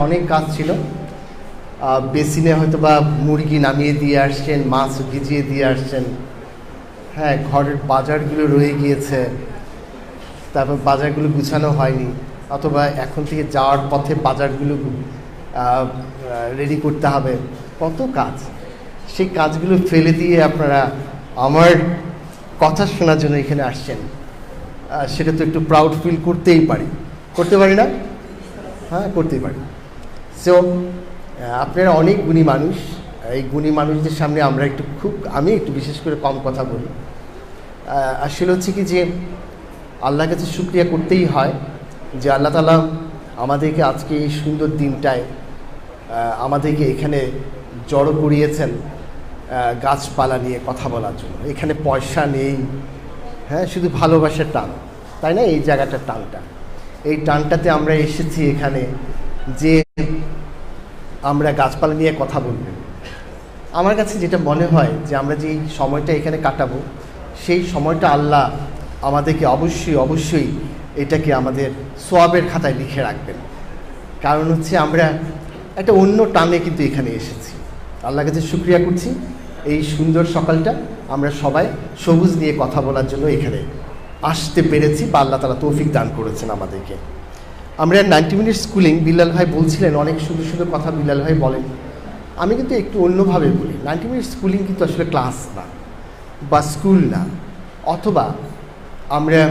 অনেক কাজ ছিল। বেসিনে হয়তো বা মুরগি নামিয়ে দিয়ে আসছেন, মাছ ভিজিয়ে দিয়ে আসছেন, হ্যাঁ, ঘরের বাজারগুলো রয়ে গিয়েছে, তারপর বাজারগুলো গুছানো হয়নি, অথবা এখন থেকে যাওয়ার পথে বাজারগুলো রেডি করতে হবে, কত কাজ। সেই কাজগুলো ফেলে দিয়ে আপনারা আমার কথা শোনার জন্য এখানে আসছেন, সেটা তো একটু প্রাউড ফিল করতেই পারি, করতে পারি না? হ্যাঁ, করতেই পারি। সো আপনারা অনেক গুণী মানুষ, এই গুণী মানুষদের সামনে আমি একটু বিশেষ করে কম কথা বলি। আসলে হচ্ছে কি যে আল্লাহর কাছে শুকরিয়া করতেই হয় যে আল্লাহ তাআলা আমাদেরকে আজকে এই সুন্দর দিনটায় আমাদেরকে এখানে জড়ো করিয়েছেন গাছপালা নিয়ে কথা বলার জন্য। এখানে পয়সা নেই, হ্যাঁ, শুধু ভালোবাসার টান, তাই না? এই জায়গাটার টানটা, এই টানটাতে আমরা এসেছি এখানে যে আমরা গাছপালা নিয়ে কথা বলব। আমার কাছে যেটা মনে হয় যে আমরা যে সময়টা এখানে কাটাবো, সেই সময়টা আল্লাহ আমাদেরকে অবশ্যই এটাকে আমাদের সওয়াবের খাতায় লিখে রাখবেন। কারণ হচ্ছে আমরা একটা অন্য টানে কিন্তু এখানে এসেছি। আল্লাহর কাছে শুকরিয়া করছি এই সুন্দর সকালটা আমরা সবাই সবুজ নিয়ে কথা বলার জন্য এখানে আসতে পেরেছি, বা আল্লাহ তাআলা তৌফিক দান করেছেন আমাদেরকে। আমরা 90 মিনিট স্কুলিং, বিল্লাল ভাই বলছিলেন, অনেক সুন্দর কথা বিল্লাল ভাই বলেন। আমি কিন্তু একটু অন্যভাবে বলি, 90 মিনিট স্কুলিং কিন্তু আসলে ক্লাস না বা স্কুল না, অথবা আমরা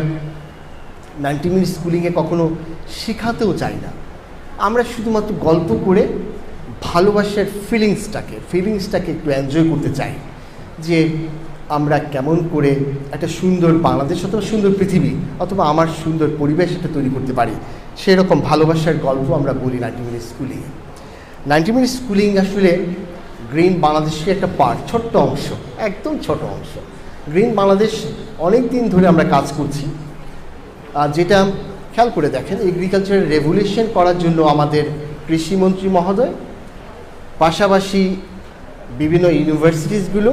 90 মিনিট স্কুলিংয়ে কখনো শেখাতেও চাই না। আমরা শুধুমাত্র গল্প করে ভালোবাসার ফিলিংসটাকে একটু এনজয় করতে চাই, যে আমরা কেমন করে একটা সুন্দর বাংলাদেশ অথবা সুন্দর পৃথিবী অথবা আমার সুন্দর পরিবেশ এটা তৈরি করতে পারি, সেরকম ভালোবাসার গল্প আমরা বলি 90 মিনিট স্কুলিংয়ে। 90 মিনিট স্কুলিং আসলে গ্রিন বাংলাদেশের একটা পার্ট, ছোট্ট অংশ, একদম ছোট অংশ। গ্রিন বাংলাদেশ অনেক দিন ধরে আমরা কাজ করছি, যেটা খেয়াল করে দেখেন, এগ্রিকালচারাল রেভলিউশন করার জন্য আমাদের কৃষিমন্ত্রী মহোদয়, পাশাপাশি বিভিন্ন ইউনিভার্সিটিসগুলো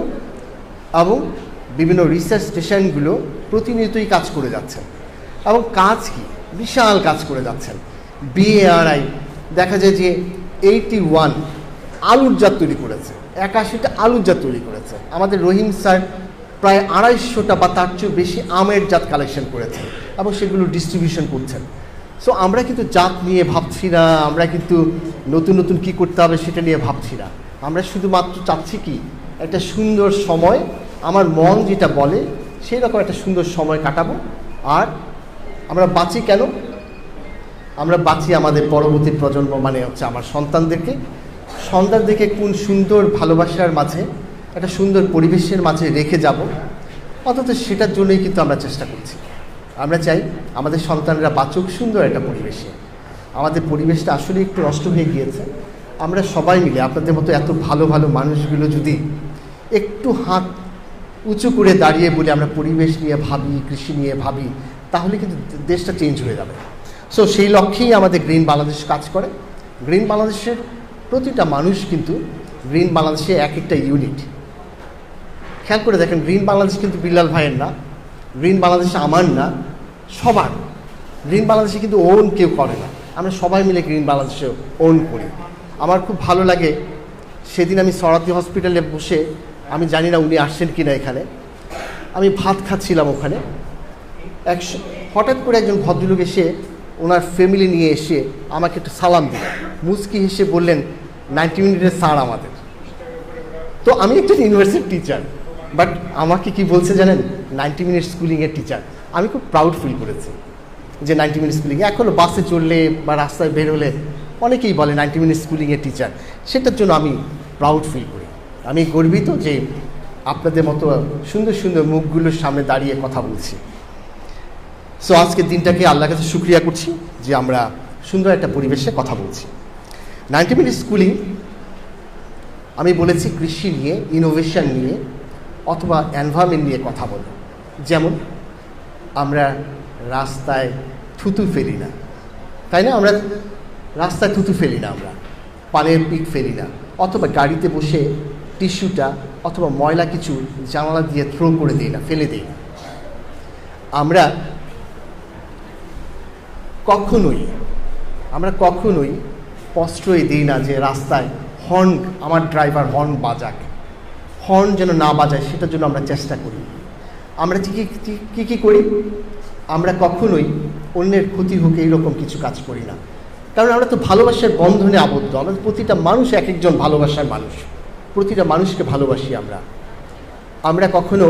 এবং বিভিন্ন রিসার্চ স্টেশনগুলো প্রতিনিয়তই কাজ করে যাচ্ছেন, এবং কাজ কি বিশাল কাজ করে যাচ্ছেন। BARI দেখা যায় যে 81 আলুর জাত তৈরি করেছে, 81টা আলুর জাত তৈরি করেছে। আমাদের রহিম স্যার প্রায় 250টা বা তার চেয়েও বেশি আমের জাত কালেকশন করেছেন এবং সেগুলো ডিস্ট্রিবিউশন করছেন। সো আমরা কিন্তু জাত নিয়ে ভাবছি না, আমরা কিন্তু নতুন কী করতে হবে সেটা নিয়ে ভাবছি না। আমরা শুধুমাত্র চাচ্ছি কি একটা সুন্দর সময়, আমার মন যেটা বলে সেই রকম একটা সুন্দর সময় কাটাবো। আর আমরা বাঁচি কেন? আমরা বাঁচি আমাদের পরবর্তী প্রজন্ম, মানে হচ্ছে আমার সন্তানদেরকে কোন সুন্দর ভালোবাসার মাঝে, একটা সুন্দর পরিবেশের মাঝে রেখে যাব, অথচ সেটার জন্যই কিন্তু আমরা চেষ্টা করছি। আমরা চাই আমাদের সন্তানরা বাঁচুক সুন্দর একটা পরিবেশে। আমাদের পরিবেশটা আসলে একটু নষ্ট হয়ে গিয়েছে। আমরা সবাই মিলে, আপনাদের মতো এত ভালো মানুষগুলো যদি একটু হাত উঁচু করে দাঁড়িয়ে বলি আমরা পরিবেশ নিয়ে ভাবি, কৃষি নিয়ে ভাবি, তাহলে কিন্তু দেশটা চেঞ্জ হয়ে যাবে। সো সেই লক্ষ্যেই আমাদের গ্রিন বাংলাদেশ কাজ করে। গ্রিন বাংলাদেশের প্রতিটা মানুষ কিন্তু গ্রিন বাংলাদেশে এক একটা ইউনিট। খেয়াল করে দেখেন, গ্রিন বাংলাদেশ কিন্তু বিল্লাল ভাইয়ের না, গ্রিন বাংলাদেশ আমার না, সবার। গ্রিন বাংলাদেশে কিন্তু ওন কেউ করে না, আমরা সবাই মিলে গ্রিন বাংলাদেশে ওন করি। আমার খুব ভালো লাগে, সেদিন আমি সরাতি হসপিটালে বসে, আমি জানি না উনি আসছেন কি না এখানে, আমি ভাত খাচ্ছিলাম ওখানে, হঠাৎ করে একজন ভদ্রলোক এসে ওনার ফ্যামিলি নিয়ে এসে আমাকে একটু সালাম দিলেন, মুচকি হেসে বললেন 90 মিনিটের স্যার আমাদের। তো আমি একটা ইউনিভার্সিটির টিচার, বাট আমাকে কি বলছে জানেন, 90 মিনিট স্কুলিংয়ের টিচার। আমি খুব প্রাউড ফিল করেছি যে 90 মিনিট স্কুলিং, এখনও বাসে চললে বা রাস্তায় বের হলে অনেকেই বলে 90 মিনিট স্কুলিংয়ের টিচার। সেটার জন্য আমি প্রাউড ফিল করি, আমি গর্বিত যে আপনাদের মতো সুন্দর মুখগুলোর সামনে দাঁড়িয়ে কথা বলছি। সো আজকের দিনটাকে আল্লাহর কাছে শুকরিয়া করছি যে আমরা সুন্দর একটা পরিবেশে কথা বলছি। 90 মিনিট স্কুলিং আমি বলেছি কৃষি নিয়ে, ইনোভেশন নিয়ে, অথবা এনভায়রনমেন্ট নিয়ে কথা বলব। যেমন আমরা রাস্তায় থুতু ফেলি না, তাই না? আমরা রাস্তায় থুতু ফেলি না, আমরা পানের পিক ফেলি না, অথবা গাড়িতে বসে টিস্যুটা অথবা ময়লা কিছু জানালা দিয়ে থ্রো করে দিই না, ফেলে দিই না। আমরা কখনোই প্রশ্রয় দিই না যে রাস্তায় হর্ন, আমার ড্রাইভার হর্ন বাজাক, হর্ন যেন না বাজায় সেটার জন্য আমরা চেষ্টা করি। আমরা কী করি, আমরা কখনোই অন্যের ক্ষতি হোক এইরকম কিছু কাজ করি না, কারণ আমরা তো ভালোবাসার বন্ধনে আবদ্ধ। আমাদের প্রতিটা মানুষ এক একজন ভালোবাসার মানুষ, প্রতিটা মানুষকে ভালোবাসি আমরা কখনো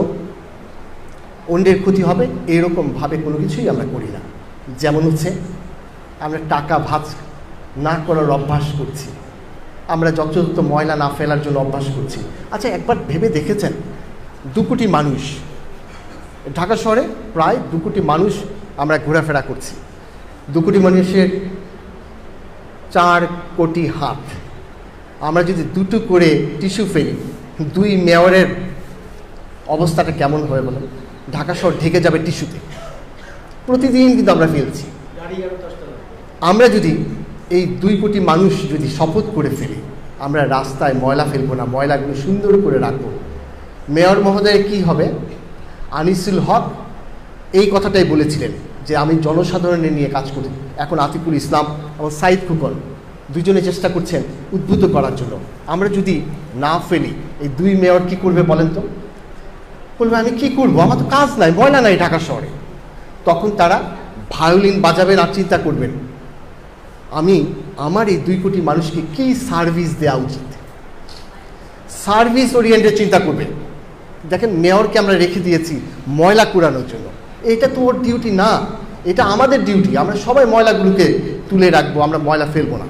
অন্যের ক্ষতি হবে এরকমভাবে কোনো কিছুই আমরা করি না। যেমন হচ্ছে আমরা টাকা ভাঁজ না করার অভ্যাস করছি, আমরা যথাযথ ময়লা না ফেলার জন্য অভ্যাস করছি। আচ্ছা, একবার ভেবে দেখেছেন 2 কোটি মানুষ, ঢাকা শহরে প্রায় 2 কোটি মানুষ আমরা ঘোরাফেরা করছি, 2 কোটি মানুষের 4 কোটি হাত। আমরা যদি 2টো করে টিস্যু ফেলি, 2 মেয়রের অবস্থাটা কেমন হবে বলেন? ঢাকা শহর ঢেকে যাবে টিস্যুতে। প্রতিদিন কিন্তু আমরা ফেলছি। আমরা যদি এই 2 কোটি মানুষ যদি শপথ করে ফেলি, আমরা রাস্তায় ময়লা ফেলবো না, ময়লাগুলো সুন্দর করে রাখবো। মেয়র মহোদয় কি হবে, আনিসুল হক এই কথাটাই বলেছিলেন যে আমি জনসাধারণের নিয়ে কাজ করি। এখন আতিকুল ইসলাম এবং সাইদ খোকন দুজনে চেষ্টা করছেন উদ্বুদ্ধ করার জন্য। আমরা যদি না ফেলি, এই 2 মেয়র কি করবে বলেন তো? বলবে আমি কি করবো, আমার তো কাজ নাই, ময়লা নাই ঢাকা শহরে। তখন তারা ভায়োলিন বাজাবেন আর চিন্তা করবেন আমি আমার এই 2 কোটি মানুষকে কি সার্ভিস দেওয়া উচিত, সার্ভিস ওরিয়েন্টেড চিন্তা করবে। দেখেন, মেয়রকে আমরা রেখে দিয়েছি ময়লা কুড়ানোর জন্য, এটা তো ওর ডিউটি না, এটা আমাদের ডিউটি। আমরা সবাই ময়লাগুলোকে তুলে রাখবো, আমরা ময়লা ফেলবো না।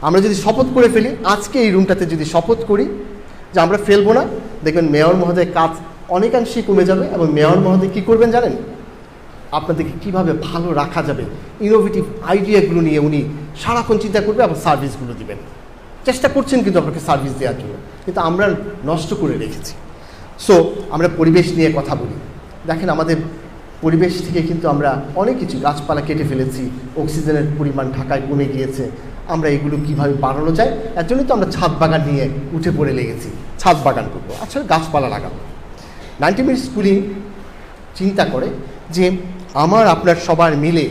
আমরা যদি শপথ করে ফেলি, আজকে এই রুমটাতে যদি শপথ করি যে আমরা ফেলবো না, দেখবেন মেয়র মহোদয় কাজ অনেকাংশেই কমে যাবে। এবং মেয়র মহোদয় কী করবেন জানেন? আপনাদেরকে কীভাবে ভালো রাখা যাবে ইনোভেটিভ আইডিয়াগুলো নিয়ে উনি সারাক্ষণ চিন্তা করবে এবং সার্ভিসগুলো দিবেন। চেষ্টা করছেন কিন্তু আপনাকে সার্ভিস দেওয়ার জন্য, কিন্তু আমরা নষ্ট করে রেখেছি। সো আমরা পরিবেশ নিয়ে কথা বলি। দেখেন, আমাদের পরিবেশ থেকে কিন্তু আমরা অনেক কিছু গাছপালা কেটে ফেলেছি, অক্সিজেনের পরিমাণ ঢাকায় কমে গিয়েছে। আমরা এগুলো কিভাবে বাড়ানো যায়, এর জন্যই তো আমরা ছাদ বাগান নিয়ে উঠে পড়ে লেগেছি, ছাদ বাগান করবো, আচ্ছা গাছপালা লাগাবো। 90 মিনিট স্কুলিং চিন্তা করে যে আমার আপনার সবার মিলে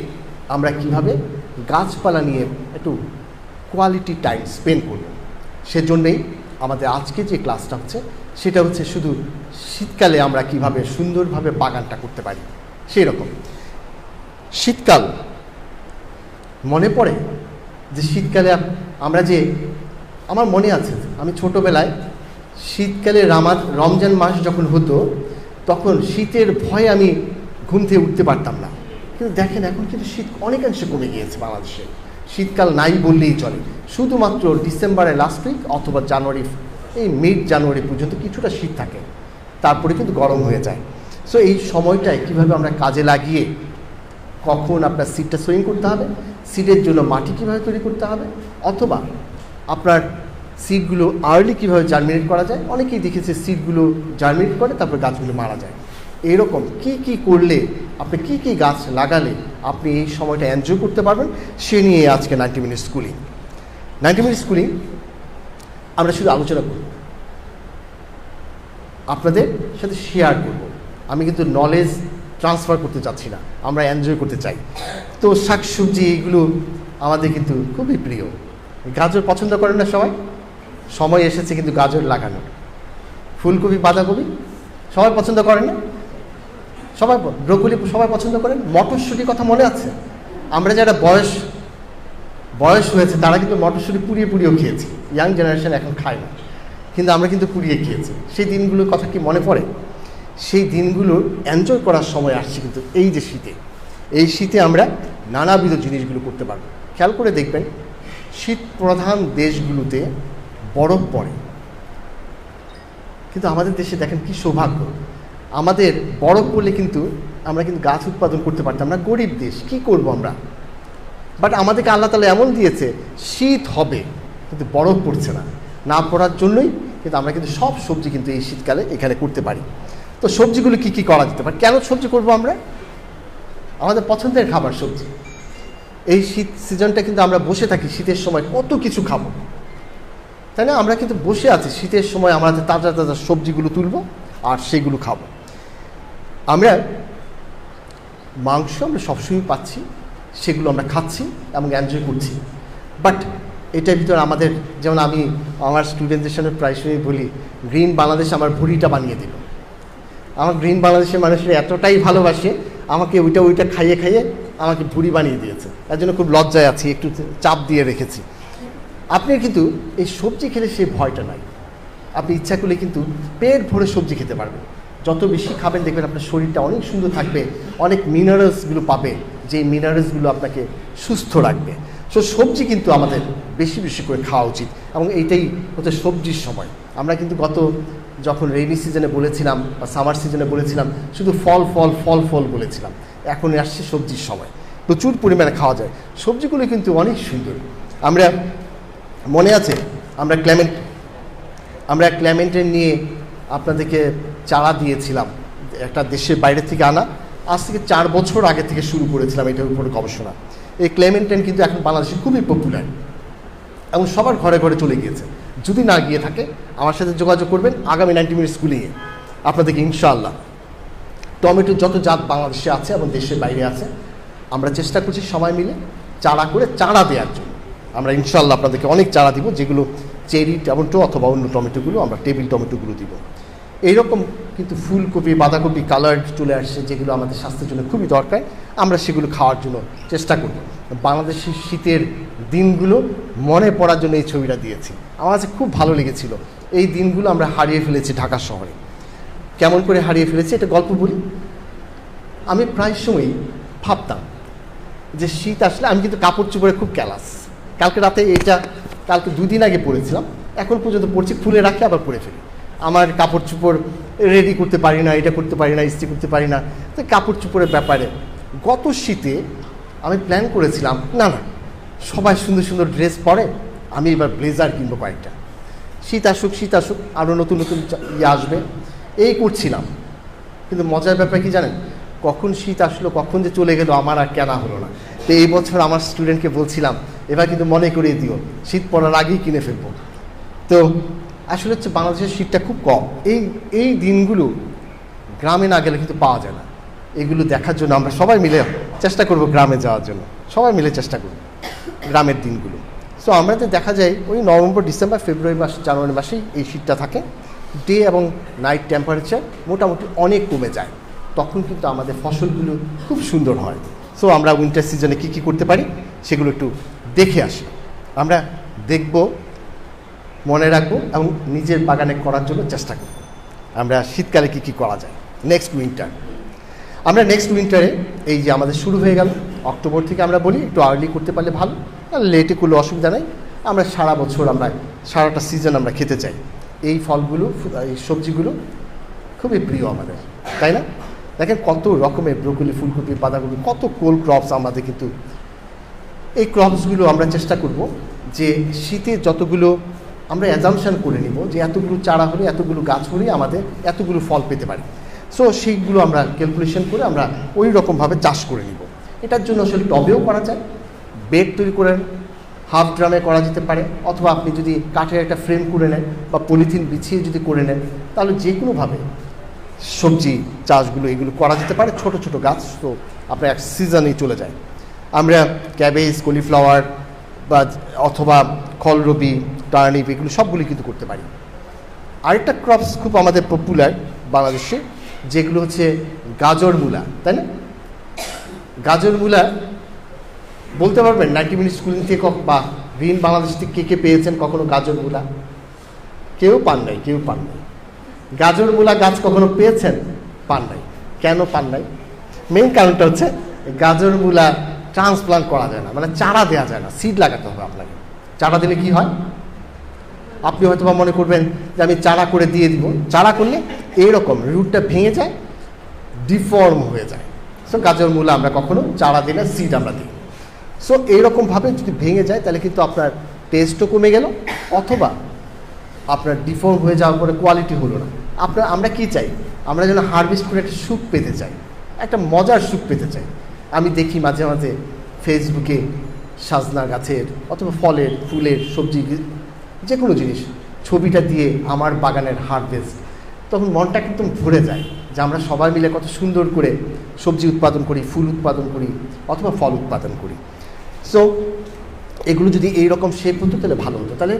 আমরা কিভাবে গাছপালা নিয়ে একটু কোয়ালিটি টাইম স্পেন্ড করব। সেজন্যই আমাদের আজকে যে ক্লাসটা হচ্ছে সেটা হচ্ছে শুধু শীতকালে আমরা কিভাবে সুন্দরভাবে বাগানটা করতে পারি সেই রকম। শীতকাল মনে পড়ে যে শীতকালে আমরা যে, আমার মনে আছে আমি ছোটোবেলায় শীতকালে রমজান মাস যখন হতো তখন শীতের ভয়ে আমি ঘুম থেকে উঠতে পারতাম না। কিন্তু দেখেন, এখন কিন্তু শীত অনেকাংশে কমে গিয়েছে বাংলাদেশে, শীতকাল নাই বললেই চলে। শুধুমাত্র ডিসেম্বরের লাস্ট উইক অথবা জানুয়ারি, এই মিড জানুয়ারি পর্যন্ত কিছুটা শীত থাকে, তারপরে কিন্তু গরম হয়ে যায়। সো এই সময়টায় কীভাবে আমরা কাজে লাগিয়ে, কখন আপনার সিডটা সোয়িং করতে হবে, সিডের জন্য মাটি কীভাবে তৈরি করতে হবে, অথবা আপনার সিডগুলো আর্লি কীভাবে জার্মিনেট করা যায়। অনেকেই দেখেছে সিডগুলো জার্মিনেট করে তারপর গাছগুলো মারা যায়। এরকম কি করলে, আপনি কি গাছ লাগালে আপনি এই সময়টা এনজয় করতে পারবেন, সে নিয়ে আজকে 90 মিনিট স্কুলিং। 90 মিনিট স্কুলিং আমরা শুধু আলোচনা করব, আপনাদের সাথে শেয়ার করব। আমি কিন্তু নলেজ ট্রান্সফার করতে চাচ্ছি না, আমরা এনজয় করতে চাই। তো শাকসবজি এইগুলো আমাদের কিন্তু খুবই প্রিয়। গাজর পছন্দ করেন না সবাই? সময় এসেছে কিন্তু গাজর লাগানোর। ফুলকপি, বাঁধাকপি সবাই পছন্দ করেন না? সবাই ব্রোকলি সবাই পছন্দ করেন। মটরশুঁটির কথা মনে আছে? আমরা যারা বয়স হয়েছে তারা কিন্তু মটরশুঁটি পুড়িয়েও খেয়েছি। ইয়াং জেনারেশন এখন খায় না, কিন্তু আমরা কিন্তু পুড়িয়ে খেয়েছি। সেই দিনগুলোর কথা কি মনে পড়ে? সেই দিনগুলো এনজয় করার সময় আসছে কিন্তু এই যে শীতে, এই শীতে আমরা নানাবিধ জিনিসগুলো করতে পারবো। খেয়াল করে দেখবেন, শীত প্রধান দেশগুলোতে বরফ পড়ে, কিন্তু আমাদের দেশে দেখেন কি সৌভাগ্য, আমাদের বরফ পড়লে কিন্তু আমরা কিন্তু গাছ উৎপাদন করতে পারতাম না। গরিব দেশ, কি করব আমরা? বাট আমাদেরকে আল্লাহ তাআলা এমন দিয়েছে, শীত হবে কিন্তু বরফ পড়ছে না পড়ার জন্যই কিন্তু আমরা কিন্তু সব সবজি কিন্তু এই শীতকালে এখানে করতে পারি। তো সবজিগুলো কি করা যেতে পারে? কেন সবজি করব আমরা? আমাদের পছন্দের খাবার সবজি। এই শীত সিজনটা কিন্তু আমরা বসে থাকি, শীতের সময় কত কিছু খাবো, তাই না? আমরা কিন্তু বসে আছি শীতের সময়, আমরা তাজা সবজিগুলো তুলব আর সেগুলো খাবো। আমরা মাংস আমরা সবসময় পাচ্ছি, সেগুলো আমরা খাচ্ছি এবং এনজয় করছি। বাট এটার ভিতরে আমাদের, যেমন আমি আমার স্টুডেন্টদের সামনে প্রায়শই বলি, গ্রিন বাংলাদেশ আমার ভুঁড়িটা বানিয়ে দিল। আমার গ্রিন বাংলাদেশের মানুষের এতটাই ভালোবাসে, আমাকে ওইটা খাইয়ে খাইয়ে আমাকে ভুঁড়ি বানিয়ে দিয়েছে। তার জন্য খুব লজ্জায় আছি, একটু চাপ দিয়ে রেখেছি। আপনি কিন্তু এই সবজি খেলে সেই ভয়টা নাই। আপনি ইচ্ছা করলে কিন্তু পেট ভরে সবজি খেতে পারবেন। যত বেশি খাবেন দেখবেন আপনার শরীরটা অনেক সুন্দর থাকবে, অনেক মিনারেলসগুলো পাবে, যে মিনারেলসগুলো আপনাকে সুস্থ রাখবে। সো সবজি কিন্তু আমাদের বেশি বেশি করে খাওয়া উচিত, এবং এইটাই হচ্ছে সবজির সময়। আমরা কিন্তু যখন রেইনি সিজনে বলেছিলাম বা সামার সিজনে বলেছিলাম শুধু ফল ফল ফল ফল বলেছিলাম, এখন আসছে সবজির সময়, প্রচুর পরিমাণে খাওয়া যায়। সবজিগুলো কিন্তু অনেক সুন্দর। আমরা মনে আছে আমরা ক্লেমেন্টের নিয়ে আপনাদেরকে চারা দিয়েছিলাম, একটা দেশের বাইরে থেকে আনা। আজ থেকে 4 বছর আগে থেকে শুরু করেছিলাম এটার উপরে গবেষণা। এই ক্লেমেন্টেন কিন্তু এখন বাংলাদেশে খুবই পপুলার এবং সবার ঘরে ঘরে চলে গিয়েছে। যদি না গিয়ে থাকে আমার সাথে যোগাযোগ করবেন আগামী 90 মিনিট স্কুলিংয়ে আপনাদেরকে ইনশাআল্লাহ। টমেটো যত জাত বাংলাদেশে আছে এবং দেশের বাইরে আছে, আমরা চেষ্টা করছি সবাই মিলে চারা দেওয়ার জন্য। আমরা ইনশাআল্লাহ আপনাদেরকে অনেক চারা দিব, যেগুলো চেরি টমেটো অথবা অন্য টমেটোগুলো, আমরা টেবিল টমেটোগুলো দিব। এইরকম কিন্তু ফুলকপি, বাঁধাকপি কালার্ড চলে আসছে, যেগুলো আমাদের স্বাস্থ্যের জন্য খুবই দরকার। আমরা সেগুলো খাওয়ার জন্য চেষ্টা করব। বাংলাদেশের শীতের দিনগুলো মনে পড়ার জন্য এই ছবিটা দিয়েছি। আমার কাছে খুব ভালো লেগেছিল। এই দিনগুলো আমরা হারিয়ে ফেলেছি ঢাকা শহরে। কেমন করে হারিয়ে ফেলেছি এটা গল্প বলি। আমি প্রায় সময়ই ভাবতাম যে শীত আসলে, আমি কিন্তু কাপড় চোপড়ে খুব ক্যালাস। কালকে 2 দিন আগে পরেছিলাম, এখন পর্যন্ত পরছি, খুলে রাখি আবার পরে ফেলি। আমার কাপড় চোপড় রেডি করতে পারি না, এটা করতে পারি না, ইস্ত্রি করতে পারি না। তো কাপড় চোপড়ের ব্যাপারে গত শীতে আমি প্ল্যান করেছিলাম, না সবাই সুন্দর সুন্দর ড্রেস পরে, আমি এবার ব্লেজার কিনবো কয়েকটা। শীত আসুক আরও নতুন নতুন আসবে, এই করছিলাম। কিন্তু মজার ব্যাপার কি জানেন, কখন শীত আসলো, কখন যে চলে গেল, আমার আর কেনা হলো না। তো এই বছর আমার স্টুডেন্টকে বলছিলাম, এবার কিন্তু মনে করিয়ে দিও, শীত পড়ার আগেই কিনে ফেলবো। তো আসলে হচ্ছে বাংলাদেশের শীতটা খুব কম। এই দিনগুলো গ্রামে না গেলে কিন্তু পাওয়া যায় না। এগুলো দেখার জন্য আমরা সবাই মিলে চেষ্টা করব, গ্রামে যাওয়ার জন্য সবাই মিলে চেষ্টা করব গ্রামের দিনগুলো। সো আমাদের দেখা যায় ওই নভেম্বর, ডিসেম্বর, ফেব্রুয়ারি মাস, জানুয়ারি মাসেই এই শীতটা থাকে। ডে এবং নাইট টেম্পারেচার মোটামুটি অনেক কমে যায়, তখন কিন্তু আমাদের ফসলগুলো খুব সুন্দর হয়। সো আমরা উইন্টার সিজনে কী করতে পারি সেগুলো একটু দেখে আসি। আমরা দেখব, মনে রাখবো এবং নিজের বাগানে করার জন্য চেষ্টা করব। আমরা শীতকালে কী করা যায়। নেক্সট উইন্টারে এই যে আমাদের শুরু হয়ে গেল অক্টোবর থেকে, আমরা বলি একটু আর্লি করতে পারলে ভালো, আর লেটে করলে অসুবিধা নেই। আমরা সারা বছর সারাটা সিজন আমরা খেতে চাই। এই ফলগুলো, এই সবজিগুলো খুবই প্রিয় আমাদের, তাই না? দেখেন কত রকমের ব্রোকলি, ফুলকপি, বাঁধাকপি, কত কোল্ড ক্রপস আমাদের। কিন্তু এই ক্রপসগুলো আমরা চেষ্টা করব যে শীতে যতগুলো আমরা অ্যাজাম্পশন করে নিব যে এতগুলো চারা হলে, এতগুলো গাছ হলে আমাদের এতগুলো ফল পেতে পারি। সো সেইগুলো আমরা ক্যালকুলেশন করে আমরা ওই রকমভাবে চাষ করে নিব। এটার জন্য আসলে টবেও করা যায়, বেড তৈরি করে হাফ ড্রামে করা যেতে পারে, অথবা আপনি যদি কাঠের একটা ফ্রেম করে নেন বা পলিথিন বিছিয়ে যদি করে নেন, তাহলে যে কোনোভাবে সবজি চাষগুলো এগুলো করা যেতে পারে। ছোট ছোট গাছ তো আপনার এক সিজনেই চলে যায়। আমরা ক্যাবেজ, কলিফ্লাওয়ার বা অথবা কলরবি, টার্নিপ, এগুলো সবগুলি কিন্তু করতে পারি। আরেকটা ক্রপস খুব আমাদের পপুলার বাংলাদেশে, যেগুলো হচ্ছে গাজর মূলা, তাই না? গাজর মূলা বলতে পারবেন 90 মিনিট স্কুলিং থেকে বা গ্রিন বাংলাদেশ থেকে কে পেয়েছেন কখনো গাজর মূলা? কেউ পান নাই। গাজর মূলা গাছ কখনো পেয়েছেন? পান নাই। কেন পান নাই? মেইন কারণটা হচ্ছে গাজর মূলা ট্রান্সপ্লান্ট করা যায় না, মানে চারা দেওয়া যায় না, সিড লাগাতে হবে আপনাকে। চারা দিলে কি হয়, আপনি হয়তো বা মনে করবেন যে আমি চারা করে দিয়ে দিব। চারা করলে এইরকম রুটটা ভেঙে যায়, ডিফর্ম হয়ে যায়। সো গাজর মূলা আমরা কখনো চারা দিলে সিড আমরা দিই। সো এইরকমভাবে যদি ভেঙে যায় তাহলে কিন্তু আপনার টেস্টও কমে গেল, অথবা আপনার ডিফর্ম হয়ে যাওয়ার পরে কোয়ালিটি হলো না। আমরা কি চাই, আমরা যেন হারভেস্ট করে একটা স্যুপ পেতে চাই, একটা মজার স্যুপ পেতে চাই। আমি দেখি মাঝে মাঝে ফেসবুকে সাজনা গাছের অথবা ফলের, ফুলের, সবজি, যে কোনো জিনিস ছবিটা দিয়ে আমার বাগানের হারভেস্ট, তখন মনটা একদম ভরে যায় যে আমরা সবাই মিলে কত সুন্দর করে সবজি উৎপাদন করি, ফুল উৎপাদন করি অথবা ফল উৎপাদন করি। সো এগুলো যদি এইরকম শেপ হতো তাহলে ভালো হতো। তাহলে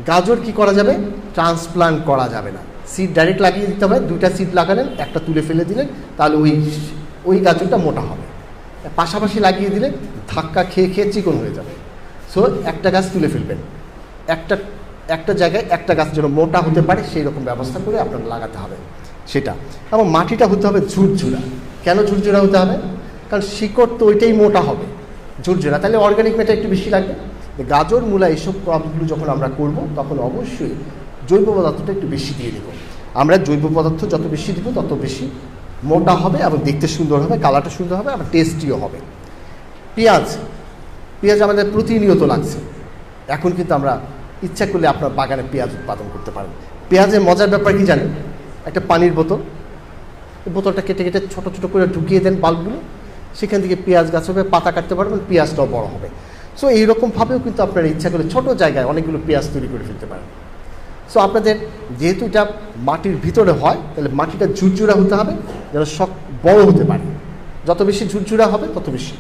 গাজর কি করা যাবে? ট্রান্সপ্লান্ট করা যাবে না, সিড ডাইরেক্ট লাগিয়ে দিতে হবে। 2টা সিড লাগালেন, একটা তুলে ফেলে দিলেন, তাহলে ওই গাজরটা মোটা হবে। পাশাপাশি লাগিয়ে দিলে ধাক্কা খেয়ে খেয়ে চিকন হয়ে যাবে। সো একটা গাছ তুলে ফেলবেন, একটা জায়গায় একটা গাছ যেন মোটা হতে পারে সেই রকম ব্যবস্থা করে আপনার লাগাতে হবে সেটা। এবং মাটিটা হতে হবে ঝুরঝুরা। কেন ঝুরঝুরা হতে হবে? কারণ শিকড় তো ওইটাই মোটা হবে, ঝুরঝুরা। তাহলে অর্গানিক ম্যাটার একটু বেশি লাগবে। গাজর, মূলা এইসব ক্রপগুলো যখন আমরা করব তখন অবশ্যই জৈব পদার্থটা একটু বেশি দিয়ে দেবো। আমরা জৈব পদার্থ যত বেশি দেবো তত বেশি মোটা হবে এবং দেখতে সুন্দর হবে, কালারটা সুন্দর হবে, আবার টেস্টিও হবে। পেঁয়াজ আমাদের প্রতিনিয়ত লাগছে। এখন কিন্তু আমরা ইচ্ছা করলে আপনার বাগানে পেঁয়াজ উৎপাদন করতে পারেন। পেঁয়াজের মজার ব্যাপার কি জানেন? একটা পানির বোতল, বোতলটা কেটে কেটে ছোটো ছোটো করে ঢুকিয়ে দেন বাল্বগুলো, সেখান থেকে পেঁয়াজ গাছ হবে, পাতা কাটতে পারবেন, পেঁয়াজটাও বড় হবে। সো এইরকমভাবেও কিন্তু আপনারা ইচ্ছা করলে ছোটো জায়গায় অনেকগুলো পেঁয়াজ তৈরি করে ফেলতে পারেন। সো আপনাদের যেহেতু এটা মাটির ভিতরে হয়, তাহলে মাটিটা ঝুরঝুরা হতে হবে যেন বড় হতে পারে। যত বেশি ঝুরঝুরা হবে তত বেশি।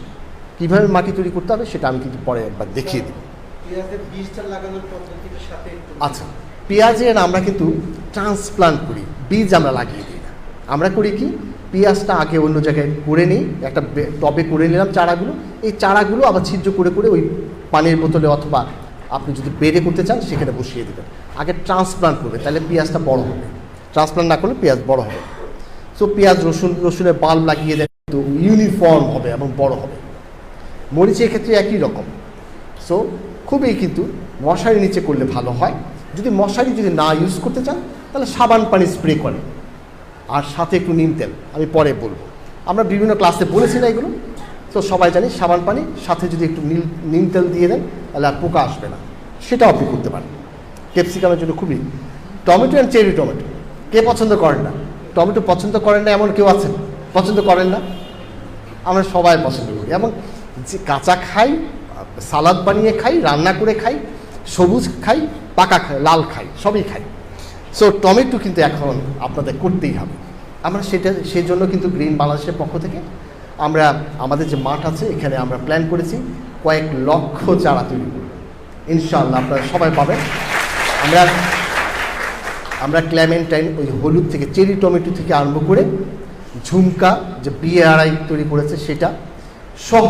কীভাবে মাটি তৈরি করতে হবে সেটা আমি কিন্তু পরে একবার দেখিয়ে দেব। আচ্ছা, পেঁয়াজের আমরা কিন্তু ট্রান্সপ্লান্ট করি, বীজ আমরা লাগিয়ে দিই না। আমরা করি কি, পেঁয়াজটা আগে অন্য জায়গায় করে নিই, একটা টবে করে নিলাম চারাগুলো, এই চারাগুলো আবার ছিদ্র করে করে ওই পানির বোতলে অথবা আপনি যদি বেড়ে করতে চান সেখানে বসিয়ে দেবেন। আগে ট্রান্সপ্লান্ট করবে, তাহলে পেঁয়াজটা বড় হবে। ট্রান্সপ্লান্ট না করলে পেঁয়াজ বড় হবে। সো পেঁয়াজ রসুনের বাল্ব লাগিয়ে দেয় তো ইউনিফর্ম হবে এবং বড় হবে। মরিচের ক্ষেত্রে একই রকম। সো খুবই কিন্তু মশারি নিচে করলে ভালো হয়। যদি মশারি না ইউজ করতে চান তাহলে সাবান পানি স্প্রে করেন, আর সাথে একটু নিম তেল, আমি পরে বলবো। আমরা বিভিন্ন ক্লাসে বলেছি না এগুলো, তো সবাই জানি সাবান পানি সাথে যদি একটু নিম তেল দিয়ে দেন তাহলে আর পোকা আসবে না। সেটাও আপনি করতে পারেন। ক্যাপসিকামের জন্য খুবই। টমেটো অ্যান্ড চেরি টমেটো কে পছন্দ করেন না? টমেটো পছন্দ করেন না এমন কেউ আছেন? পছন্দ করেন না? আমরা সবাই পছন্দ করি, এবং যে কাঁচা খাই, সালাদ বানিয়ে খাই, রান্না করে খাই, সবুজ খাই, পাকা খাই, লাল খাই, সবই খাই। সো টমেটো কিন্তু এখন আপনাদের করতেই হবে। আমরা সেই জন্য কিন্তু গ্রিন বাংলাদেশের পক্ষ থেকে আমরা আমাদের যে মাঠ আছে এখানে আমরা প্ল্যান করেছি কয়েক লক্ষ চারা তৈরি করব। ইনশাআল্লাহ আপনারা সবাই পাবেন। আমরা ক্ল্যামেন্টাইন, ওই হলুদ থেকে, চেরি টমেটো থেকে আরম্ভ করে ঝুমকা যে BRI তৈরি করেছে সেটা সহ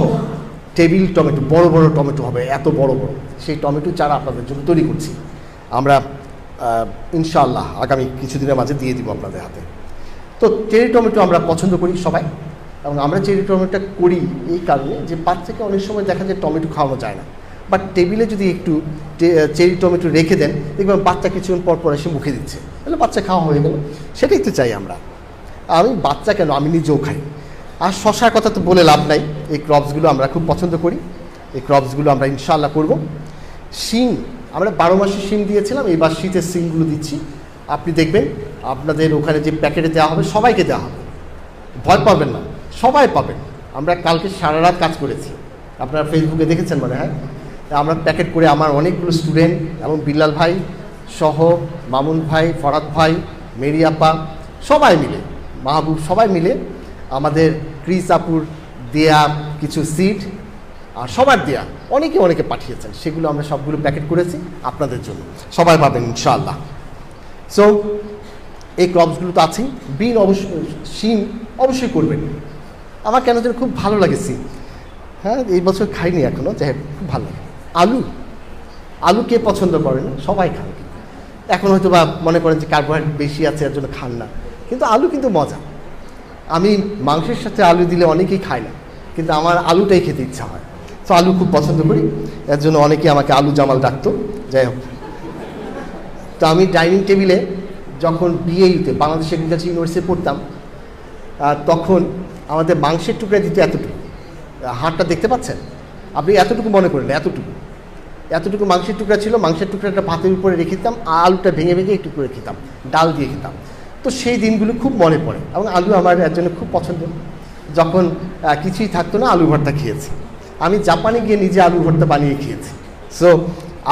টেবিল টমেটো, বড় বড় টমেটো হবে, এত বড় বড়, সেই টমেটো চারা আপনাদের জন্য তৈরি করছি আমরা। ইনশাআল্লাহ আগামী কিছুদিনের মাঝে দিয়ে দিব আপনাদের হাতে। তো চেরি টমেটো আমরা পছন্দ করি সবাই, এবং আমরা চেরি টমেটোটা করি এই কারণে যে বাচ্চাকে অনেক সময় দেখা যায় টমেটো খাওয়ানো যায় না, বাট টেবিলে যদি একটু চেরি টমেটো রেখে দেন দেখবেন বাচ্চা কিছুক্ষণ পর পর এসে মুখে দিচ্ছে, তাহলে বাচ্চা খাওয়া হয়ে গেল। সেটাই তো চাই আমরা। আমি বাচ্চা কেন, আমি নিজেও খাই। আর শশার কথা তো বলে লাভ নাই, এই ক্রপসগুলো আমরা খুব পছন্দ করি, এই ক্রপসগুলো আমরা ইনশাআল্লাহ করব। শিম, আমরা 12 মাসে শিম দিয়েছিলাম, এইবার শীতের শিমগুলো দিচ্ছি। আপনি দেখবেন আপনাদের ওখানে যে প্যাকেটে দেওয়া হবে সবাইকে দেওয়া হবে, ভয় পাবেন না, সবাই পাবেন। আমরা কালকে সারা রাত কাজ করেছি, আপনারা ফেসবুকে দেখেছেন মনে হয়। আমরা প্যাকেট করে আমার অনেকগুলো স্টুডেন্ট এবং বিল্লাল ভাই সহ, মামুন ভাই, ফরাদ ভাই, মেরি আপা, সবাই মিলে, মাহবুব, সবাই মিলে আমাদের ক্রিস আপুর দেয়া কিছু সিড আর সবার দেয়া অনেকে পাঠিয়েছেন, সেগুলো আমরা সবগুলো প্যাকেট করেছি আপনাদের জন্য, সবাই পাবেন ইনশাআল্লাহ। সো এই ক্রপসগুলো তো আছেই। বিন অবশ্যই, শিম অবশ্যই করবেন। আমার কেন যেন খুব ভালো লাগে সিম। হ্যাঁ, এই বছর খাইনি এখনও, যাই খুব ভালো লাগে। আলু কে পছন্দ করে না? সবাই খান। এখন হয়তো বা মনে করেন যে কার্বোহাইড্রেট বেশি আছে এর জন্য খান না, কিন্তু আলু কিন্তু মজা। আমি মাংসের সাথে আলু দিলে অনেকেই খায় না, কিন্তু আমার আলুটাই খেতে ইচ্ছা হয়। তো আলু খুব পছন্দ করি, এর জন্য অনেকেই আমাকে আলু জামাল ডাকতো। যাই হোক, তো আমি ডাইনিং টেবিলে যখন BAU-তে বাংলাদেশ এগ্রিকালচার ইউনিভার্সিটি পড়তাম, তখন আমাদের মাংসের টুকরা দিত এতটুকু, হাড়টা দেখতে পাচ্ছেন আপনি, এতটুকু মনে করেন, এতটুকু মাংসের টুকরা ছিল। মাংসের টুকরাটা ভাতের উপরে রেখে দিতাম, আলুটা ভেঙে ভেঙে একটু করে খেতাম, ডাল দিয়ে খেতাম। তো সেই দিনগুলো খুব মনে পড়ে, এবং আলু আমার এর জন্য খুব পছন্দ। যখন কিছুই থাকতো না, আলু ভর্তা খেয়েছি। আমি জাপানে গিয়ে নিজে আলু ভর্তা বানিয়ে খেয়েছি। সো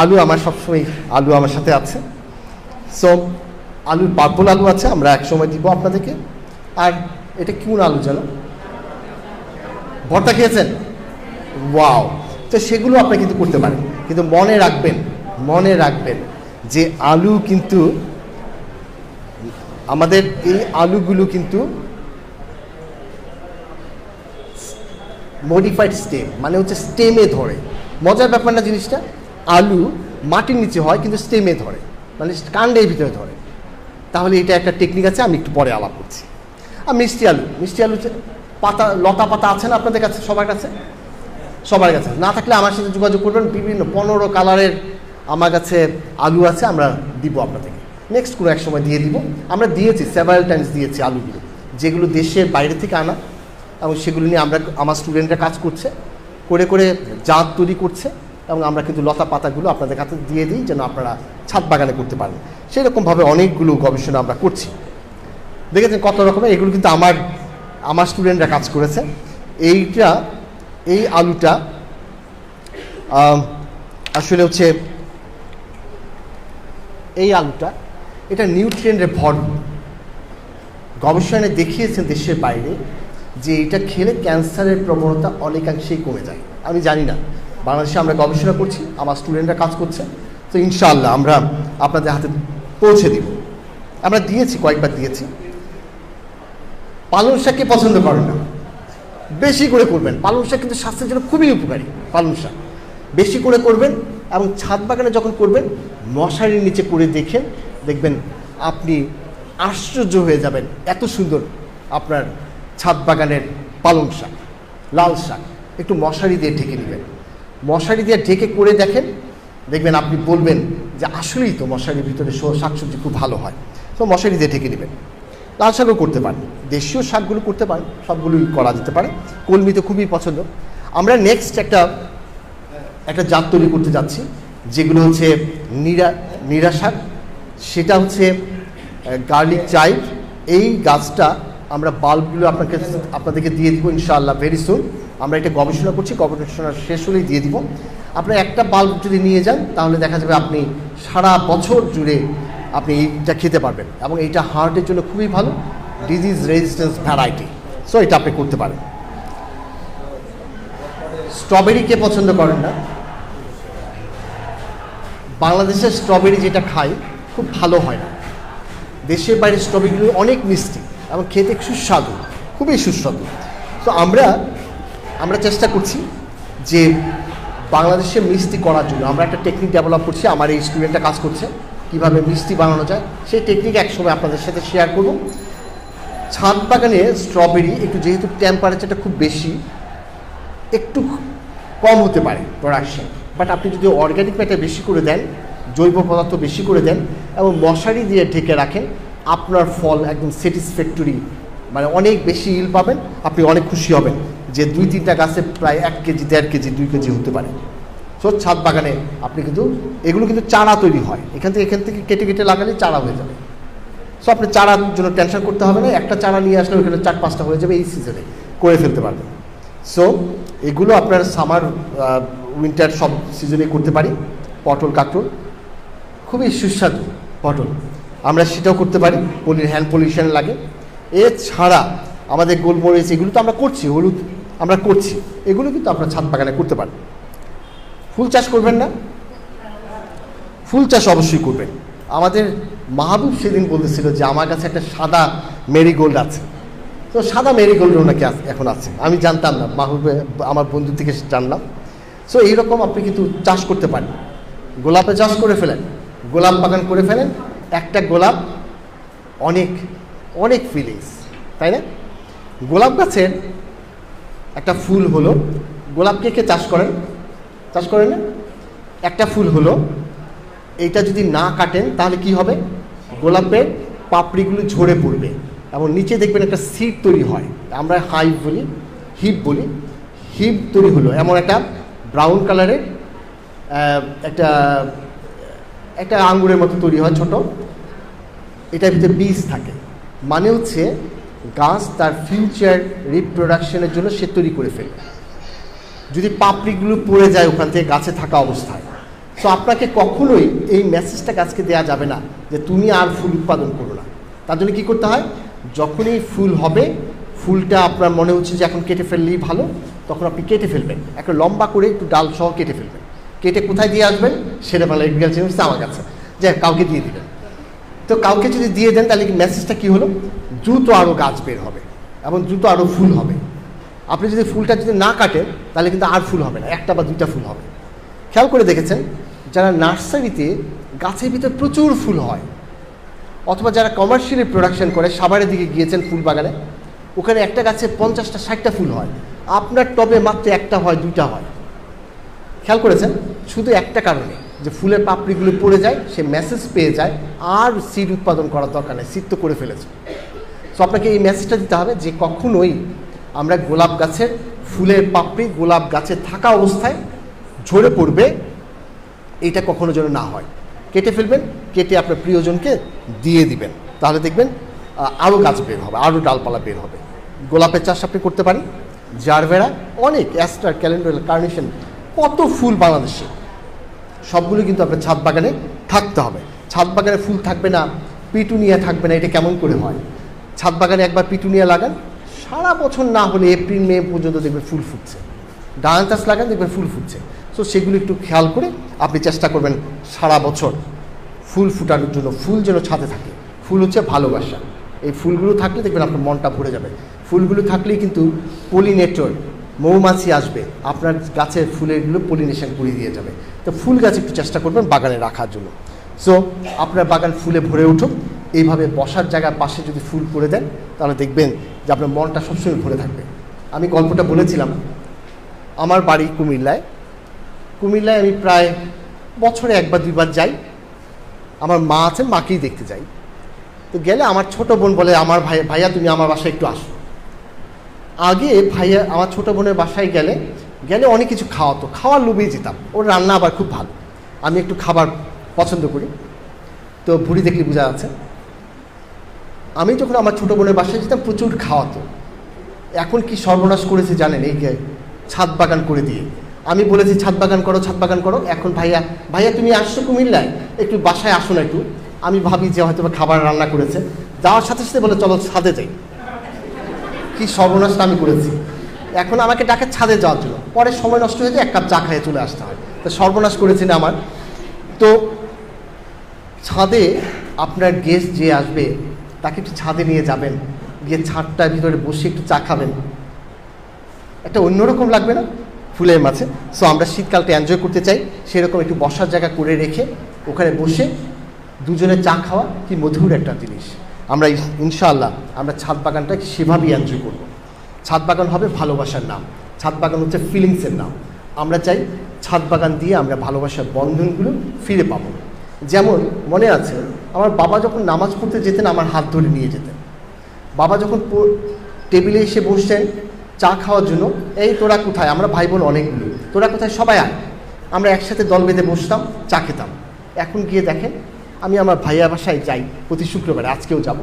আলু আমার সবসময়, আলু আমার সাথে আছে। সো আলুর পার্পল আলু আছে, আমরা একসময় দিব আপনাদেরকে। আর এটা কোন আলু যেন, ভর্তা খেয়েছেন? ওয়াও! তো সেগুলো আপনি কিন্তু করতে পারেন, কিন্তু মনে রাখবেন যে আলু কিন্তু আমাদের এই আলুগুলো কিন্তু মডিফাইড স্টেম, মানে হচ্ছে স্টেমে ধরে। মজার ব্যাপার না জিনিসটা, আলু মাটির নিচে হয় কিন্তু স্টেমে ধরে, মানে কাণ্ডের ভিতরে ধরে। তাহলে এটা একটা টেকনিক আছে, আমি একটু পরে আলাপ করছি। আর মিষ্টি আলু পাতা, লতা পাতা আছে না আপনাদের কাছে? সবার কাছে না থাকলে আমার সাথে যোগাযোগ করবেন। বিভিন্ন 15 কালারের আমার কাছে আলু আছে, আমরা দিব আপনাদেরকে। নেক্সট কোনো এক সময় দিয়ে দিব। আমরা দিয়েছি, সেভারাল টাইমস দিয়েছি আলুগুলো, যেগুলো দেশের বাইরে থেকে আনা, এবং সেগুলো নিয়ে আমার স্টুডেন্টরা কাজ করছে, করে জাত তৈরি করছে, এবং আমরা কিন্তু লতা পাতাগুলো আপনাদের কাছে দিয়ে দিই যেন আপনারা ছাদ বাগানে করতে পারেন। সেরকমভাবে অনেকগুলো গবেষণা আমরা করছি। দেখেছেন কত রকমের, এগুলো কিন্তু আমার স্টুডেন্টরা কাজ করেছে। এই আলুটা আসলে হচ্ছে এটা নিউট্রিয়েন্টে ভরপুর। গবেষণায় দেখিয়েছেন দেশের বাইরে যে এটা খেলে ক্যান্সারের প্রবণতা অনেকাংশেই কমে যায়। আমি জানি না, বাংলাদেশে আমরা গবেষণা করছি, আমার স্টুডেন্টরা কাজ করছে, তো ইনশাআল্লাহ আমরা আপনাদের হাতে পৌঁছে দিব। আমরা দিয়েছি, কয়েকবার দিয়েছি। পালং শাককে পছন্দ করেন না, বেশি করে করবেন। পালং শাক কিন্তু স্বাস্থ্যের জন্য খুবই উপকারী। পালং শাক বেশি করে করবেন, এবং ছাদ বাগানে যখন করবেন মশারির নিচে করে দেখবেন আপনি আশ্চর্য হয়ে যাবেন, এত সুন্দর আপনার ছাদ বাগানের পালং শাক, লাল শাক। একটু মশারি দিয়ে ঢেকে নেবেন, মশারি দিয়ে ঢেকে করে দেখবেন আপনি বলবেন যে আসলেই তো মশারির ভিতরে শাকসবজি খুব ভালো হয়। তো মশারি দিয়ে ঢেকে নেবেন। লাল শাকও করতে পারেন, দেশীয় শাকগুলো করতে পারেন, সবগুলোই করা যেতে পারে। কলমি তো খুবই পছন্দ। আমরা নেক্সট একটা জাত তৈরি করতে যাচ্ছি, যেগুলো হচ্ছে নিরা শাক। সেটা হচ্ছে গার্লিক চাইভ। এই গাছটা আমরা বাল্বগুলো আপনাদেরকে দিয়ে দিব ইনশাআল্লাহ ভেরি সুন। আমরা এটা গবেষণা করছি, গবেষণা শেষ হলেই দিয়ে দিব। আপনি একটা বাল্ব যদি নিয়ে যান তাহলে দেখা যাবে আপনি সারা বছর জুড়ে আপনি এইটা খেতে পারবেন, এবং এইটা হার্টের জন্য খুবই ভালো, ডিজিজ রেজিস্ট্যান্স ভ্যারাইটি। সো এটা আপনি করতে পারেন। স্ট্রবেরি কে পছন্দ করেন না? বাংলাদেশের স্ট্রবেরি যেটা খাই খুব ভালো হয় না, দেশের বাইরে স্ট্রবেরিগুলো অনেক মিষ্টি এবং খেতে সুস্বাদু, খুবই সুস্বাদু। তো আমরা চেষ্টা করছি যে বাংলাদেশে মিষ্টি করার জন্য আমরা একটা টেকনিক ডেভেলপ করছি। আমার এই স্টুডেন্টটা কাজ করছে কীভাবে মিষ্টি বানানো যায়, সেই টেকনিক একসময় আপনাদের সাথে শেয়ার করব। ছাদ বাগানে স্ট্রবেরি একটু, যেহেতু টেম্পারেচারটা খুব বেশি, একটু কম হতে পারে প্রোডাকশন, বাট আপনি যদি অর্গ্যানিক ম্যাটার বেশি করে দেন, জৈব পদার্থ বেশি করে দেন, এবং মশারি দিয়ে ঢেকে রাখেন, আপনার ফল একদম স্যাটিসফ্যাক্টরি, মানে অনেক বেশি ইল পাবেন। আপনি অনেক খুশি হবেন যে 2-3টা গাছে প্রায় 1 কেজি, 1.5 কেজি, 2 কেজি হতে পারে। সো ছাদ বাগানে আপনি কিন্তু এগুলো কিন্তু চারা তৈরি হয়, এখান থেকে কেটে লাগালে চারা হয়ে যাবে। সো আপনি চারার জন্য টেনশন করতে হবে না, একটা চারা নিয়ে আসলে ওখানে 4-5টা হয়ে যাবে, এই সিজনে করে ফেলতে পারবেন। সো এগুলো আপনার সামার, উইন্টার সব সিজনে করতে পারি। পটল, কাঁকরোল খুবই সুস্বাদু পটল, আমরা সেটাও করতে পারি, হ্যান্ড পলিউশন লাগে। এছাড়া আমাদের গোলমরিচ, এগুলো তো আমরা করছি, হলুদ আমরা করছি, এগুলো কিন্তু আপনার ছাদ বাগানে করতে পারেন। ফুল চাষ করবেন না? ফুল চাষ অবশ্যই করবেন। আমাদের মাহবুব সেদিন বলতেছিল যে আমার কাছে একটা সাদা মেরিগোল্ড আছে। তো সাদা মেরিগোল্ডও নাকি এখন আছে, আমি জানতাম না, মাহবুবে আমার বন্ধু থেকে জানলাম। সো এইরকম আপনি কিন্তু চাষ করতে পারেন। গোলাপে চাষ করে ফেলেন, গোলাপ বাগান করে ফেলেন। একটা গোলাপ অনেক ফিলিংস, তাই না? গোলাপ গাছের একটা ফুল হলো, গোলাপকে কে চাষ করেন না? একটা ফুল হলো, এইটা যদি না কাটেন তাহলে কি হবে? গোলাপের পাপড়িগুলো ঝরে পড়বে এবং নিচে দেখবেন একটা সিড তৈরি হয়, আমরা হিপ বলি। হিপ তৈরি হলো এমন একটা ব্রাউন কালারের একটা আঙ্গুরের মতো তৈরি হয়, ছোট। এটার ভিতরে বীজ থাকে, মানে হচ্ছে গাছ তার ফিউচার রিপ্রোডাকশনের জন্য সে তৈরি করে ফেলে। যদি পাপড়িগুলো পড়ে যায় ওখান থেকে গাছে থাকা অবস্থায়, সো আপনাকে কখনোই এই মেসেজটা গাছকে দেওয়া যাবে না যে তুমি আর ফুল উৎপাদন করো না। তার জন্য কী করতে হয়? যখনই ফুল হবে, ফুলটা আপনার মনে হচ্ছে যে এখন কেটে ফেললেই ভালো, তখন আপনি কেটে ফেলবেন, একটা লম্বা করে একটু ডাল সহ কেটে ফেলবেন। কেটে কোথায় দিয়ে আসবেন? শেরেবাংলা এগ্রিকালচার ইউনিভার্সিটি আমার কাছে, যে কাউকে দিয়ে দিবেন। তো কাউকে যদি দিয়ে দেন তাহলে কি মেসেজটা কী হলো? দ্রুত আরও গাছ বের হবে এবং দ্রুত আরও ফুল হবে। আপনি যদি ফুলটা যদি না কাটেন তাহলে কিন্তু আর ফুল হবে না, একটা বা দুইটা ফুল হবে। খেয়াল করে দেখেছেন যারা নার্সারিতে গাছের ভিতরে প্রচুর ফুল হয়, অথবা যারা কমার্শিয়ালি প্রোডাকশন করে, সাভারের দিকে গিয়েছেন ফুল বাগানে, ওখানে একটা গাছে 50টা 60টা ফুল হয়, আপনার টবে মাত্র একটা হয়, দুইটা হয়। খেয়াল করেছেন? শুধু একটা কারণে, যে ফুলের পাপড়িগুলো পড়ে যায়, সে মেসেজ পেয়ে যায় আর সিড উৎপাদন করার দরকার নেই, সিড তো করে ফেলেছে। সো আপনাকে এই মেসেজটা দিতে হবে যে কখনোই আমরা গোলাপ গাছের ফুলের পাপড়ি গোলাপ গাছে থাকা অবস্থায় ঝরে পড়বে, এটা কখনো যেন না হয়। কেটে ফেলবেন, কেটে আপনার প্রিয়জনকে দিয়ে দিবেন, তাহলে দেখবেন আরও গাছ বের হবে, আরও ডালপালা বের হবে। গোলাপের চাষ আপনি করতে পারেন, জারবেরা, অনেক অ্যাস্টার, ক্যালেন্ডুলা, কার্নেশন, কত ফুল বাংলাদেশে, সবগুলো কিন্তু আপনার ছাদ বাগানে থাকতে হবে। ছাদ বাগানে ফুল থাকবে না, পিটুনিয়া থাকবে না, এটা কেমন করে হয়? ছাদ বাগানে একবার পিটুনিয়া লাগান, সারা বছর না হলে এপ্রিল মে পর্যন্ত দেখবেন ফুল ফুটছে। ডায়ান্থাস লাগান, দেখবেন ফুল ফুটছে। সো সেগুলো একটু খেয়াল করে আপনি চেষ্টা করবেন সারা বছর ফুল ফুটানোর জন্য। ফুল যেন ছাদে থাকে, ফুল হচ্ছে ভালোবাসা। এই ফুলগুলো থাকলে দেখবেন আপনার মনটা ভরে যাবে। ফুলগুলো থাকলেই কিন্তু পলিনেটর, মৌমাছি আসবে, আপনার গাছের ফুলেরগুলো পলিনেশন করে দিয়ে যাবে। তো ফুল গাছ একটু চেষ্টা করবেন বাগানে রাখার জন্য। সো আপনার বাগান ফুলে ভরে উঠুক। এইভাবে বসার জায়গার পাশে যদি ফুল করে দেন তাহলে দেখবেন যে আপনার মনটা সবসময় ভরে থাকবে। আমি গল্পটা বলেছিলাম, আমার বাড়ি কুমিল্লায়। কুমিল্লায় আমি প্রায় বছরে একবার দুইবার যাই। আমার মা আছেন, মাকেই দেখতে যাই। তো গেলে আমার ছোট বোন বলে, আমার ভাইয়া তুমি আমার বাসায় একটু আসো। আগে ভাইয়া আমার ছোট বোনের বাসায় গেলে অনেক কিছু খাওয়াতো, খাওয়ার লোভেই যেতাম। ওর রান্না আবার খুব ভালো, আমি একটু খাবার পছন্দ করি, তো ভুড়ি দেখলে বোঝা যাচ্ছে। আমি যখন আমার ছোটো বোনের বাসায় যেতাম প্রচুর খাওয়াতো। এখন কি সর্বনাশ করেছে জানেন? এই ছাদ বাগান করে দিয়ে আমি বলেছি ছাদ বাগান করো, ছাদ বাগান করো। এখন ভাইয়া তুমি আসছো কুমিল্লায়, একটু বাসায় আসো না একটু। আমি ভাবি যে হয়তো খাবার রান্না করেছে, যাওয়ার সাথে সাথে বলে চলো ছাদে যাই। কি সর্বনাশটা আমি করেছি! এখন আমাকে ডাকে ছাদে যাওয়ার জন্য, পরে সময় নষ্ট হয়ে যায়, এক কাপ চা খাইয়ে চলে আসতে হয়। তো সর্বনাশ করেছি না আমার। তো ছাদে আপনার গেস্ট যে আসবে তাকে একটু ছাদে নিয়ে যাবেন, গিয়ে ছাদটার ভিতরে বসে একটু চা খাবেন, একটা অন্যরকম লাগবে না ফুলের মাঝে? সো আমরা শীতকালটা এনজয় করতে চাই, সেরকম একটু বসার জায়গা করে রেখে ওখানে বসে দুজনে চা খাওয়া কি মধুর একটা জিনিস। আমরা ইনশাআল্লাহ আমরা ছাদ বাগানটা সেভাবেই এনজয় করব। ছাদ বাগান হবে ভালোবাসার নাম, ছাদ বাগান হচ্ছে ফিলিংসের নাম। আমরা চাই ছাদ বাগান দিয়ে আমরা ভালোবাসার বন্ধনগুলো ফিরে পাবো। যেমন মনে আছে, আমার বাবা যখন নামাজ পড়তে যেতেন আমার হাত ধরে নিয়ে যেতেন। বাবা যখন টেবিলে এসে বসছেন চা খাওয়ার জন্য, এই তোরা কোথায়, আমরা ভাই বোন অনেকগুলো, তোরা কোথায়, সবাই আয়। আমরা একসাথে দল বেঁধে বসতাম, চা খেতাম। এখন গিয়ে দেখেন আমি আমার ভাইয়া বাসায় যাই প্রতি শুক্রবারে, আজকেও যাব।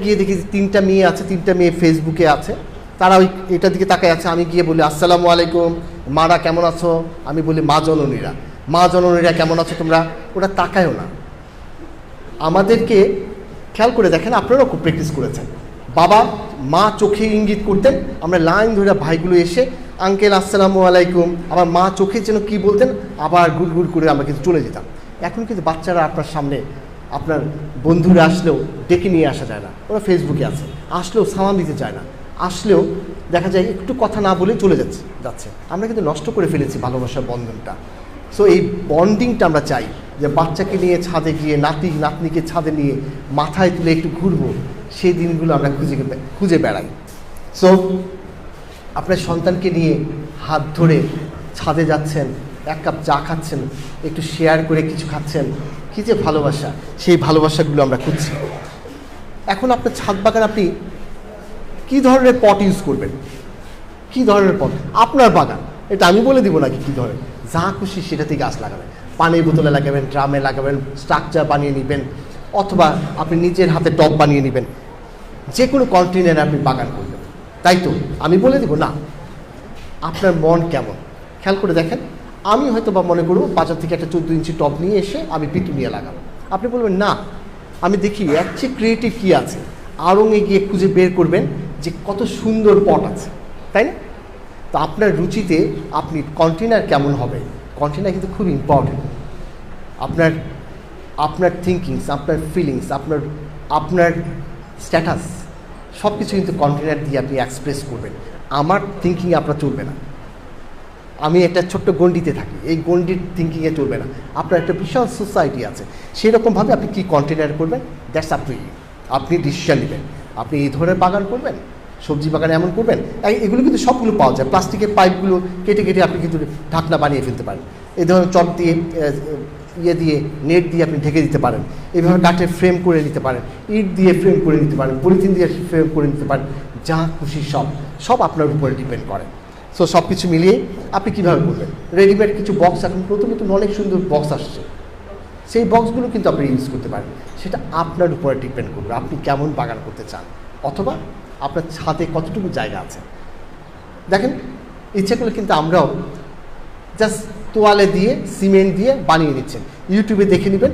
গিয়ে দেখি 3টা মেয়ে আছে, 3টা মেয়ে ফেসবুকে আছে, তারা ওই এটার দিকে তাকায় আছে। আমি গিয়ে বলি আসসালামু আলাইকুম, মারা কেমন আছো? আমি বলি মা জননীরা কেমন আছো তোমরা? ওরা তাকায়ও না আমাদেরকে। খেয়াল করে দেখেন, আপনারাও খুব প্র্যাকটিস করেছেন। বাবা মা চোখে ইঙ্গিত করতেন, আমরা লাইন ধরে ভাইগুলো এসে আঙ্কেল আসসালামু আলাইকুম, আমার মা চোখে যেন কী বলতেন, আবার গুড় করে আমরা কিন্তু চলে যেতাম। এখন কিন্তু বাচ্চারা আপনার সামনে, আপনার বন্ধুরা আসলেও ডেকে নিয়ে আসা যায় না, ওরা ফেসবুকে আছে, আসলেও সালাম দিতে চায় না, আসলেও দেখা যায় একটু কথা না বলে চলে যাচ্ছে। আমরা কিন্তু নষ্ট করে ফেলেছি ভালোবাসার বন্ধনটা। সো এই বন্ডিংটা আমরা চাই, যে বাচ্চাকে নিয়ে ছাদে গিয়ে, নাতনিকে ছাদে নিয়ে মাথায় তুলে একটু ঘুরবো, সেই দিনগুলো আমরা খুঁজে বেড়াই। সো আপনার সন্তানকে নিয়ে হাত ধরে ছাদে যাচ্ছেন, এক কাপ চা খাচ্ছেন, একটু শেয়ার করে কিছু খাচ্ছেন, কী যে ভালোবাসা, সেই ভালোবাসাগুলো আমরা খুঁজছি। এখন আপনার ছাদ বাগান আপনি কী ধরনের পট ইউজ করবেন, কী ধরনের পট? আপনার বাগান, এটা আমি বলে দিব নাকি কী ধরনের? যা খুশি সেটাতেই গাছ লাগাবেন। পানির বোতলে লাগাবেন, ড্রামে লাগাবেন, স্ট্রাকচার বানিয়ে নেবেন, অথবা আপনি নিজের হাতে টব বানিয়ে নেবেন, যে কোনো কন্টেনারে আপনি বাগান করবেন। তাই তো আমি বলে দিব না, আপনার মন কেমন খেয়াল করে দেখেন। আমি হয়তো বা মনে করব বাজার থেকে একটা 14 ইঞ্চি টব নিয়ে এসে আমি পিটুনিয়া লাগাবো। আপনি বলবেন না, আমি দেখি এর চেয়ে ক্রিয়েটিভ কী আছে, আড়ঙে গিয়ে খুঁজে বের করবেন যে কত সুন্দর পট আছে, তাই না? তো আপনার রুচিতে আপনি কন্টেনার কেমন হবে কন্টেনার কিন্তু খুব ইম্পর্টেন্ট। আপনার আপনার থিঙ্কিংস, আপনার ফিলিংস, আপনার স্ট্যাটাস সব কিছু কিন্তু কন্টেনার দিয়ে আপনি এক্সপ্রেস করবেন। আমার থিঙ্কিং আপনার চলবে না। আমি একটা ছোট্ট গণ্ডিতে থাকি, এই গণ্ডির থিঙ্কিংয়ে চলবে না। আপনার একটা বিশাল সোসাইটি আছে, সেরকমভাবে আপনি কী কন্টেনার করবেন, দ্যাটস আপ টু ইউ। আপনি ডিসিশন নেবেন। আপনি এই ধরনের বাগান করবেন, সবজি বাগানে এমন করবেন, এগুলো কিন্তু সবগুলো পাওয়া যায়। প্লাস্টিকের পাইপগুলো কেটে কেটে আপনি কিন্তু ঢাকনা বানিয়ে ফেলতে পারেন। এই ধরনের চট দিয়ে দিয়ে নেট দিয়ে আপনি ঢেকে দিতে পারেন। এইভাবে কাঠের ফ্রেম করে নিতে পারেন, ইট দিয়ে ফ্রেম করে নিতে পারেন, পলিথিন দিয়ে ফ্রেম করে নিতে পারেন। যা খুশি সব আপনার উপরে ডিপেন্ড করে। সো সব কিছু মিলিয়ে আপনি কীভাবে করবেন। রেডিমেড কিছু বক্স এখন নতুন নতুন অনেক সুন্দর বক্স আসছে, সেই বক্সগুলো কিন্তু আপনি ইউজ করতে পারেন। সেটা আপনার উপরে ডিপেন্ড করবে আপনি কেমন বাগান করতে চান, অথবা আপনার ছাদে কতটুকু জায়গা আছে। দেখেন, ইচ্ছে করলে কিন্তু আমরাও জাস্ট তোয়ালে দিয়ে সিমেন্ট দিয়ে বানিয়ে নিচ্ছেন। ইউটিউবে দেখে নেবেন,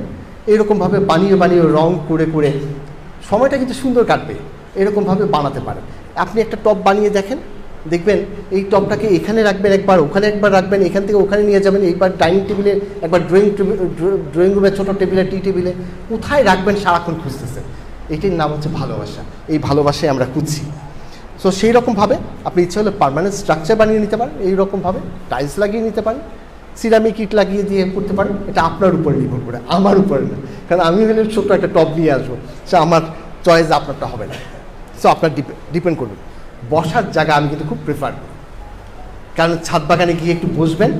এরকমভাবে বানিয়ে বানিয়ে রং করে করে সময়টা কিন্তু সুন্দর কাটবে। এরকমভাবে বানাতে পারেন। আপনি একটা টব বানিয়ে দেখবেন এই টবটাকে এখানে রাখবেন একবার, ওখানে একবার রাখবেন, এখান থেকে ওখানে নিয়ে যাবেন, এইবার ডাইনিং টেবিলে, একবার ড্রয়িং রুমের ছোটো টেবিলে, টি টেবিলে, কোথায় রাখবেন সারাক্ষণ খুঁজতেছেন। এইটির নাম হচ্ছে ভালোবাসা। এই ভালোবাসায় আমরা খুঁজছি। সো সেই রকমভাবে আপনি ইচ্ছে হলে পার্মানেন্ট স্ট্রাকচার বানিয়ে নিতে পারেন, এইরকমভাবে টাইলস লাগিয়ে নিতে পারেন, সিরামিক ইট লাগিয়ে দিয়ে করতে পারেন। এটা আপনার উপরে নির্ভর করে, আমার উপরে না। কারণ আমি হলে ছোট্ট একটা টব নিয়ে আসবো, সে আমার চয়েস, আপনারটা হবে না। সো আপনার ডিপেন্ড করবে। বসার জায়গা আমি কিন্তু খুব প্রেফার করি, কারণ ছাদ বাগানে গিয়ে একটু বসবেন,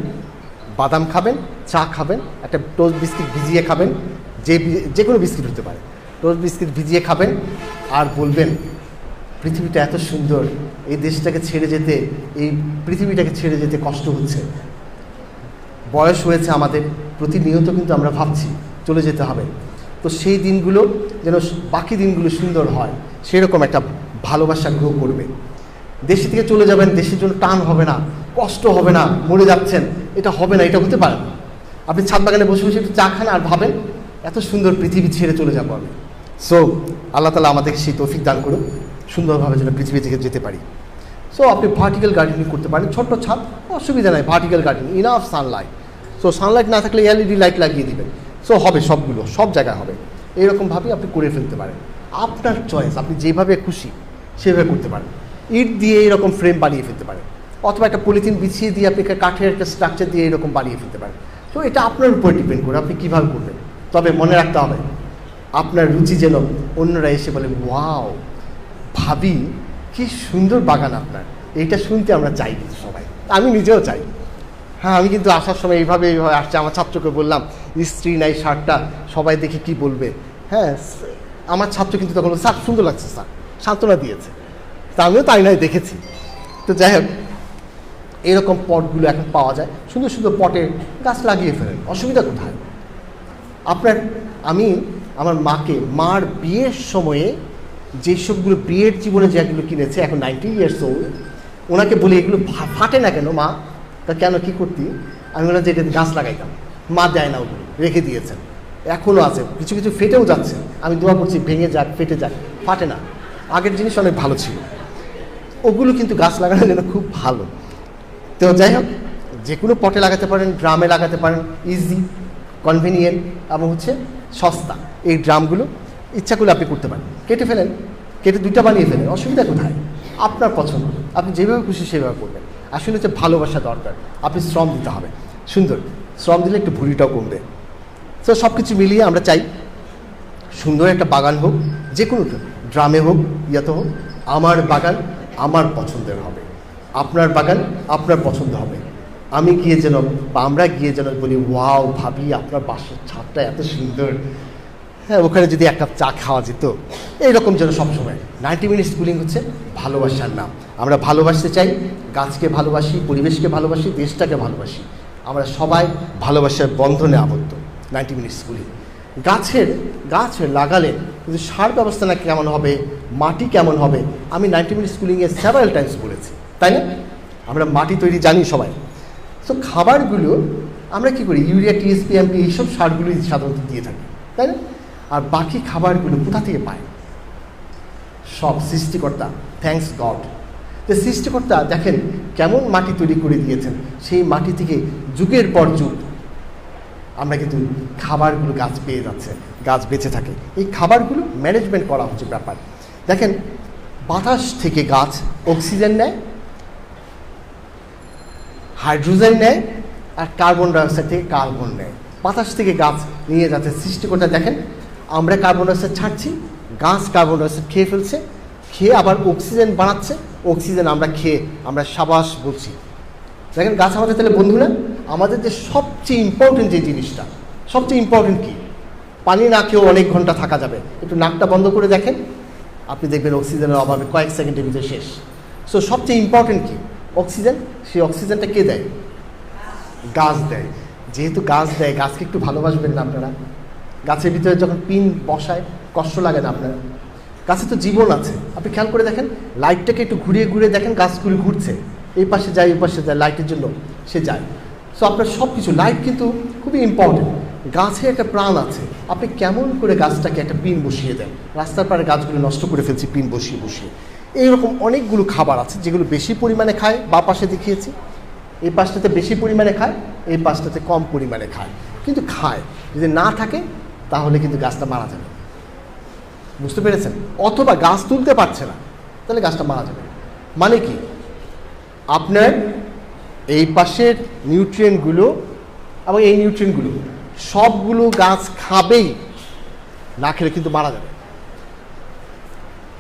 বাদাম খাবেন, চা খাবেন, একটা টোস্ট বিস্কিট ভিজিয়ে খাবেন, যে কোনো বিস্কিট হতে পারে, টোস্ট বিস্কিট ভিজিয়ে খাবেন, আর বলবেন পৃথিবীটা এত সুন্দর, এই দেশটাকে ছেড়ে যেতে, এই পৃথিবীটাকে ছেড়ে যেতে কষ্ট হচ্ছে, বয়স হয়েছে আমাদের, প্রতিনিয়ত কিন্তু আমরা ভাবছি চলে যেতে হবে। তো সেই দিনগুলো যেন বাকি দিনগুলো সুন্দর হয়, সেরকম একটা ভালোবাসা গ্রো করবে। দেশে থেকে চলে যাবেন, দেশের জন্য টান হবে না, কষ্ট হবে না, মরে যাচ্ছেন, এটা হবে না, এটা হতে পারে না। আপনি ছাদ বাগানে বসে বসে একটু চা খান আর ভাবেন এত সুন্দর পৃথিবী ছেড়ে চলে যাবো আমি। সো আল্লাহ তাআলা আমাদের সেই তৌফিক দান করুন, সুন্দরভাবে যেন পৃথিবী থেকে যেতে পারি। সো আপনি ভার্টিক্যাল গার্ডেনিং করতে পারেন, ছোট্ট ছাদ, অসুবিধা নাই। Vertical gardening, enough Sunlight. So Sunlight না থাকলে এলইডি লাইট লাগিয়ে দিবেন, সো হবে, সবগুলো সব জায়গায় হবে। এইরকমভাবেই আপনি করে ফেলতে পারেন। আপনার চয়েস, আপনি যেভাবে খুশি সেভাবে করতে পারেন। ইট দিয়ে এরকম ফ্রেম বানিয়ে ফেলতে পারেন, অথবা একটা পলিথিন বিছিয়ে দিয়ে আপনি কাঠের একটা স্ট্রাকচার দিয়ে এরকম বানিয়ে ফেলতে পারেন। তো এটা আপনার উপর ডিপেন্ড করে আপনি কীভাবে করবেন। তবে মনে রাখতে হবে, আপনার রুচি যেন অন্যরা এসে বলে ওয়াও, ভাবি কি সুন্দর বাগান আপনার। এইটা শুনতে আমরা চাই কিন্তু সবাই, আমি নিজেও চাই। হ্যাঁ, আমি কিন্তু আসার সময় এইভাবে আসছে। আমার ছাত্রকে বললাম স্ত্রী নাই শার্টটা, সবাই দেখে কি বলবে। হ্যাঁ, আমার ছাত্র কিন্তু তখন স্যার সুন্দর লাগছে, স্যার সান্ত্বনা দিয়েছে। তা আমিও তাই নাই দেখেছি। তো যাই হোক, এরকম পটগুলো এখন পাওয়া যায়, সুন্দর সুন্দর পটে গাছ লাগিয়ে ফেলেন, অসুবিধা কোথায়। আমি আমার মার বিয়ের সময়ে যেসবগুলো বিয়ের জীবনে যেগুলো কিনেছে, এখন 90 ইয়ার্স ওল্ড, ওনাকে বলি এগুলো ফাটে না কেন মা? তা কেন, কী করতি? আমি বললাম যে এটা গাছ লাগাইতাম। মা দেয় না, ওগুলো রেখে দিয়েছেন, এখনও আছে, কিছু কিছু ফেটেও যাচ্ছে। আমি দোয়া করছি ভেঙে যাক, ফেটে যাক, ফাটে না। আগের জিনিস অনেক ভালো ছিল, ওগুলো কিন্তু গাছ লাগানোর জন্য খুব ভালো। তো যাই হোক, যে কোনো পটে লাগাতে পারেন, ড্রামে লাগাতে পারেন, ইজি, কনভিনিয়েন্ট এবং সস্তা। এই ড্রামগুলো ইচ্ছা করলে আপনি করতে পারেন, কেটে ফেলেন, কেটে দুইটা বানিয়ে ফেলেন, অসুবিধা কোথায়? আপনার পছন্দ, আপনি যেভাবে খুশি সেভাবে করবেন। আসলে ভালোবাসা দরকার, আপনি শ্রম দিতে হবে। সুন্দর শ্রম দিলে একটু ভুঁড়িটাও কমবে। তো সব কিছু মিলিয়ে আমরা চাই সুন্দর একটা বাগান হোক, যে কোনো ড্রামে হোক, ইয়াতে হোক। আমার বাগান আমার পছন্দের হবে, আপনার বাগান আপনার পছন্দ হবে। আমি গিয়ে যেন, বা আমরা গিয়ে যেন বলি ওয়াও ভাবি আপনার বাসার ছাদটা এত সুন্দর, হ্যাঁ ওখানে যদি এক কাপ চা খাওয়া যেত। এইরকম যেন সবসময়। 90 মিনিটস কুলিং হচ্ছে ভালোবাসার নাম। আমরা ভালোবাসতে চাই, গাছকে ভালোবাসি, পরিবেশকে ভালোবাসি, দেশটাকে ভালোবাসি। আমরা সবাই ভালোবাসার বন্ধনে আবদ্ধ। 90 মিনিটস কুলিং গাছ লাগালে কিন্তু সার ব্যবস্থাটা কেমন হবে, মাটি কেমন হবে, আমি 90 মিনিটস কুলিংয়ে সেভারাল টাইমস বলেছি, তাই না? আমরা মাটি তৈরি জানি সবাই। সো খাবারগুলো আমরা কী করি, ইউরিয়া, টিএসপি, এমপি, এইসব সারগুলোই সাধারণত দিয়ে থাকি, তাই না? আর বাকি খাবারগুলো কোথা থেকে পায়? সব সৃষ্টিকর্তা, থ্যাঙ্কস গড। তো সৃষ্টিকর্তা দেখেন কেমন মাটি তৈরি করে দিয়েছেন, সেই মাটি থেকে যুগের পর যুগ আমরা কিন্তু খাবারগুলো গাছ পেয়ে যাচ্ছে, গাছ বেঁচে থাকে। এই খাবারগুলো ম্যানেজমেন্ট করা হচ্ছে ব্যাপার। দেখেন বাতাস থেকে গাছ অক্সিজেন নেয়, হাইড্রোজেন নেয়, আর কার্বন ডাইঅক্সাইড থেকে কার্বন নেয়। বাতাস থেকে গাছ নিয়ে যাচ্ছে সৃষ্টিকর্তা। দেখেন আমরা কার্বন ডাইঅক্সাইড ছাড়ছি, গাছ কার্বন ডাইঅক্সাইড খেয়ে ফেলছে, খেয়ে আবার অক্সিজেন বানাচ্ছে, অক্সিজেন আমরা খেয়ে আমরা সাবাস বলছি। দেখেন গাছ আমাদের তাহলে বন্ধু না? আমাদের যে সবচেয়ে ইম্পর্টেন্ট যে জিনিসটা, সবচেয়ে ইম্পর্টেন্ট কি? পানি না খেয়েও অনেক ঘন্টা থাকা যাবে, একটু নাকটা বন্ধ করে দেখেন, আপনি দেখবেন অক্সিজেনের অভাবে কয়েক সেকেন্ডের ভিতরে শেষ। সো সবচেয়ে ইম্পর্টেন্ট কি? অক্সিজেন। সেই অক্সিজেনটা কে দেয়? গাছ দেয়। যেহেতু গাছ দেয়, গাছকে একটু ভালোবাসবেন না আপনারা? গাছের ভিতরে যখন পিন বসায় কষ্ট লাগে না আপনার? গাছে তো জীবন আছে। আপনি খেয়াল করে দেখেন, লাইটটাকে একটু ঘুরিয়ে ঘুরিয়ে দেখেন, গাছগুলি ঘুরছে, এই পাশে যায় ওই পাশে যায়, লাইটের জন্য সে যায়। সো আপনার সব কিছু, লাইট কিন্তু খুবই ইম্পর্টেন্ট। গাছে একটা প্রাণ আছে। আপনি কেমন করে গাছটাকে একটা পিন বসিয়ে দেন? রাস্তার পাড়ে গাছগুলো নষ্ট করে ফেলছি পিন বসিয়ে বসিয়ে। এইরকম অনেকগুলো খাবার আছে যেগুলো বেশি পরিমাণে খায়, বা পাশে দেখিয়েছি, এই পাশটাতে বেশি পরিমাণে খায়, এই পাশটাতে কম পরিমাণে খায়, কিন্তু খায়। যদি না থাকে তাহলে কিন্তু গাছটা মারা যাবে। বুঝতে পেরেছেন? অথবা গাছ তুলতে পারছে না, তাহলে গাছটা মারা যাবে। মানে কি? আপনার এই পাশের নিউট্রিয়েন্টগুলো এবং এই নিউট্রিয়েন্টগুলো সবগুলো গাছ খাবেই, না খেলে কিন্তু মারা যাবে।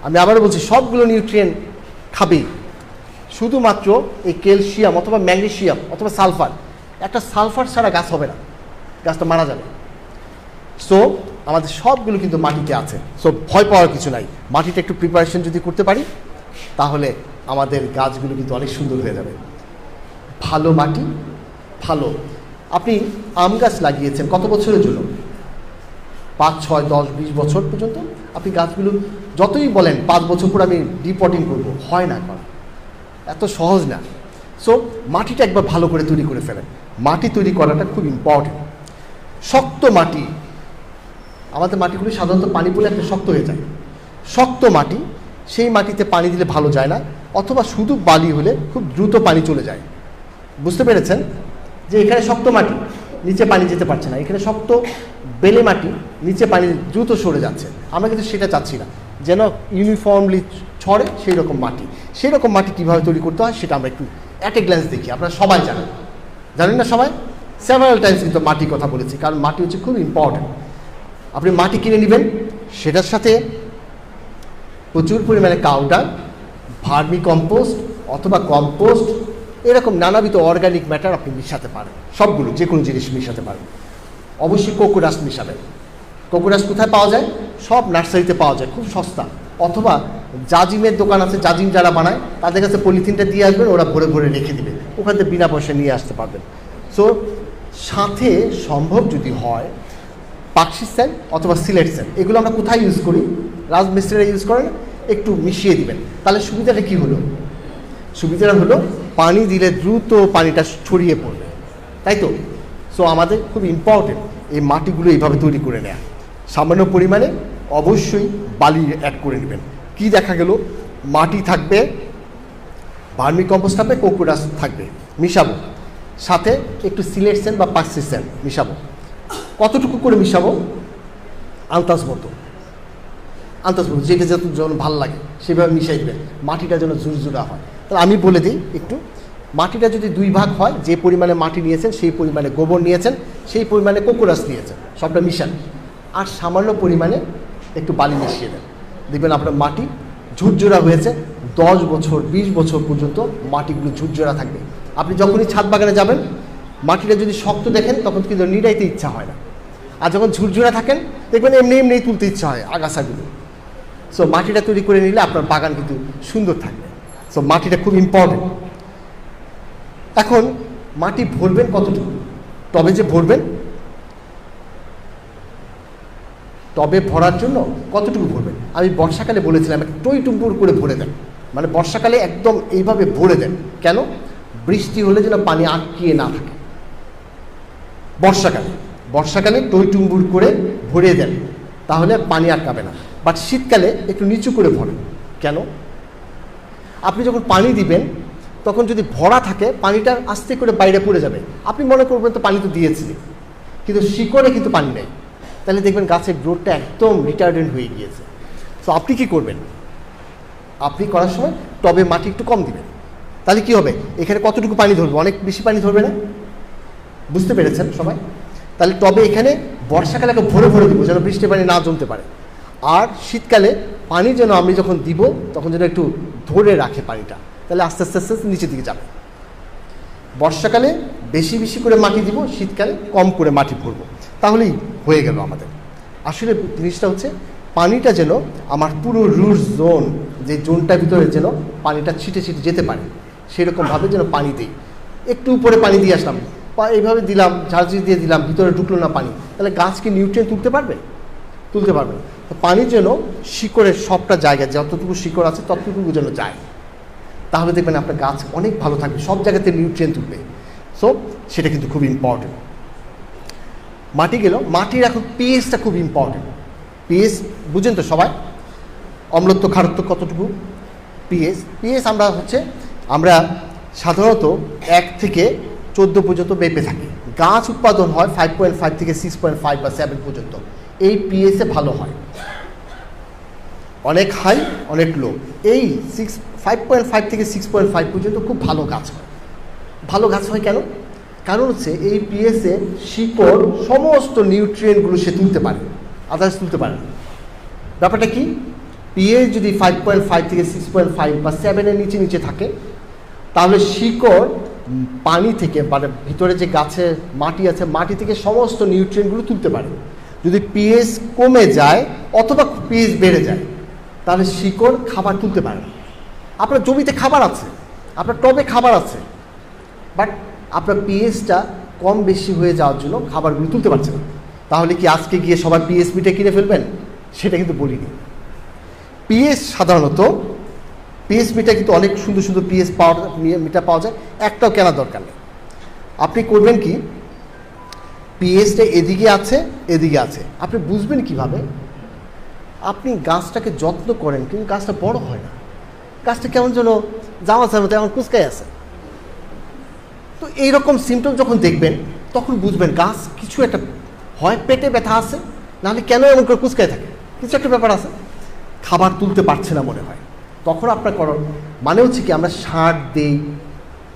আমি আবারও বলছি, সবগুলো নিউট্রিয়েন্ট খাবেই, শুধুমাত্র এই ক্যালসিয়াম অথবা ম্যাগনেসিয়াম অথবা সালফার, একটা সালফার ছাড়া গাছ হবে না, গাছটা মারা যাবে। সো আমাদের সবগুলো কিন্তু মাটিতে আছে। সো ভয় পাওয়ার কিছু নাই। মাটিতে একটু প্রিপারেশন যদি করতে পারি, তাহলে আমাদের গাছগুলো কিন্তু অনেক সুন্দর হয়ে যাবে। ভালো মাটি, ভালো। আপনি আম গাছ লাগিয়েছেন কত বছরের জন্য? 5, 6, 10, 20 বছর পর্যন্ত। আপনি গাছগুলো যতই বলেন 5 বছর পর আমি ডিপটিং করব, হয় না করা, এত সহজ না। সো মাটিটা একবার ভালো করে তৈরি করে ফেলেন। মাটি তৈরি করাটা খুব ইম্পর্টেন্ট। শক্ত মাটি, আমাদের মাটিগুলি সাধারণত পানি পড়লে একটা শক্ত হয়ে যায়। শক্ত মাটি, সেই মাটিতে পানি দিলে ভালো যায় না, অথবা শুধু বালি হলে খুব দ্রুত পানি চলে যায়। বুঝতে পেরেছেন? যে এখানে শক্ত মাটি, নিচে পানি যেতে পারছে না, এখানে শক্ত বেলে মাটি, নিচে পানি দ্রুত সরে যাচ্ছে। আমরা কিন্তু সেটা চাচ্ছি না, যেন ইউনিফর্মলি ছড়ে সেই রকম মাটি। সেই রকম মাটি কীভাবে তৈরি করতে হয় সেটা আমরা একটু অ্যাট এ গ্ল্যান্স দেখি। আপনারা সবাই জানেন না? সবাই সেভারাল টাইমস কিন্তু মাটির কথা বলেছি, কারণ মাটি হচ্ছে খুব ইম্পর্টেন্ট। আপনি মাটি কিনে নেবেন, সেটার সাথে প্রচুর পরিমাণে কাউডার, ভার্মি কম্পোস্ট অথবা কম্পোস্ট, এরকম নানাবিধ অর্গানিক ম্যাটার আপনি মিশাতে পারেন। সবগুলো, যে কোনো জিনিস মিশাতে পারেন। অবশ্যই কোকোডাস মিশাবেন। কোকোডাস কোথায় পাওয়া যায়? সব নার্সারিতে পাওয়া যায়, খুব সস্তা। অথবা জাজিমের দোকান আছে, জাজিম যারা বানায় তাদের কাছে পলিথিনটা দিয়ে আসবেন, ওরা ভরে ভরে রেখে দেবে, ওখান থেকে বিনা পয়সা নিয়ে আসতে পারবেন। সো সাথে সম্ভব যদি হয় পাকশি স্যান অথবা সিলেট স্যান, এগুলো আমরা কোথায় ইউজ করি? রাজমিস্ত্রিরা ইউজ করেন। একটু মিশিয়ে দিবেন, তাহলে সুবিধাটা কী হলো? সুবিধাটা হলো পানি দিলে দ্রুত পানিটা ছড়িয়ে পড়বে, তাই তো? সো আমাদের খুব ইম্পর্টেন্ট এই মাটিগুলো এইভাবে তৈরি করে নেয়া। সামান্য পরিমাণে অবশ্যই বালি অ্যাড করে নেবেন। কি দেখা গেল? মাটি থাকবে, ভার্মি কম্পোস্ট থাকবে, কোকোডাস থাকবে, মিশাবো। সাথে একটু সিলেট স্যান বা পাকশি স্যান মিশাবো। কতটুকু করে মিশাবো? আন্দাজ মতো, যেটা যখন ভালো লাগে সেভাবে মিশাই দেবেন, মাটিটা যেন ঝুরঝুরা হয়। তাহলে আমি বলে দিই একটু, মাটিটা যদি 2 ভাগ হয়, যে পরিমাণে মাটি নিয়েছেন সেই পরিমাণে গোবর নিয়েছেন, সেই পরিমাণে কোকোডাস নিয়েছেন, সবটা মিশান, আর সামান্য পরিমাণে একটু বালি মিশিয়ে দেন। দেখবেন আপনার মাটি ঝুরঝুরা হয়েছে। 10 বছর 20 বছর পর্যন্ত মাটিগুলো ঝুরঝুরা থাকবে। আপনি যখনই ছাদ বাগানে যাবেন, মাটিটা যদি শক্ত দেখেন তখন কিন্তু নিড়াইতে ইচ্ছা হয় না, আর যখন ঝুরঝুরা থাকেন দেখবেন এমনি এমনি তুলতে ইচ্ছা হয় আগাছাগুলো। সো মাটিটা তৈরি করে নিলে আপনার বাগান কিন্তু সুন্দর থাকবে। সো মাটিটা খুব ইম্পর্টেন্ট। এখন মাটি ভরবেন কতটুকু? টবে যে ভরবেন, টবে ভরার জন্য কতটুকু ভরবেন? আমি বর্ষাকালে বলেছিলাম টই টুম্পুর করে ভরে দেন, মানে বর্ষাকালে একদম এইভাবে ভরে দেন। কেন? বৃষ্টি হলে যেন পানি আটকিয়ে না থাকে। বর্ষাকালে টই টুম্বুর করে ভরে দেন, তাহলে পানি আটকাবে না। বাট শীতকালে একটু নিচু করে ভরেন। কেন? আপনি যখন পানি দিবেন তখন যদি ভরা থাকে পানিটা আস্তে করে বাইরে পড়ে যাবে, আপনি মনে করবেন তো পানি তো দিয়েছি, কিন্তু শিকড়ে কিন্তু পানি নেই, তাহলে দেখবেন গাছের গ্রোথটা একদম রিটার্ডেন্ট হয়ে গিয়েছে। তো আপনি কি করবেন, আপনি করার সময় টবে মাটি একটু কম দিবেন, তাহলে কি হবে, এখানে কতটুকু পানি ধরবে, অনেক বেশি পানি ধরবে না, বুঝতে পেরেছেন সবাই? তাহলে টবে এখানে বর্ষাকালে ভরে ভরে দিব যেন বৃষ্টির পানি না জমতে পারে, আর শীতকালে পানি যেন আমি যখন দিব তখন যেন একটু ধরে রাখে পানিটা, তাহলে আস্তে আস্তে আস্তে নিচের দিকে যাবে। বর্ষাকালে বেশি বেশি করে মাটি দিব, শীতকালে কম করে মাটি ভরবো, তাহলেই হয়ে গেল আমাদের। আসলে জিনিসটা হচ্ছে পানিটা যেন আমার পুরো রুট জোন, যে জোনটার ভিতরে যেন পানিটা ছিটে ছিটে যেতে পারে, সেরকমভাবে যেন পানি দিই। একটু উপরে পানি দিয়ে আসলাম, এইভাবে দিলাম, ঝাঁঝরি দিয়ে দিলাম, ভিতরে ঢুকলো না পানি, তাহলে গাছ কি নিউট্রিয়েন্ট তুলতে পারবে? তুলতে পারবে না। তো পানি যেন শিকড়ের সবটা জায়গায়, যতটুকু শিকড় আছে ততটুকু যেন যায়, তাহলে দেখবেন আপনার গাছ অনেক ভালো থাকবে, সব জায়গাতে নিউট্রিয়েন্ট তুলবে। সো সেটা কিন্তু খুব ইম্পর্টেন্ট। মাটি গেল, মাটির এখন পিএইচটা খুব ইম্পর্টেন্ট। পিএইচ বুঝেন তো সবাই, অম্লত্ব খারত্ব কতটুকু, পিএইচ আমরা সাধারণত 1 থেকে 14 পর্যন্ত মেপে থাকি। গাছ উৎপাদন হয় 5.5 থেকে 6.5 বা 7 পর্যন্ত, এই পিএইচে ভালো হয়, অনেক হাই অনেক লো। এই 5.5 থেকে 6.5 পর্যন্ত খুব ভালো গাছ হয়। ভালো গাছ হয় কেন? কারণ হচ্ছে এই পিএইচে শিকড় সমস্ত নিউট্রিয়েন্টগুলো সে তুলতে পারে, আদার্স তুলতে পারে না। ব্যাপারটা কি, পিএইচ যদি 5.5 থেকে 6.5 বা 7-এর নিচে নিচে থাকে, তাহলে শিকড় পানি থেকে, মানে ভিতরে যে গাছের মাটি আছে, মাটি থেকে সমস্ত নিউট্রিয়েন্টগুলো তুলতে পারে। যদি পিএইচ কমে যায় অথবা পিএইচ বেড়ে যায়, তাহলে শিকড় খাবার তুলতে পারে না। আপনার জমিতে খাবার আছে, আপনার টবে খাবার আছে, বাট আপনার পিএইচটা কম বেশি হয়ে যাওয়ার জন্য খাবারগুলো তুলতে পারছে না। তাহলে কি আজকে গিয়ে সবাই পিএইচ মিটার কিনে ফেলবেন? সেটা কিন্তু বলিনি। পিএইচ সাধারণত, পিএইচ মিটার কিন্তু অনেক সুন্দর সুন্দর পিএইচ মিটার পাওয়া যায়, একটাও কেনার দরকার নেই। আপনি করবেন কি, পিএইচটা এদিকে আছে এদিকে আছে, আপনি বুঝবেন কিভাবে? আপনি গাছটাকে যত্ন করেন কিন্তু গাছটা বড় হয় না, গাছটা কেমন যেন জামাচার মতো এমন কুচকায় আছে। তো এইরকম সিমটম যখন দেখবেন তখন বুঝবেন গাছ কিছু একটা, হয় পেটে ব্যথা আছে, নাহলে কেন এমন করে কুচকায় থাকে, কিছু একটা ব্যাপার আছে, খাবার তুলতে পারছে না মনে হয়। তখন আপনার করণ মানে হচ্ছে কি, আমরা সার দিই,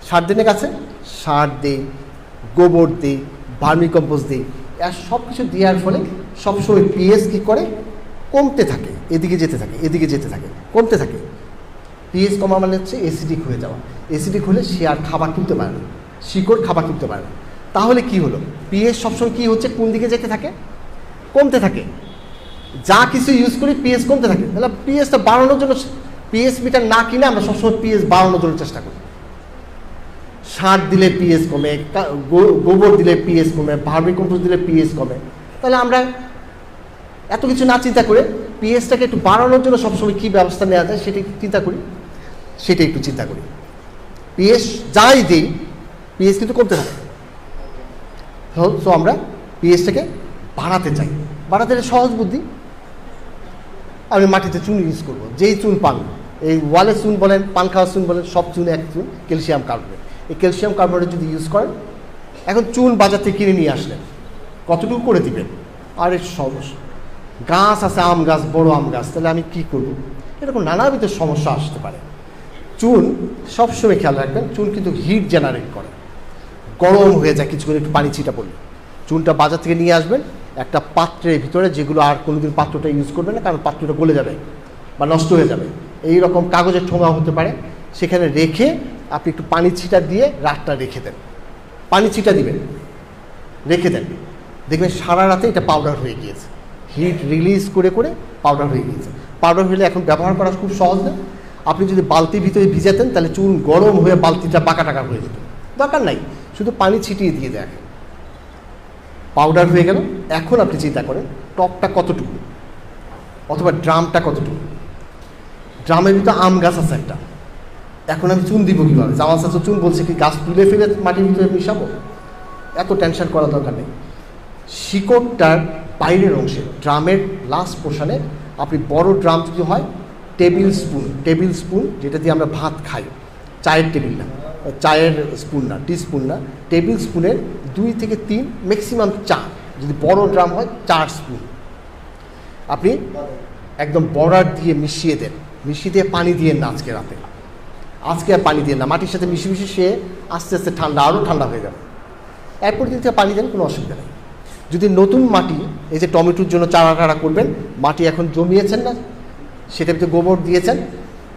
সার দিনে গাছে সার দিই, গোবর দিই, ভার্মি কম্পোস্ট দিই, আর সব কিছু দেওয়ার ফলে সবসময় পিএইচ কী করে, কমতে থাকে, এদিকে যেতে থাকে, এদিকে যেতে থাকে, কমতে থাকে। পিএইচ কমা মানে হচ্ছে অ্যাসিডিক হয়ে যাওয়া। অ্যাসিডিক হলে সে আর খাবার তুলতে পারে না, শিকড় খাবার তুলতে পারে না। তাহলে কি হলো, পিএইচ সবসময় কী হচ্ছে, কোন দিকে যেতে থাকে, কমতে থাকে। যা কিছু ইউজ করি পিএইচ কমতে থাকে, তাহলে পিএইচটা বাড়ানোর জন্য পিএইচ মিটার না কিনে আমরা সবসময় পিএইচ বাড়ানোর জন্য চেষ্টা করি। সার দিলে পিএইচ কমে, গোবর দিলে পিএইচ কমে, ভার্মি কম্পোস্ট দিলে পিএইচ কমে। তাহলে আমরা এত কিছু না চিন্তা করে পিএইচটাকে একটু বাড়ানোর জন্য সবসময় কী ব্যবস্থা নেওয়া যায় সেটা চিন্তা করি, সেটা একটু চিন্তা করি। পিএইচ যাই দিই পিএইচ কিন্তু কমতে থাকে। সো আমরা পিএইচটাকে বাড়াতে চাই। বাড়াতে সহজ বুদ্ধি, আমি মাটিতে চুন ইউজ করবো, যেই চুন পান, এই ওয়ালের চুন বলেন, পান খাওয়ার চুন বলেন, সব চুন এক চুন, ক্যালসিয়াম কার্বনেট। এই ক্যালসিয়াম কার্বনেট যদি ইউজ করেন, এখন চুন বাজার থেকে কিনে নিয়ে আসলেন, কতটুকু করে দিবেন? আরে সমস্যা, গাছ আছে আম গাছ, বড় আম গাছ, তাহলে আমি কী করব? এরকম নানাবিধ সমস্যা আসতে পারে। চুন সবসময় খেয়াল রাখবেন, চুন কিন্তু হিট জেনারেট করে, গরম হয়ে যায় কিছুক্ষণ একটু পানি ছিটা পড়লে। চুনটা বাজার থেকে নিয়ে আসবেন একটা পাত্রের ভিতরে, যেগুলো আর কোনোদিন পাত্রটা ইউজ করবেন না, কারণ পাত্রটা গলে যাবে বা নষ্ট হয়ে যাবে। এই রকম কাগজের ঠোঙা হতে পারে, সেখানে রেখে আপনি একটু পানি ছিটা দিয়ে রাতটা রেখে দেন, পানি ছিটা দিবেন, রেখে দেন, দেখবেন সারা রাতে এটা পাউডার হয়ে গিয়েছে, হিট রিলিজ করে করে পাউডার হয়ে গিয়েছে। পাউডার হলে এখন ব্যবহার করা খুব সহজ না। আপনি যদি বালতির ভিতরে ভিজাতেন তাহলে চুন গরম হয়ে বালতিটা বাঁকা টাকা হয়ে যেত, দরকার নাই, শুধু পানি ছিটিয়ে দিয়ে দেয়, পাউডার হয়ে গেল। এখন আপনি চিন্তা করেন টপটা কতটুকু, অথবা ড্রামটা কতটুকু। ড্রামের ভিতরে আম গাছ আছে একটা, এখন আমি চুন দিব কীভাবে? জামা চাচা চুন বলছে কি গাছ তুলে ফেলে মাটির ভিতরে মিশাবো? এত টেনশন করার দরকার নেই। শিকড়টার বাইরের অংশে, ড্রামের লাস্ট পোর্শনে, আপনি বড় ড্রাম যদি হয় টেবিল স্পুন যেটা দিয়ে আমরা ভাত খাই, চায়ের টেবিল না, চায়ের স্পুন না, টিস্পুন না, টেবিল স্পুনের 2 থেকে 3 ম্যাক্সিমাম 4, যদি বড় ড্রাম হয় 4 স্পুন আপনি একদম বর্ডার দিয়ে মিশিয়ে দেন। মিশিয়ে দিয়ে পানি দিয়ে না আজকে আর পানি দিয়ে না, মাটির সাথে মিশিয়ে সে আস্তে আস্তে ঠান্ডা, আরও ঠান্ডা হয়ে যাবে। এরপর যদি পানি দেন কোনো অসুবিধা নেই। যদি নতুন মাটি, এই যে টমেটোর জন্য চারা করবেন, মাটি এখন জমিয়েছেন না, সেটার ভিতরে গোবর দিয়েছেন,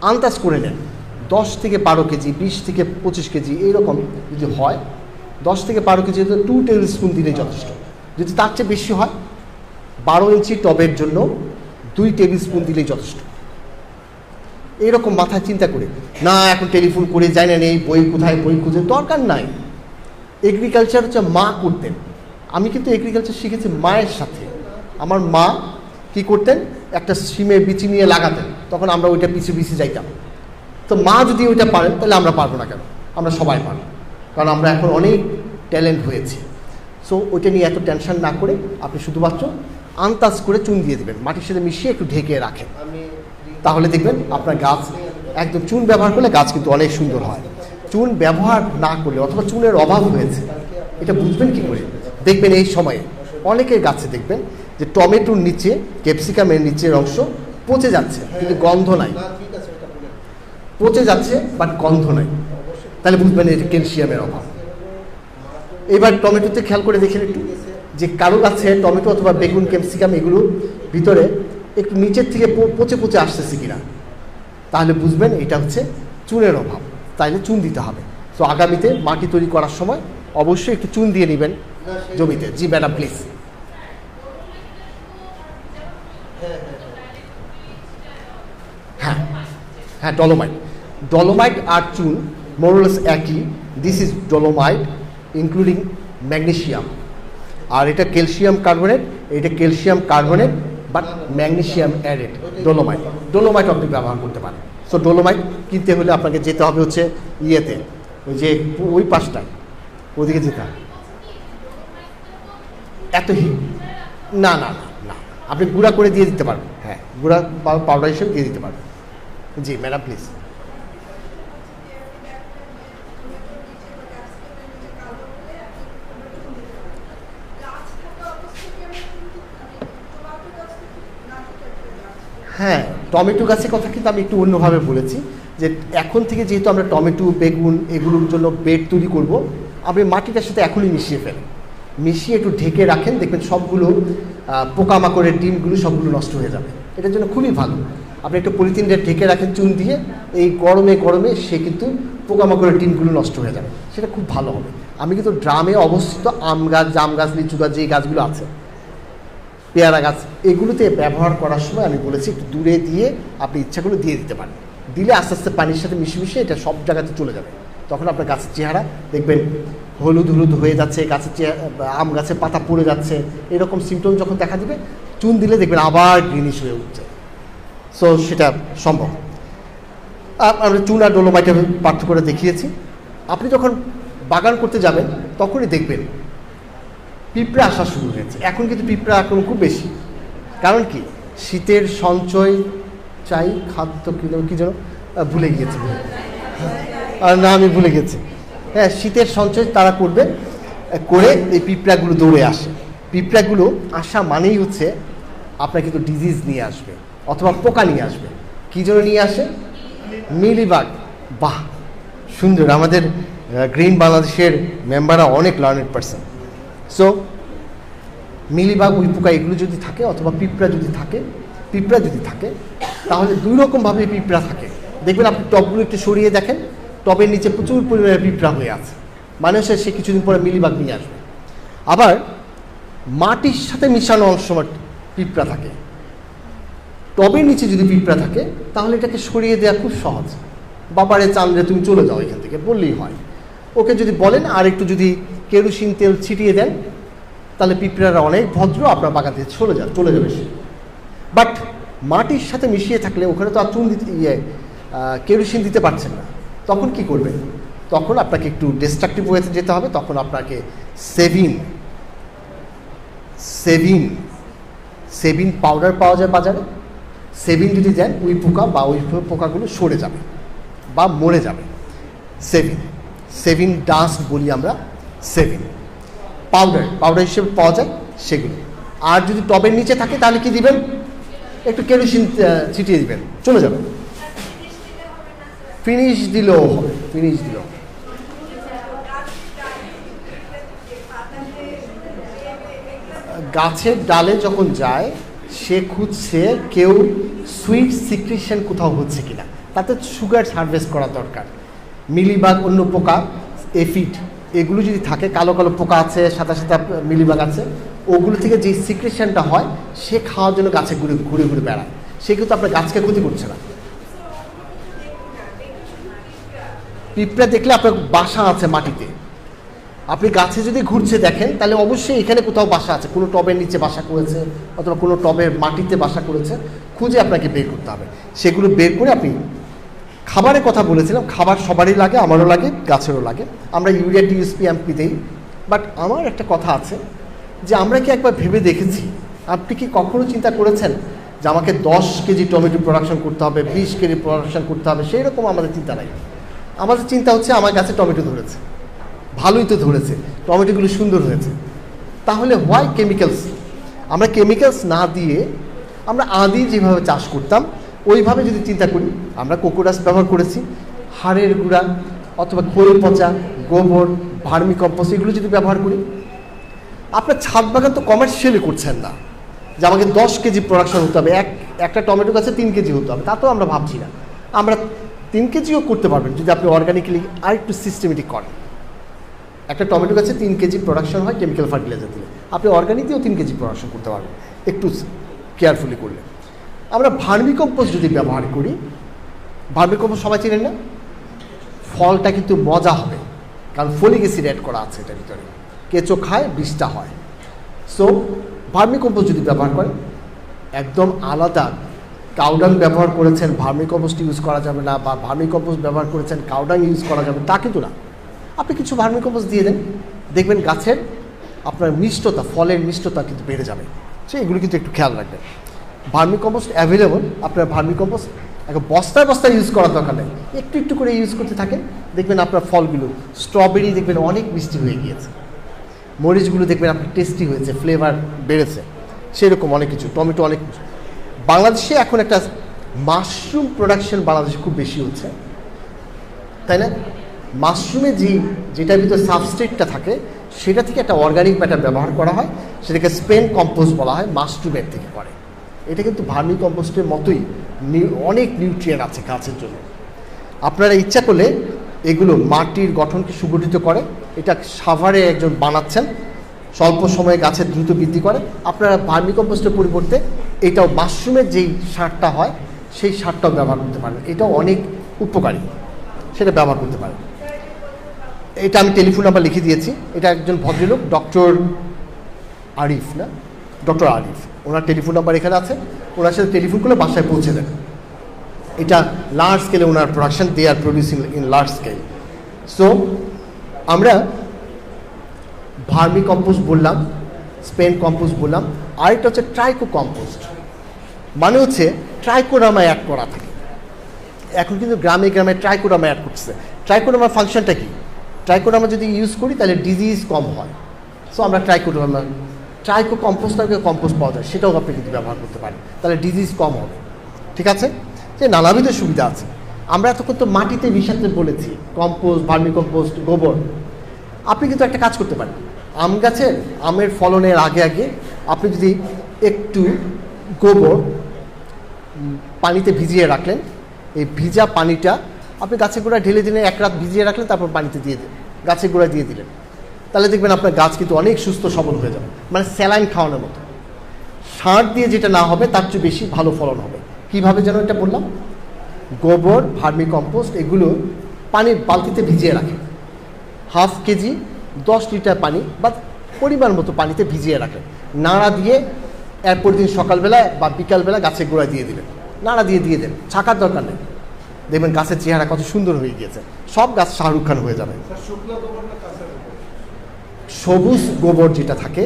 আন্দাজ করে নেন 10 থেকে 12 কেজি, 20 থেকে 25 কেজি এইরকম যদি হয়, 10 থেকে 12 কেজি 2 টেবিল স্পুন দিলেই যথেষ্ট। যদি তার চেয়ে বেশি হয় 12 ইঞ্চি টবের জন্য 2 টেবিল স্পুন দিলেই যথেষ্ট। এইরকম মাথায় চিন্তা করে না এখন টেলিফোন করে যায় না, নেই বই কোথায়, বই খুঁজে দরকার নাই। এগ্রিকালচার হচ্ছে মা করতেন, আমি কিন্তু এগ্রিকালচার শিখেছি মায়ের সাথে। আমার মা কি করতেন, একটা সিমের বিচি নিয়ে লাগাতেন, তখন আমরা ওইটা পিছিয়ে যাইতাম। তো মা যদি ওইটা পারেন তাহলে আমরা পারবো না কেন? আমরা সবাই পারব, কারণ আমরা এখন অনেক ট্যালেন্ট হয়েছি। সো ওইটা নিয়ে এত টেনশন না করে আপনি শুধুমাত্র আন্দাজ করে চুন দিয়ে দেবেন, মাটির সাথে মিশিয়ে একটু ঢেকে রাখেন, তাহলে দেখবেন আপনার গাছ একদম, চুন ব্যবহার করলে গাছ কিন্তু অনেক সুন্দর হয়। চুন ব্যবহার না করলে অথবা চুনের অভাব হয়েছে, এটা বুঝবেন কি করে? দেখবেন এই সময়ে অনেকের গাছে দেখবেন যে টমেটোর নিচে, ক্যাপসিকামের নিচের অংশ পচে যাচ্ছে কিন্তু গন্ধ নাই, পচে যাচ্ছে বাট গন্ধ নাই, তাহলে বুঝবেন এটা ক্যালসিয়ামের অভাব। এবার টমেটোতে খেয়াল করে দেখেন একটু, যে কারো গাছে টমেটো অথবা বেগুন, ক্যাপসিকাম এগুলো ভিতরে একটু নিচের থেকে পচে আসতেছে কিনা, তাহলে বুঝবেন এটা হচ্ছে চুনের অভাব, তাইলে চুন দিতে হবে। তো আগামীতে মাটি তৈরি করার সময় অবশ্যই একটু চুন দিয়ে নেবেন জমিতে। জি ম্যাডাম প্লিজ। হ্যাঁ ডলোমাইট আর চুন মোরলেস একই। This is dolomite including magnesium, আর এটা calcium carbonate but magnesium added. Dolomite আপনি ব্যবহার করতে পারেন। সো ডলোমাইট কিনতে হলে আপনাকে যেতে হবে হচ্ছে ইয়েতে, ওই যে ওই পাশটায়, ওদিকে যেতে হবে। এত না, আপনি গুঁড়া করে দিয়ে দিতে পারবেন। হ্যাঁ, গুঁড়া পাউডার হিসেবে দিয়ে দিতে পারবেন। জি ম্যাডাম প্লিজ। হ্যাঁ, টমেটো গাছের কথা কিন্তু আমি একটু অন্যভাবে বলেছি, যে এখন থেকে যেহেতু আমরা টমেটো, বেগুন এগুলোর জন্য বেড তৈরি করব, আপনি মাটিটার সাথে এখনই মিশিয়ে ফেলেন, মিশিয়ে একটু ঢেকে রাখেন, দেখবেন সবগুলো পোকামাকড়ের ডিমগুলো সবগুলো নষ্ট হয়ে যাবে। এটার জন্য খুবই ভালো। আপনি একটু পলিথিনটা ঢেকে রাখেন চুন দিয়ে, এই গরমে সে কিন্তু পোকামাকড়ের ডিমগুলো নষ্ট হয়ে যাবে, সেটা খুব ভালো হবে। আমি কিন্তু ড্রামে অবস্থিত আম গাছ, জাম গাছ, লিচু গাছ, যে গাছগুলো আছে, পেয়ারা গাছ, এগুলোতে ব্যবহার করার সময় আমি বলেছি একটু দূরে দিয়ে আপনি ইচ্ছাগুলো দিয়ে দিতে পারেন। দিলে আস্তে আস্তে পানির সাথে মিশে এটা সব জায়গাতে চলে যাবে। তখন আপনার গাছের চেহারা দেখবেন হলুদ হয়ে যাচ্ছে, আম গাছের পাতা পড়ে যাচ্ছে, এরকম সিমটম যখন দেখা দিবে, চুন দিলে দেখবেন আবার গ্রিনিশ হয়ে উঠছে। সো সেটা সম্ভব। আমরা চুন আর ডলোমাইটের পার্থক্য দেখিয়েছি। আপনি যখন বাগান করতে যাবেন তখনই দেখবেন পিঁপড়া আসা শুরু হয়েছে। এখন কিন্তু পিঁপড়া আক্রমণ খুব বেশি। কারণ কি? শীতের সঞ্চয় চাই খাদ্য, কি যেন ভুলে গিয়েছি, আমি ভুলে গেছি। হ্যাঁ, শীতের সঞ্চয় তারা করবে, করে এই পিঁপড়াগুলো দৌড়ে আসে। পিঁপড়াগুলো আসা মানেই হচ্ছে আপনার কিন্তু ডিজিজ নিয়ে আসবে অথবা পোকা নিয়ে আসবে। কী জন্য নিয়ে আসে? মিলিবাগ। বাহ, সুন্দর। আমাদের গ্রিন বাংলাদেশের মেম্বাররা অনেক learned person. So mealybug, we পোকা এগুলো যদি থাকে অথবা পিঁপড়া যদি থাকে তাহলে 2 রকমভাবে পিঁপড়া থাকে। দেখবেন আপনি টবগুলো একটু সরিয়ে দেখেন, টবের নিচে প্রচুর পরিমাণে পিঁপড়া হয়ে আছে, মানে সে কিছুদিন পরে মিলিবাগ নিয়ে আসবে। আবার মাটির সাথে মিশানো অনেক সময় পিঁপড়া থাকে। টবের নিচে যদি পিঁপড়া থাকে তাহলে এটাকে সরিয়ে দেওয়া খুব সহজ। বাবারে চাঁদরে তুমি চলে যাও এখান থেকে বললেই হয়। ওকে যদি বলেন আর একটু যদি কেরোসিন তেল ছিটিয়ে দেন তাহলে পিঁপড়ারা অনেক ভদ্র, আপনার বাগান থেকে চলে যাবে সে। বাট মাটির সাথে মিশিয়ে থাকলে ওখানে তো আর চুন দিতে কেরোসিন দিতে পারছেন না, তখন কি করবেন? তখন আপনাকে একটু ডিস্ট্রাকটিভ ওয়েতে যেতে হবে। তখন আপনাকে সেভিন পাউডার পাওয়া যায় বাজারে। সেভিন যদি দেন ওই পোকা বা ওই পোকাগুলো সরে যাবে বা মরে যাবে। সেভিন ডাস্ট বলি আমরা, সেভিন পাউডার হিসেবে পাওয়া যায় সেগুলো। আর যদি টবের নিচে থাকে তাহলে কি দিবেন, একটু কেরোসিন ছিটিয়ে দিবেন, চলে যাবে। ফিনিশ দিলেও হবে, গাছের ডালে যখন যায় সে খুঁজছে কেউ সুইট সিক্রেশন কোথাও হচ্ছে কিনা, তাতে সুগার হারভেস্ট করা দরকার। মিলিবাগ, অন্য পোকা, এফিড, এগুলো যদি থাকে, কালো কালো পোকা আছে, সাদা সাদা মিলিবাগ আছে, ওগুলো থেকে যে সিক্রেশনটা হয় সে খাওয়ার জন্য গাছে ঘুরে ঘুরে বেড়ায়, সে কিন্তু আপনার গাছকে ক্ষতি করছে না। পিঁপড়া দেখলে আপনার বাসা আছে মাটিতে, আপনি গাছে যদি ঘুরছে দেখেন তাহলে অবশ্যই এখানে কোথাও বাসা আছে, কোনো টবের নিচে বাসা করেছে অথবা কোনো টবের মাটিতে বাসা করেছে, খুঁজে আপনাকে বের করতে হবে। সেগুলো বের করে আপনি, খাবারের কথা বলেছিলাম, খাবার সবারই লাগে, আমারও লাগে, গাছেরও লাগে। আমরা ইউরিয়া টিএসপি এমপি দিই, বাট আমার একটা কথা আছে যে আমরা কি একবার ভেবে দেখেছি, আপনি কি কখনো চিন্তা করেছেন যে আমাকে 10 কেজি টমেটো প্রোডাকশন করতে হবে, 20 কেজি প্রোডাকশন করতে হবে? সেই রকম আমাদের চিন্তা নাই। আমাদের চিন্তা হচ্ছে আমার গাছে টমেটো ধরেছে, ভালোই তো ধরেছে, টমেটোগুলো সুন্দর হয়েছে, তাহলে হোয়াই কেমিক্যালস? আমরা কেমিক্যালস না দিয়ে আমরা আদি যেভাবে চাষ করতাম ওইভাবে যদি চিন্তা করি, আমরা কোকোডাস ব্যবহার করেছি, হাড়ের গুঁড়া অথবা খোল পচা, গোবর, ভার্মি কম্পোস্ট, এগুলো যদি ব্যবহার করি, আপনার ছাদ বাগান তো কমার্শিয়ালি করছেন না যে আমাকে 10 কেজি প্রোডাকশন হতে হবে, একটা টমেটো গাছে 3 কেজি হতে হবে, তা তো আমরা ভাবছি না। আমরা 3 কেজিও করতে পারবেন যদি আপনি অর্গানিক্যালি আর একটু সিস্টেমেটিক করেন। একটা টমেটো গাছে 3 কেজি প্রোডাকশন হয় কেমিক্যাল ফার্টিলাইজার দিলে, আপনি অর্গানিক দিয়েও 3 কেজি প্রোডাকশন করতে পারবেন একটু কেয়ারফুলি করলে। আমরা ভার্মি কম্পোস্ট যদি ব্যবহার করি, ভার্মি কম্পোস্ট সবাই চিনেন না, ফলটা কিন্তু মজা হবে, কারণ ফলিক অ্যাসিড অ্যাড করা আছে এটার ভিতরে, কেঁচো খায়, বিষটা হয়। সো ভার্মি কম্পোস্ট যদি ব্যবহার করেন, একদম আলাদা। কাউডাং ব্যবহার করেছেন, ভার্মি কম্পোস্ট ইউজ করা যাবে না, বা ভার্মি কম্পোস্ট ব্যবহার করেছেন, কাউডাং ইউজ করা যাবে, তা কিন্তু না। আপনি কিছু ভার্মি কম্পোস্ট দিয়ে দেন, দেখবেন গাছের আপনার মিষ্টতা, ফলের মিষ্টতা কিন্তু বেড়ে যাবে। সে এগুলো কিন্তু একটু খেয়াল রাখবেন। ভার্মি কম্পোস্ট অ্যাভেলেবল, আপনার ভার্মি কম্পোস্ট এখন বস্তায় ইউজ করার দরকার নেই, একটু একটু করে ইউজ করতে থাকেন, দেখবেন আপনার ফলগুলো, স্ট্রবেরি দেখবেন অনেক মিষ্টি হয়ে গিয়েছে, মরিচগুলো দেখবেন আপনার টেস্টি হয়েছে, ফ্লেভার বেড়েছে, সেরকম অনেক কিছু, টমেটো অনেক কিছু। বাংলাদেশে এখন একটা মাশরুম প্রোডাকশন বাংলাদেশে খুব বেশি হচ্ছে, তাই না? মাশরুমে যেটার ভিতরে সাবস্ট্রেটটা থাকে সেটা থেকে একটা অর্গানিক ম্যাটার ব্যবহার করা হয়, সেটাকে স্পেন কম্পোস্ট বলা হয়, মাশরুমের থেকে করে। এটা কিন্তু ভার্মি কম্পোস্টের মতোই অনেক নিউট্রিয়েন্ট আছে গাছের জন্য। আপনারা ইচ্ছা করলে এগুলো মাটির গঠনকে সুগঠিত করে, এটা সাভারে একজন বানাচ্ছেন, স্বল্প সময়ে গাছের দ্রুত বৃদ্ধি করে। আপনারা ভার্মি কম্পোস্টের পরিবর্তে এটাও মাশরুমের যেই সারটা হয় সেই সারটাও ব্যবহার করতে পারেন, এটাও অনেক উপকারী, সেটা ব্যবহার করতে পারেন। এটা আমি টেলিফোন নাম্বার লিখে দিয়েছি, এটা একজন ভদ্রলোক ডক্টর আরিফ, ওনার টেলিফোন নাম্বার এখানে আছে, ওনার সাথে টেলিফোন করলে বাসায় পৌঁছে দেন। এটা লার্জ স্কেলে ওনার production, they are producing in large scale. So আমরা ভার্মি কম্পোস্ট বললাম, স্পেন কম্পোস্ট বললাম, আরেকটা হচ্ছে ট্রাইকো কম্পোস্ট, মানে হচ্ছে ট্রাইকোডার্মা অ্যাড করা থাকে। এখন কিন্তু গ্রামে গ্রামে ট্রাইকোডার্মা অ্যাড করছে। ট্রাইকোডার্মার ফাংশনটা কি? ট্রাইকোডার্মা যদি ইউজ করি তাহলে ডিজিজ কম হয়। সো আমরা ট্রাইকো কম্পোস্ট কম্পোস্ট পাওয়া যায়, সেটাও আপনি কিন্তু ব্যবহার করতে পারেন, তাহলে ডিজিজ কম হবে। ঠিক আছে, যে নানাবিধ সুবিধা আছে। আমরা এতক্ষণ তো মাটিতে মিশাতে বলেছি, কম্পোস্ট, ভার্মি কম্পোস্ট, গোবর। আপনি কিন্তু একটা কাজ করতে পারেন, আম গাছের আমের ফলনের আগে আপনি যদি একটু গোবর পানিতে ভিজিয়ে রাখলেন, এই ভিজা পানিটা আপনি গাছের গোড়ায় ঢেলে দিলেন, 1 রাত ভিজিয়ে রাখলেন, তারপর পানিতে দিয়ে দেন, গাছের গোড়ায় দিয়ে দিলেন, তাহলে দেখবেন আপনার গাছ কিন্তু অনেক সুস্থ সবল হয়ে যাবে, মানে স্যালাইন খাওয়ানোর মতো। সার দিয়ে যেটা না হবে তার চেয়ে বেশি ভালো ফলন হবে। কীভাবে যেন এটা বললাম, গোবর, ভার্মি কম্পোস্ট এগুলো পানির বালতিতে ভিজিয়ে রাখেন, 1/2 কেজি 10 লিটার পানি বা পরিমাণ মতো পানিতে ভিজিয়ে রাখেন, নাড়া দিয়ে এরপর দিন সকালবেলা বা বিকালবেলা গাছের গোড়ায় দিয়ে দিলেন, নাড়া দিয়ে দেন, ছাকার দরকার নেই, দেখবেন গাছের চেহারা কত সুন্দর হয়ে গিয়েছে, সব গাছ শাহরুখ খান হয়ে যাবে। সবুজ গোবর যেটা থাকে,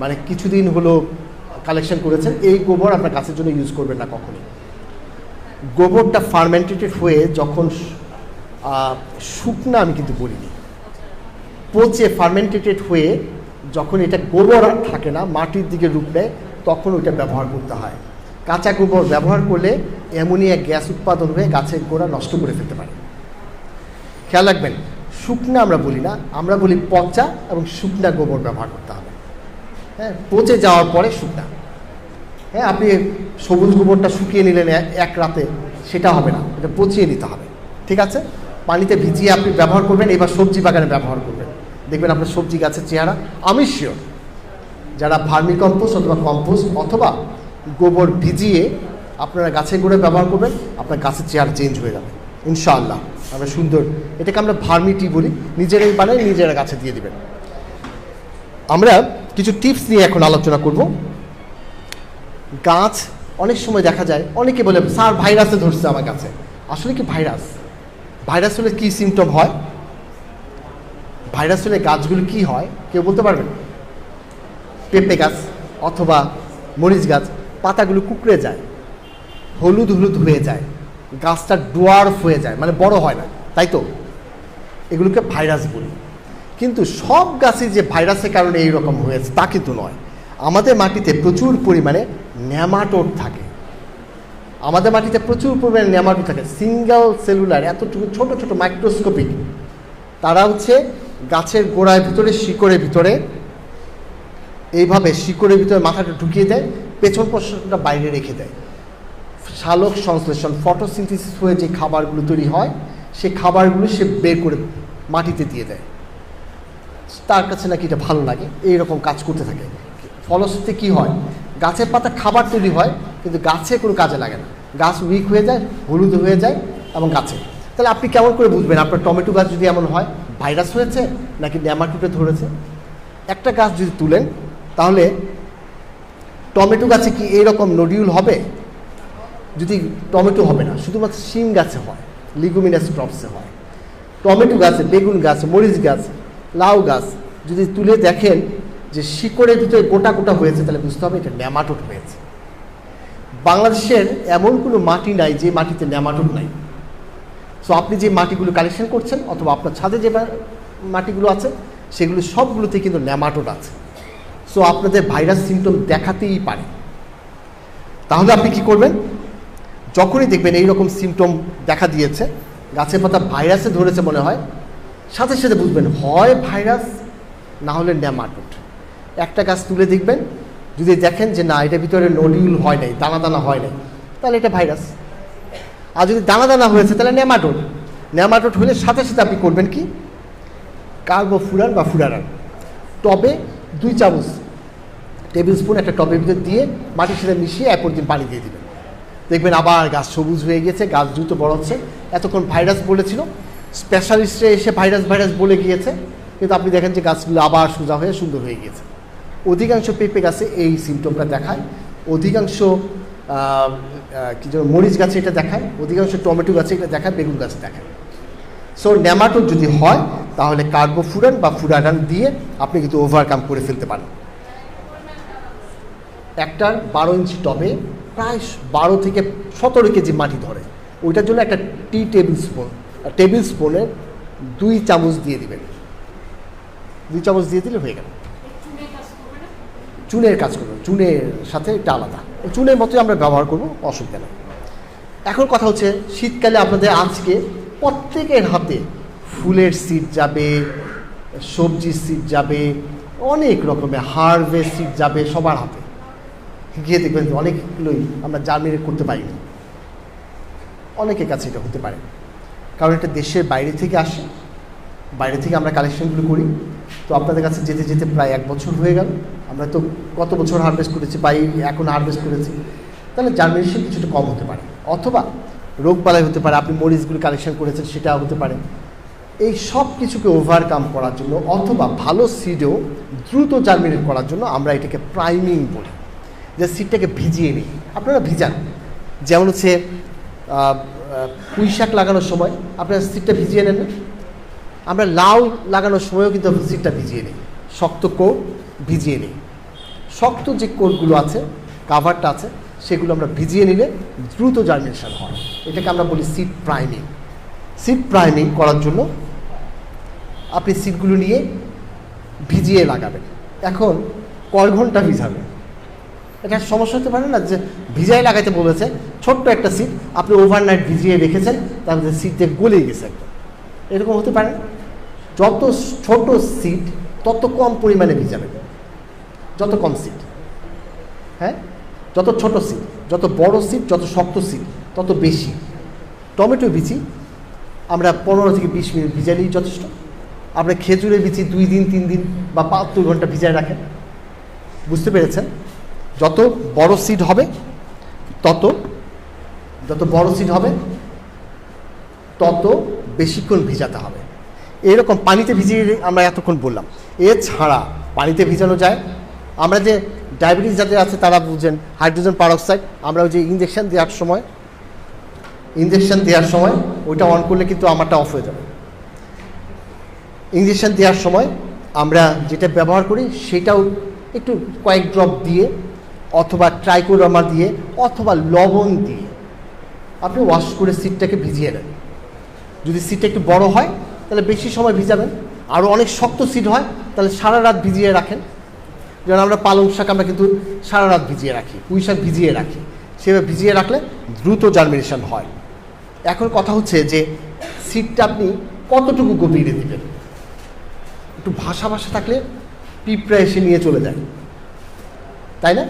মানে কিছুদিন হলো কালেকশন করেছেন, এই গোবর আপনার গাছের জন্য ইউজ করবেন না কখনোই। গোবরটা ফার্মেন্টেটেড হয়ে যখন শুকনা, আমি কিন্তু বলিনি, পচে ফার্মেন্টেটেড হয়ে যখন এটা গোবর আর থাকে না, মাটির দিকে রূপ নেয়, তখন ওইটা ব্যবহার করতে হয়। কাঁচা গোবর ব্যবহার করলে অ্যামোনিয়া গ্যাস উৎপাদন হয়ে গাছের গোড়া নষ্ট করে ফেলতে পারে। খেয়াল রাখবেন, শুকনা আমরা বলি না, আমরা বলি পচা এবং শুকনা গোবর ব্যবহার করতে হবে। হ্যাঁ, পচে যাওয়ার পরে শুকনা। হ্যাঁ, আপনি সবুজ গোবরটা শুকিয়ে নিলেন এক রাতে, সেটা হবে না, এটা পচিয়ে নিতে হবে। ঠিক আছে, পানিতে ভিজিয়ে আপনি ব্যবহার করবেন। এবার সবজি বাগানে ব্যবহার করবেন, দেখবেন আপনার সবজি গাছের চেহারা, আমি শিওর যারা ভার্মি কম্পোস্ট অথবা কম্পোস্ট অথবা গোবর ভিজিয়ে আপনারা গাছের গোড়ায় ব্যবহার করবেন, আপনার গাছের চেহারা চেঞ্জ হয়ে যাবে ইনশাআল্লাহ। আমরা সুন্দর, এটাকে আমরা ভার্মিটি বলি, নিজেরাই বানাই, নিজেরা গাছে দিয়ে দিবেন। আমরা কিছু টিপস নিয়ে এখন আলোচনা করব। গাছ অনেক সময় দেখা যায়, অনেকে বলে স্যার ভাইরাসে ধরছে আমার গাছে। আসলে কি ভাইরাস? ভাইরাস হলে কী সিমটম হয়? ভাইরাস হলে গাছগুলো কি হয় কেউ বলতে পারবেন? পেঁপে গাছ অথবা মরিচ গাছ, পাতাগুলো কুকড়ে যায়, হলুদ হলুদ হয়ে যায়, গাছটা ডোয়ার্ফ হয়ে যায়, মানে বড় হয় না, তাই তো? এগুলোকে ভাইরাস বলি। কিন্তু সব গাছই যে ভাইরাসের কারণে এইরকম হয়েছে তা কিন্তু নয়। আমাদের মাটিতে প্রচুর পরিমাণে নেমাটোড থাকে, আমাদের মাটিতে প্রচুর পরিমাণে নেমাটোড থাকে, সিঙ্গেল সেলুলার, এতটুকু ছোট ছোট মাইক্রোস্কোপিক। তারা হচ্ছে গাছের গোড়ার ভিতরে, শিকড়ের ভিতরে, এইভাবে শিকড়ের ভিতরে মাথাটা ঢুকিয়ে দেয়, পেছন পশটা বাইরে রেখে দেয়। সালোক সংশ্লেষণ, ফটোসিনথেসিস হয়ে যে খাবারগুলো তৈরি হয়, সেই খাবারগুলো সে বের করে মাটিতে দিয়ে দেয়। তার কাছে নাকি এটা ভালো লাগে, এইরকম কাজ করতে থাকে। ফলশ্রুতিতে কী হয়? গাছের পাতা খাবার তৈরি হয়, কিন্তু গাছে কোনো কাজে লাগে না, গাছ উইক হয়ে যায়, হলুদ হয়ে যায় এবং গাছে। তাহলে আপনি কেমন করে বুঝবেন আপনার টমেটো গাছ যদি এমন হয় ভাইরাস হয়েছে নাকি নেমাটোডে ধরেছে? একটা গাছ যদি তুলেন, তাহলে টমেটো গাছে কি এইরকম নডিউল হবে? যদি টমেটো হবে না, শুধুমাত্র শিম গাছে হয়, লিগুমিনাস ক্রপসে হয়। টমেটো গাছে, বেগুন গাছ, মরিচ গাছ, লাউ গাছ যদি তুলে দেখেন যে শিকড়ের ভিতরে গোটা গোটা হয়েছে, তাহলে বুঝতে হবে এটা নেমাটোড হয়েছে। বাংলাদেশের এমন কোনো মাটি নাই যে মাটিতে নেমাটোড নাই। সো আপনি যে মাটিগুলো কালেকশন করছেন অথবা আপনার ছাদে যে মাটিগুলো আছে, সেগুলো সবগুলোতে কিন্তু নেমাটোড আছে। সো আপনাদের ভাইরাস সিমটম দেখাতেই পারে। তাহলে আপনি কি করবেন? যখনই দেখবেন এইরকম সিমটম দেখা দিয়েছে, গাছের পাতা ভাইরাসে ধরেছে মনে হয়, সাথে সাথে বুঝবেন হয় ভাইরাস, না হলে নেমাটোড। একটা গাছ তুলে দেখবেন, যদি দেখেন যে না এটার ভিতরে নডিউল হয় নাই, দানা দানা হয় নাই, তাহলে এটা ভাইরাস। আর যদি দানা দানা হয়েছে তাহলে নেমাটোড। নেমাটোড হলে সাথে সাথে আপনি করবেন কি? কার্বোফুরান বা ফুরারান টবে 2 চামচ টেবিল স্পুন একটা টবের ভিতরে দিয়ে মাটির সাথে মিশিয়ে এরপর দিন পানি দিয়ে দেবেন। দেখবেন আবার গাছ সবুজ হয়ে গেছে, গাছ দ্রুত বড় হচ্ছে। এতক্ষণ ভাইরাস বলেছিল, স্পেশালিস্টরা এসে ভাইরাস ভাইরাস বলে গিয়েছে, কিন্তু আপনি দেখেন যে গাছগুলো আবার সোজা হয়ে সুন্দর হয়ে গিয়েছে। অধিকাংশ পেঁপে গাছে এই সিমটমটা দেখায়, অধিকাংশ কি যেন মরিচ গাছে এটা দেখায়, অধিকাংশ টমেটো গাছে এটা দেখায়, বেগুন গাছে দেখায়। সো নেমাটোড যদি হয় তাহলে কার্বোফুরান বা ফুরারান দিয়ে আপনি কিন্তু ওভারকাম করে ফেলতে পারেন। একটার 12 ইঞ্চি টবে প্রায় 12 থেকে 17 কেজি মাটি ধরে, ওইটার জন্য একটা টেবিল স্পুনের 2 চামচ দিয়ে দিবেন। 2 চামচ দিয়ে দিলে হয়ে গেল। চুনের কাজ করবো, চুনের সাথে এটা আলাদা, চুনের মতোই আমরা ব্যবহার করব, অসুবিধা নেই। এখন কথা হচ্ছে, শীতকালে আপনাদের আজকে প্রত্যেকের হাতে ফুলের সিড যাবে, সবজির সিড যাবে, অনেক রকমের হারভেস্ট সিড যাবে সবার হাতে। গিয়ে দেখবেন অনেকগুলোই আমরা জার্মিনেট করতে পারিনি। অনেকের কাছে এটা হতে পারে, কারণ এটা দেশের বাইরে থেকে আসে, বাইরে থেকে আমরা কালেকশনগুলো করি। তো আপনাদের কাছে যেতে যেতে প্রায় 1 বছর হয়ে গেল। আমরা তো গত বছর হারভেস্ট করেছি, এখন হারভেস্ট করেছি, তাহলে জার্মিনেশন কিছুটা কম হতে পারে, অথবা রোগবালাই হতে পারে। আপনি মরিচগুলো কালেকশন করেছেন, সেটা হতে পারে। এই সব কিছুকে ওভারকাম করার জন্য অথবা ভালো সিডেও দ্রুত জার্মিনেট করার জন্য আমরা এটাকে প্রাইমিং বলি, যে সিডটাকে ভিজিয়ে নিই। আপনারা ভিজান, যেমন হচ্ছে পুঁই শাক লাগানোর সময় আপনারা সিডটা ভিজিয়ে নেন না? আমরা লাউ লাগানোর সময়ও কিন্তু সিডটা ভিজিয়ে নিই, শক্ত কোট ভিজিয়ে নিই। শক্ত যে কোটগুলো আছে, কাভারটা আছে, সেগুলো আমরা ভিজিয়ে নিলে দ্রুত জার্মিনেশন হয়। এটাকে আমরা বলি সিড প্রাইমিং। সিড প্রাইমিং করার জন্য আপনি সিডগুলো নিয়ে ভিজিয়ে লাগাবেন। এখন কয় ঘন্টা ভিজাবেন, এটা সমস্যা হতে পারে না যে ভিজাই লাগাইতে বলেছে, ছোট্ট একটা সিড আপনি ওভারনাইট ভিজিয়ে রেখেছেন, তারপরে সিড দিয়ে গলে গেছে একদম, এরকম হতে পারে না। যত ছোট সিড তত কম পরিমাণে ভিজাবেন, যত কম সিড, হ্যাঁ, যত ছোট সিড, যত বড় সিড, যত শক্ত সিড তত বেশি। টমেটো বিচি আমরা 15 থেকে 20 মিনিট ভিজালেই যথেষ্ট। আমরা খেজুরের বিচি 2 দিন 3 দিন বা 72 ঘন্টা ভিজায় রাখেন। বুঝতে পেরেছেন? যত বড় সিড হবে যত বড় সিড হবে তত বেশিক্ষণ ভিজাতে হবে। এরকম পানিতে ভিজিয়ে আমরা এতক্ষণ বললাম, এছাড়া পানিতে ভিজানো যায়। আমরা যে ডায়াবেটিস যাদের আছে তারা বুঝেন, হাইড্রোজেন পারঅক্সাইড আমরা ওই যে ইঞ্জেকশন দেওয়ার সময় ওইটা অন করলে কিন্তু আমারটা অফ হয়ে যাবে। ইঞ্জেকশন দেওয়ার সময় আমরা যেটা ব্যবহার করি সেটাও একটু কয়েক ড্রপ দিয়ে অথবা ট্রাইকোডার্মা দিয়ে অথবা লবণ দিয়ে আপনি ওয়াশ করে সিডটাকে ভিজিয়ে নেন। যদি সিডটা একটু বড় হয় তাহলে বেশি সময় ভিজাবেন, আরও অনেক শক্ত সিড হয় তাহলে সারা রাত ভিজিয়ে রাখেন। যেমন আমরা পালং শাক আমরা কিন্তু সারা রাত ভিজিয়ে রাখি, পুঁই শাক ভিজিয়ে রাখি, সেভাবে ভিজিয়ে রাখলে দ্রুত জার্মিনেশন হয়। এখন কথা হচ্ছে যে সিডটা আপনি কতটুকু গভীরে দিবেন। একটু ভাসা থাকলে পিঁপড়া এসে নিয়ে চলে যায়, তাই না?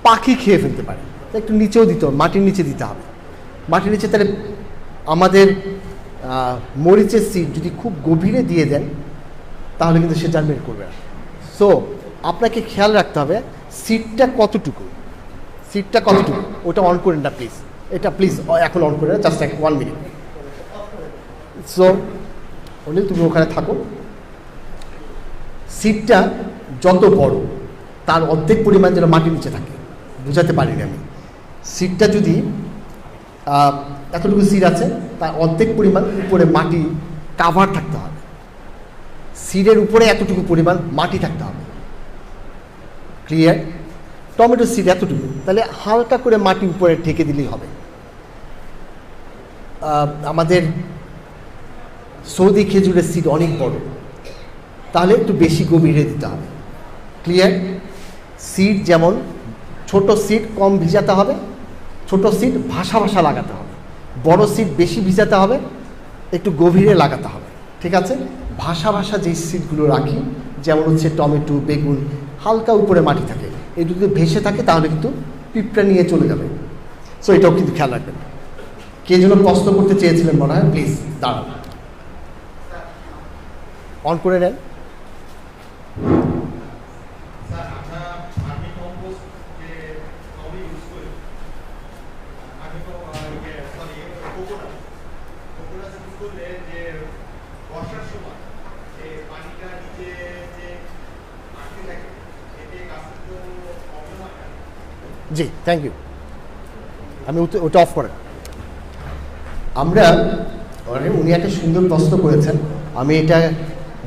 পাখি খেয়ে ফেলতে পারে, একটু নিচেও দিতে হবে, মাটির নিচে দিতে হবে। মাটির নিচে তাহলে আমাদের মরিচের সিড যদি খুব গভীরে দিয়ে দেন তাহলে কিন্তু সে জার্মিনেট করবে না। সো আপনাকে খেয়াল রাখতে হবে সিডটা কতটুকু, ওটা অন করেন না প্লিজ, এটা প্লিজ এখন অন করে না, জাস্ট 1 মিনিট। সো অনিল তুমি ওখানে থাকো। সিডটা যত বড় তার অর্ধেক পরিমাণ যেন মাটির নিচে থাকে, বুঝাতে পারিনি আমি। সিডটা যদি এতটুকু সিড আছে তার অর্ধেক পরিমাণ উপরে মাটি কাভার থাকতে হবে, সিডের উপরে এতটুকু পরিমাণ মাটি থাকতে হবে। ক্লিয়ার? টমেটো সিড এতটুকু, তাহলে হালকা করে মাটি উপরে ঢেকে দিলেই হবে। আমাদের সৌদি খেজুরের সিড অনেক বড়, তাহলে একটু বেশি গভীরে দিতে হবে। ক্লিয়ার? সিড যেমন ছোট সিড কম ভিজাতে হবে, ছোট সিড ভাসা লাগাতে হবে, বড় সিড বেশি ভিজাতে হবে, একটু গভীরে লাগাতে হবে। ঠিক আছে? ভাসা যেই সিডগুলো রাখি, যেমন হচ্ছে টমেটো, বেগুন, হালকা উপরে মাটি থাকে, এই যদি ভেসে থাকে তাহলে কিন্তু পিঁপড়া নিয়ে চলে যাবে। সো এটাও কিন্তু খেয়াল রাখবেন। কে যেন প্রশ্ন করতে চেয়েছিলেন মনে হয়, প্লিজ দাঁড়ান, অন করে নেন। জি, থ্যাংক ইউ। আমি ওটা অফ করেন। আমরা উনি একটা সুন্দর প্রশ্ন করেছেন, আমি এটা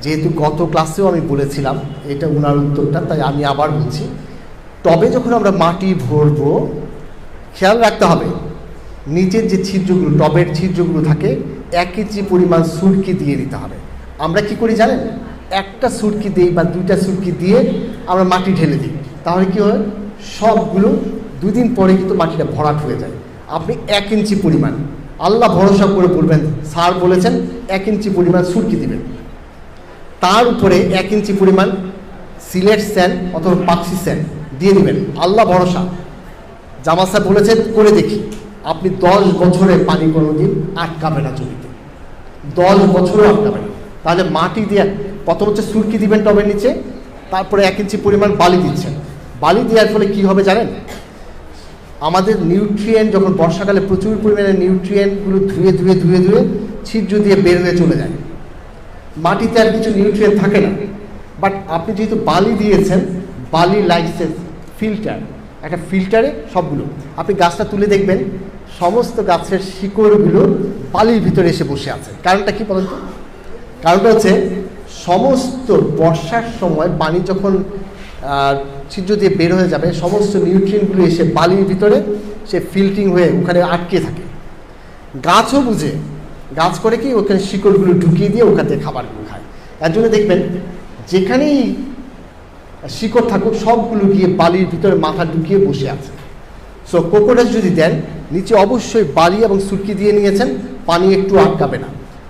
যেহেতু গত ক্লাসেও আমি বলেছিলাম এটা উনার উত্তরটা, তাই আমি আবার বলছি। টবে যখন আমরা মাটি ভরবো খেয়াল রাখতে হবে নিচের যে ছিদ্রগুলো, টবের ছিদ্রগুলো থাকে 1 ইঞ্চি পরিমাণ সুরকি দিয়ে দিতে হবে। আমরা কি করি জানেন, একটা সুরকি দিই বা 2টা সুরকি দিয়ে আমরা মাটি ঢেলে দিই, তাহলে কি হয় সবগুলো 2 দিন পরে কিন্তু মাটিটা ভরাট হয়ে যায়। আপনি 1 ইঞ্চি পরিমাণ আল্লাহ ভরসা করে বলবেন, স্যার বলেছেন 1 ইঞ্চি পরিমাণ সুরকি দিবেন, তার উপরে 1 ইঞ্চি পরিমাণ সিলেট স্যান্ড অথবা পাক্সি স্যান্ড দিয়ে দিবেন, আল্লাহ ভরসা। জামা স্যার বলেছেন করে দেখি, আপনি 10 বছরে পানি কোনোদিন আটকাবে না জমিতে, 10 বছরও আটকাবে না। তাহলে মাটি দিয়ে প্রথম হচ্ছে সুরকি দিবেন টবের নিচে, তারপরে 1 ইঞ্চি পরিমাণ বালি দিচ্ছেন। বালি দেওয়ার ফলে কি হবে জানেন, আমাদের নিউট্রিয়েন্ট যখন বর্ষাকালে প্রচুর পরিমাণে নিউট্রিয়েন্টগুলো ধুয়ে ছিদ্র দিয়ে বের হয়ে চলে যায়, মাটিতে আর কিছু নিউট্রিয়েন্ট থাকে না। বাট আপনি যেহেতু বালি দিয়েছেন, বালি লাইসে ফিল্টার, একটা ফিল্টারে সবগুলো, আপনি গাছটা তুলে দেখবেন সমস্ত গাছের শিকড়গুলো বালির ভিতরে এসে বসে আছে। কারণটা কি বলেন তো? কারণটা হচ্ছে সমস্ত বর্ষার সময় পানি যখন ছিদ্র দিয়ে বের হয়ে যাবে, সমস্ত নিউট্রিয়েন্টগুলো এসে বালির ভিতরে সে ফিল্টারিং হয়ে ওখানে আটকে থাকে। গাছও বুঝে, গাছ করে কি ওখানে শিকড়গুলো ঢুকিয়ে দিয়ে ওখান থেকে খাবারগুলো খায়। এর জন্য দেখবেন যেখানেই শিকড় থাকুক সবগুলো গিয়ে বালির ভিতরে মাথা ঢুকিয়ে বসে আছে। সো কোকোডাস যদি দেন নিচে অবশ্যই বালি এবং সুরকি দিয়ে নিয়েছেন, পানি একটু আটকাবে না।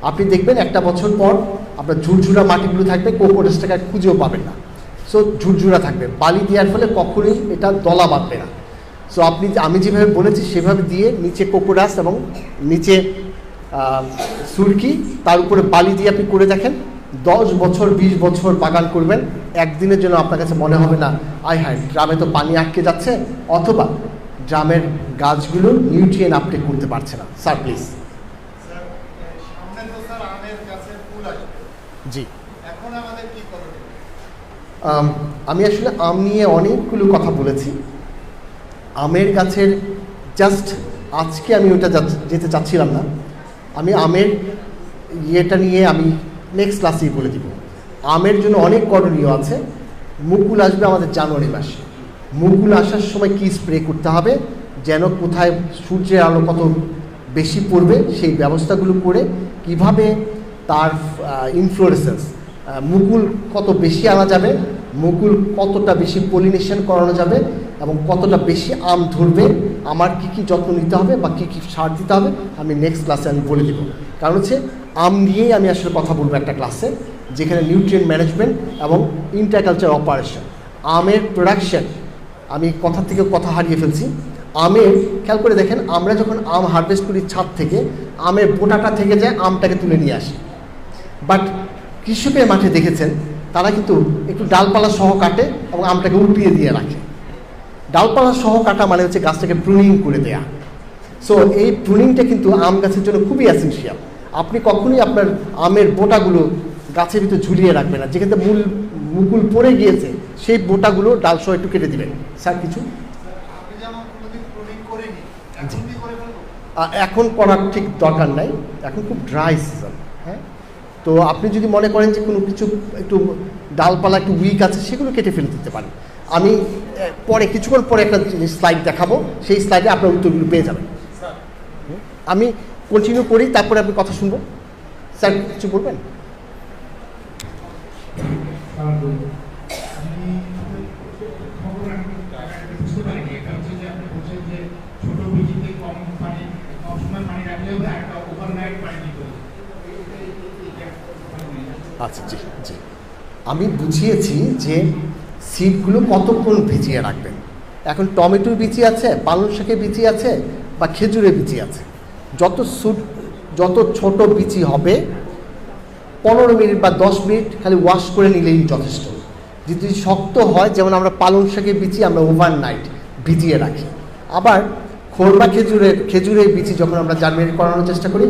আপনি দেখবেন একটা বছর পর আপনার ঝুরঝুরা মাটিগুলো থাকবে, কোকোডাসটাকে খুঁজেও পাবেন না। সো ঝুরঝুরা থাকবে, বালি দেওয়ার ফলে কখনোই এটা দলা বাঁধবে না। সো আমি যেভাবে বলেছি সেভাবে দিয়ে নিচে কোকোডাস এবং নিচে সুরকি, তার উপরে বালি দিয়ে আপনি করে দেখেন, 10 বছর 20 বছর বাগান করবেন, একদিনের জন্য আপনার কাছে মনে হবে না আয় হায় ড্রামে তো পানি আটকে যাচ্ছে, অথবা ড্রামের গাছগুলো নিউট্রিয়েন্ট আপটেক করতে পারছে না। Sir please. জি, আমি আসলে আম নিয়ে অনেকগুলো কথা বলেছি। আমের গাছের জাস্ট আজকে আমি ওটা যেতে চাচ্ছিলাম না, আমি আমের ইয়েটা নিয়ে আমি নেক্সট ক্লাসেই বলে দিব। আমের জন্য অনেক করণীয় আছে। মুকুল আসবে আমাদের জানুয়ারি মাসে, মুকুল আসার সময় কি স্প্রে করতে হবে, যেন কোথায় সূর্যের আলো কত বেশি পড়বে সেই ব্যবস্থাগুলো করে কিভাবে তার ইনফ্লোরেসেন্স, মুকুল কত বেশি আনা যাবে, মুকুল কতটা বেশি পলিনেশন করানো যাবে এবং কতটা বেশি আম ধরবে, আমার কি কি যত্ন নিতে হবে বা কী কী সার দিতে হবে আমি নেক্সট ক্লাসে আমি বলে দেবো। কারণ হচ্ছে আম নিয়েই আমি আসলে কথা বলবো একটা ক্লাসে, যেখানে নিউট্রিয়েন্ট ম্যানেজমেন্ট এবং ইন্টারকালচার অপারেশন, আমের প্রোডাকশন, আমি কথা থেকে কথা হারিয়ে ফেলছি। আমের খেয়াল করে দেখেন, আমরা যখন আম হারভেস্ট করি ছাদ থেকে, আমের বোটাটা থেকে যায়, আমটাকে তুলে নিয়ে আসি। বাট কৃষকের মাঠে দেখেছেন তারা কিন্তু একটু ডালপালা সহ কাটে এবং আমটাকে উল্টিয়ে দিয়ে রাখে। ডালপালা সহ কাটা মানে হচ্ছে গাছটাকে প্রুনিং করে দেয়া। সো এই প্রুনিংটা কিন্তু আম গাছের জন্য খুবই এসেনশিয়াল। আপনি কখনোই আপনার আমের বোটাগুলো গাছের ভিতরে ঝুলিয়ে রাখবেন না, যেখানে মুকুল পড়ে গিয়েছে সেই বোটাগুলো ডাল সহ একটু কেটে দিবেন। স্যার কিছু এখন করার ঠিক দরকার নাই, এখন খুব ড্রাই সিজন। হ্যাঁ, তো আপনি যদি মনে করেন যে কোনো কিছু একটু ডালপালা একটু উইক আছে, সেগুলো কেটে ফেলে দিতে পারেন। আমি পরে কিছুক্ষণ পরে একটা স্লাইড দেখাবো, সেই স্লাইডে আপনার উত্তরগুলো পেয়ে যাবেন। আমি কন্টিনিউ করি, তারপরে আপনি কথা শুনবো। স্যার কিছু বলবেন? আচ্ছা, জি জি, আমি বুঝিয়েছি যে সিডগুলো কতক্ষণ ভিজিয়ে রাখবেন। এখন টমেটোর বিচি আছে, পালং শাকের বিচি আছে বা খেজুরের বিচি আছে, যত ছোট বিচি হবে 15 মিনিট বা 10 মিনিট খালি ওয়াশ করে নিলেই যথেষ্ট। যদি শক্ত হয়, যেমন আমরা পালং শাকের বিচি আমরা ওভারনাইট ভিজিয়ে রাখি। আবার খোল বা খেজুরের বিচি যখন আমরা জার্মিনেট করানোর চেষ্টা করি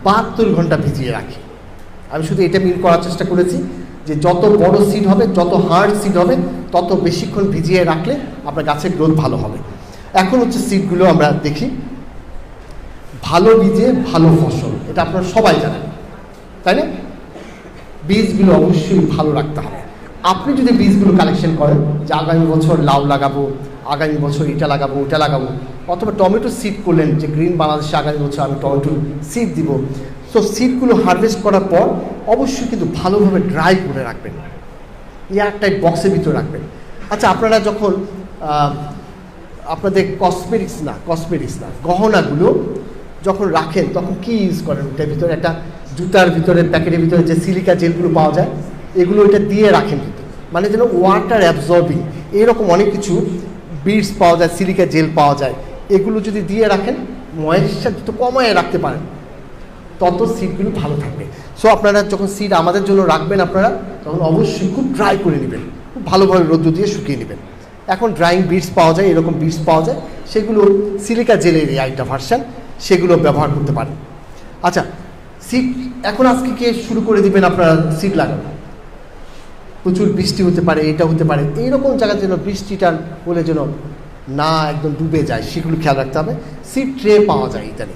72 ঘন্টা ভিজিয়ে রাখি। আমি শুধু এটা মিল করার চেষ্টা করেছি যে যত বড় সিড হবে, যত হার্ড সিড হবে, তত বেশিক্ষণ ভিজিয়ে রাখলে আপনার গাছের গ্রোথ ভালো হবে। এখন হচ্ছে সিডগুলো আমরা দেখি। ভালো বীজে ভালো ফসল, এটা আপনারা সবাই জানেন, তাই না? বীজগুলো অবশ্যই ভালো রাখতে হবে। আপনি যদি বীজগুলো কালেকশন করেন যে আগামী বছর লাউ লাগাবো, আগামী বছর এটা লাগাবো, ওটা লাগাবো, অথবা টমেটো সিড করলেন যে গ্রিন বাংলাদেশে আগামী বছর আমি টমেটো সিড দিব, তো সিডগুলো হারভেস্ট করার পর অবশ্যই কিন্তু ভালোভাবে ড্রাই করে রাখবেন, এয়ারটাইট বক্সের ভিতরে রাখবেন। আচ্ছা, আপনারা যখন আপনাদের কসমেটিক্স না গহনাগুলো যখন রাখেন তখন কি ইউজ করেন? ওটার ভিতরে একটা জুতার ভিতরে প্যাকেটের ভিতরে যে সিলিকা জেলগুলো পাওয়া যায়, এগুলো ওইটা দিয়ে রাখেন কিন্তু, মানে যেন ওয়াটার অ্যাবজর্বিং এরকম অনেক কিছু বিডস পাওয়া যায়, সিলিকা জেল পাওয়া যায়, এগুলো যদি দিয়ে রাখেন, ময়েশ্চার যত কমায় রাখতে পারেন তত সিডগুলো ভালো থাকবে। সো আপনারা যখন সিড আমাদের জন্য রাখবেন, আপনারা তখন অবশ্যই খুব ড্রাই করে নেবেন, খুব ভালোভাবে রোদ্দু দিয়ে শুকিয়ে নেবেন। এখন ড্রাইং বিডস পাওয়া যায়, এরকম বিডস পাওয়া যায়, সেগুলো সিলিকা জেলের এই একটা ভার্সান, সেগুলো ব্যবহার করতে পারেন। আচ্ছা, সিড এখন আজকে কে শুরু করে দিবেন আপনারা সিড লাগানো? প্রচুর বৃষ্টি হতে পারে, এটা হতে পারে, এইরকম জায়গায় যেন বৃষ্টিটা বলে যেন না একদম ডুবে যায়, সেগুলো খেয়াল রাখতে হবে। সিড ট্রে পাওয়া যায় ইত্যাদি,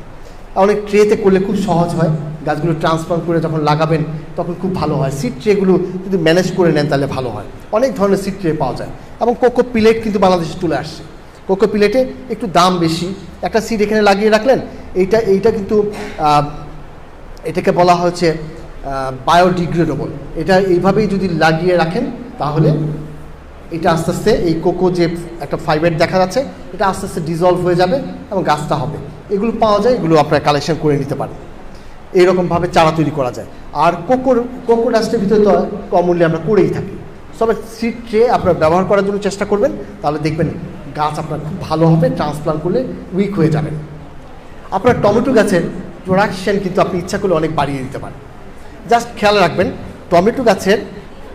অনেক ট্রেতে করলে খুব সহজ হয়। গাছগুলো ট্রান্সপ্লান্ট করে যখন লাগাবেন তখন খুব ভালো হয়। সিড ট্রেগুলো যদি ম্যানেজ করে নেন তাহলে ভালো হয়। অনেক ধরনের সিড ট্রে পাওয়া যায় এবং কোকো পিলেট কিন্তু বাংলাদেশে চলে আসছে। কোকো পিলেটে একটু দাম বেশি, একটা সিড এখানে লাগিয়ে রাখলেন, এইটা কিন্তু এটাকে বলা হচ্ছে বায়োডিগ্রেডেবল। এটা এইভাবেই যদি লাগিয়ে রাখেন তাহলে এটা আস্তে আস্তে এই কোকো যে একটা ফাইবার দেখা যাচ্ছে এটা আস্তে আস্তে ডিজলভ হয়ে যাবে এবং গাছটা হবে। এগুলো পাওয়া যায়, এগুলো আপনারা কালেকশন করে নিতে পারেন। এইরকমভাবে চারা তৈরি করা যায়। আর কোকো ডাস্টের ভিতরে তো কমনলি আমরা করেই থাকি। তবে সিড ট্রে আপনারা ব্যবহার করার জন্য চেষ্টা করবেন, তাহলে দেখবেন গাছ আপনার খুব ভালো হবে। ট্রান্সপ্লান্ট করলে উইক হয়ে যাবেন। আপনার টমেটো গাছের প্রোডাকশন কিন্তু আপনি ইচ্ছা করলে অনেক বাড়িয়ে দিতে পারেন। জাস্ট খেয়াল রাখবেন, টমেটো গাছের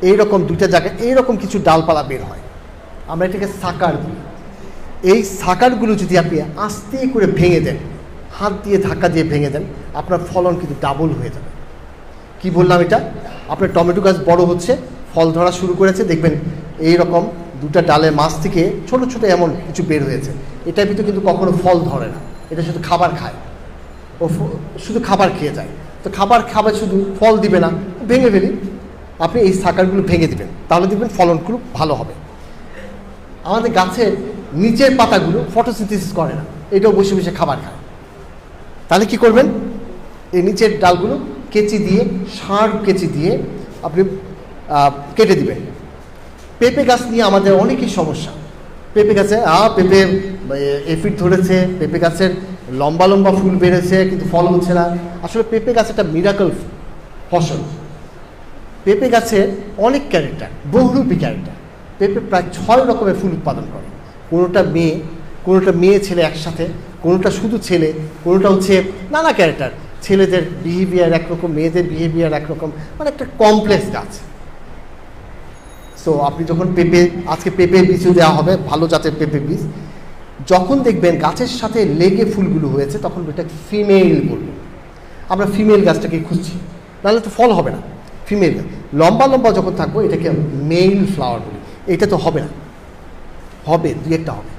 এইরকম দুইটা জায়গায় এইরকম কিছু ডালপালা বের হয়, আমরা এটাকে সাকার বলি। এই সাকারগুলো যদি আপনি আস্তে করে ভেঙে দেন, হাত দিয়ে ধাক্কা দিয়ে ভেঙে দেন, আপনার ফলন কিন্তু ডাবল হয়ে যাবে। কি বললাম এটা? আপনার টমেটো গাছ বড় হচ্ছে, ফল ধরা শুরু করেছে, দেখবেন এইরকম দুটা ডালের মাছ থেকে ছোট ছোট এমন কিছু বের হয়েছে। এটার ভিতরে কিন্তু কখনো ফল ধরে না, এটা শুধু খাবার খায়, ও শুধু খাবার খেয়ে যায়। তো খাবার শুধু ফল দিবে না, ভেঙে ফেলি, আপনি এই সাকারগুলো ভেঙে দিবেন, তাহলে দেখবেন ফলনগুলো ভালো হবে। আমাদের গাছের নিচের পাতাগুলো ফটোসিনথেসিস করে না, এটাও বসে বসে খাবার খায়। তাহলে কি করবেন? এই নিচের ডালগুলো কেচি দিয়ে, শার্প কেচি দিয়ে আপনি কেটে দিবেন। পেঁপে গাছ নিয়ে আমাদের অনেকই সমস্যা। পেঁপে গাছে পেঁপে এফিড ধরেছে, পেঁপে গাছের লম্বা লম্বা ফুল বেড়েছে কিন্তু ফল হচ্ছে না। আসলে পেঁপে গাছ একটা মিরাকল ফসল। পেঁপে গাছের অনেক ক্যারেক্টার, বহুরূপী ক্যারেক্টার। পেঁপে প্রায় 6 রকমের ফুল উৎপাদন করে। কোনোটা মেয়ে ছেলে একসাথে, কোনোটা শুধু ছেলে, কোনোটা হচ্ছে নানা ক্যারেক্টার। ছেলেদের বিহেভিয়ার একরকম, মেয়েদের বিহেভিয়ার একরকম, মানে একটা কমপ্লেক্স গাছ। সো আপনি যখন আজকে পেঁপে বীজও দেওয়া হবে, ভালো জাতের পেঁপে বীজ, যখন দেখবেন গাছের সাথে লেগে ফুলগুলো হয়েছে তখন এটা ফিমেল বলবেন। আমরা ফিমেল গাছটাকে খুঁজছি, নাহলে তো ফল হবে না। ফিমেল লম্বা লম্বা যখন থাকবো এটাকে মেল ফ্লাওয়ার বলি। এটা তো হবে না, হবে দুই একটা হবে।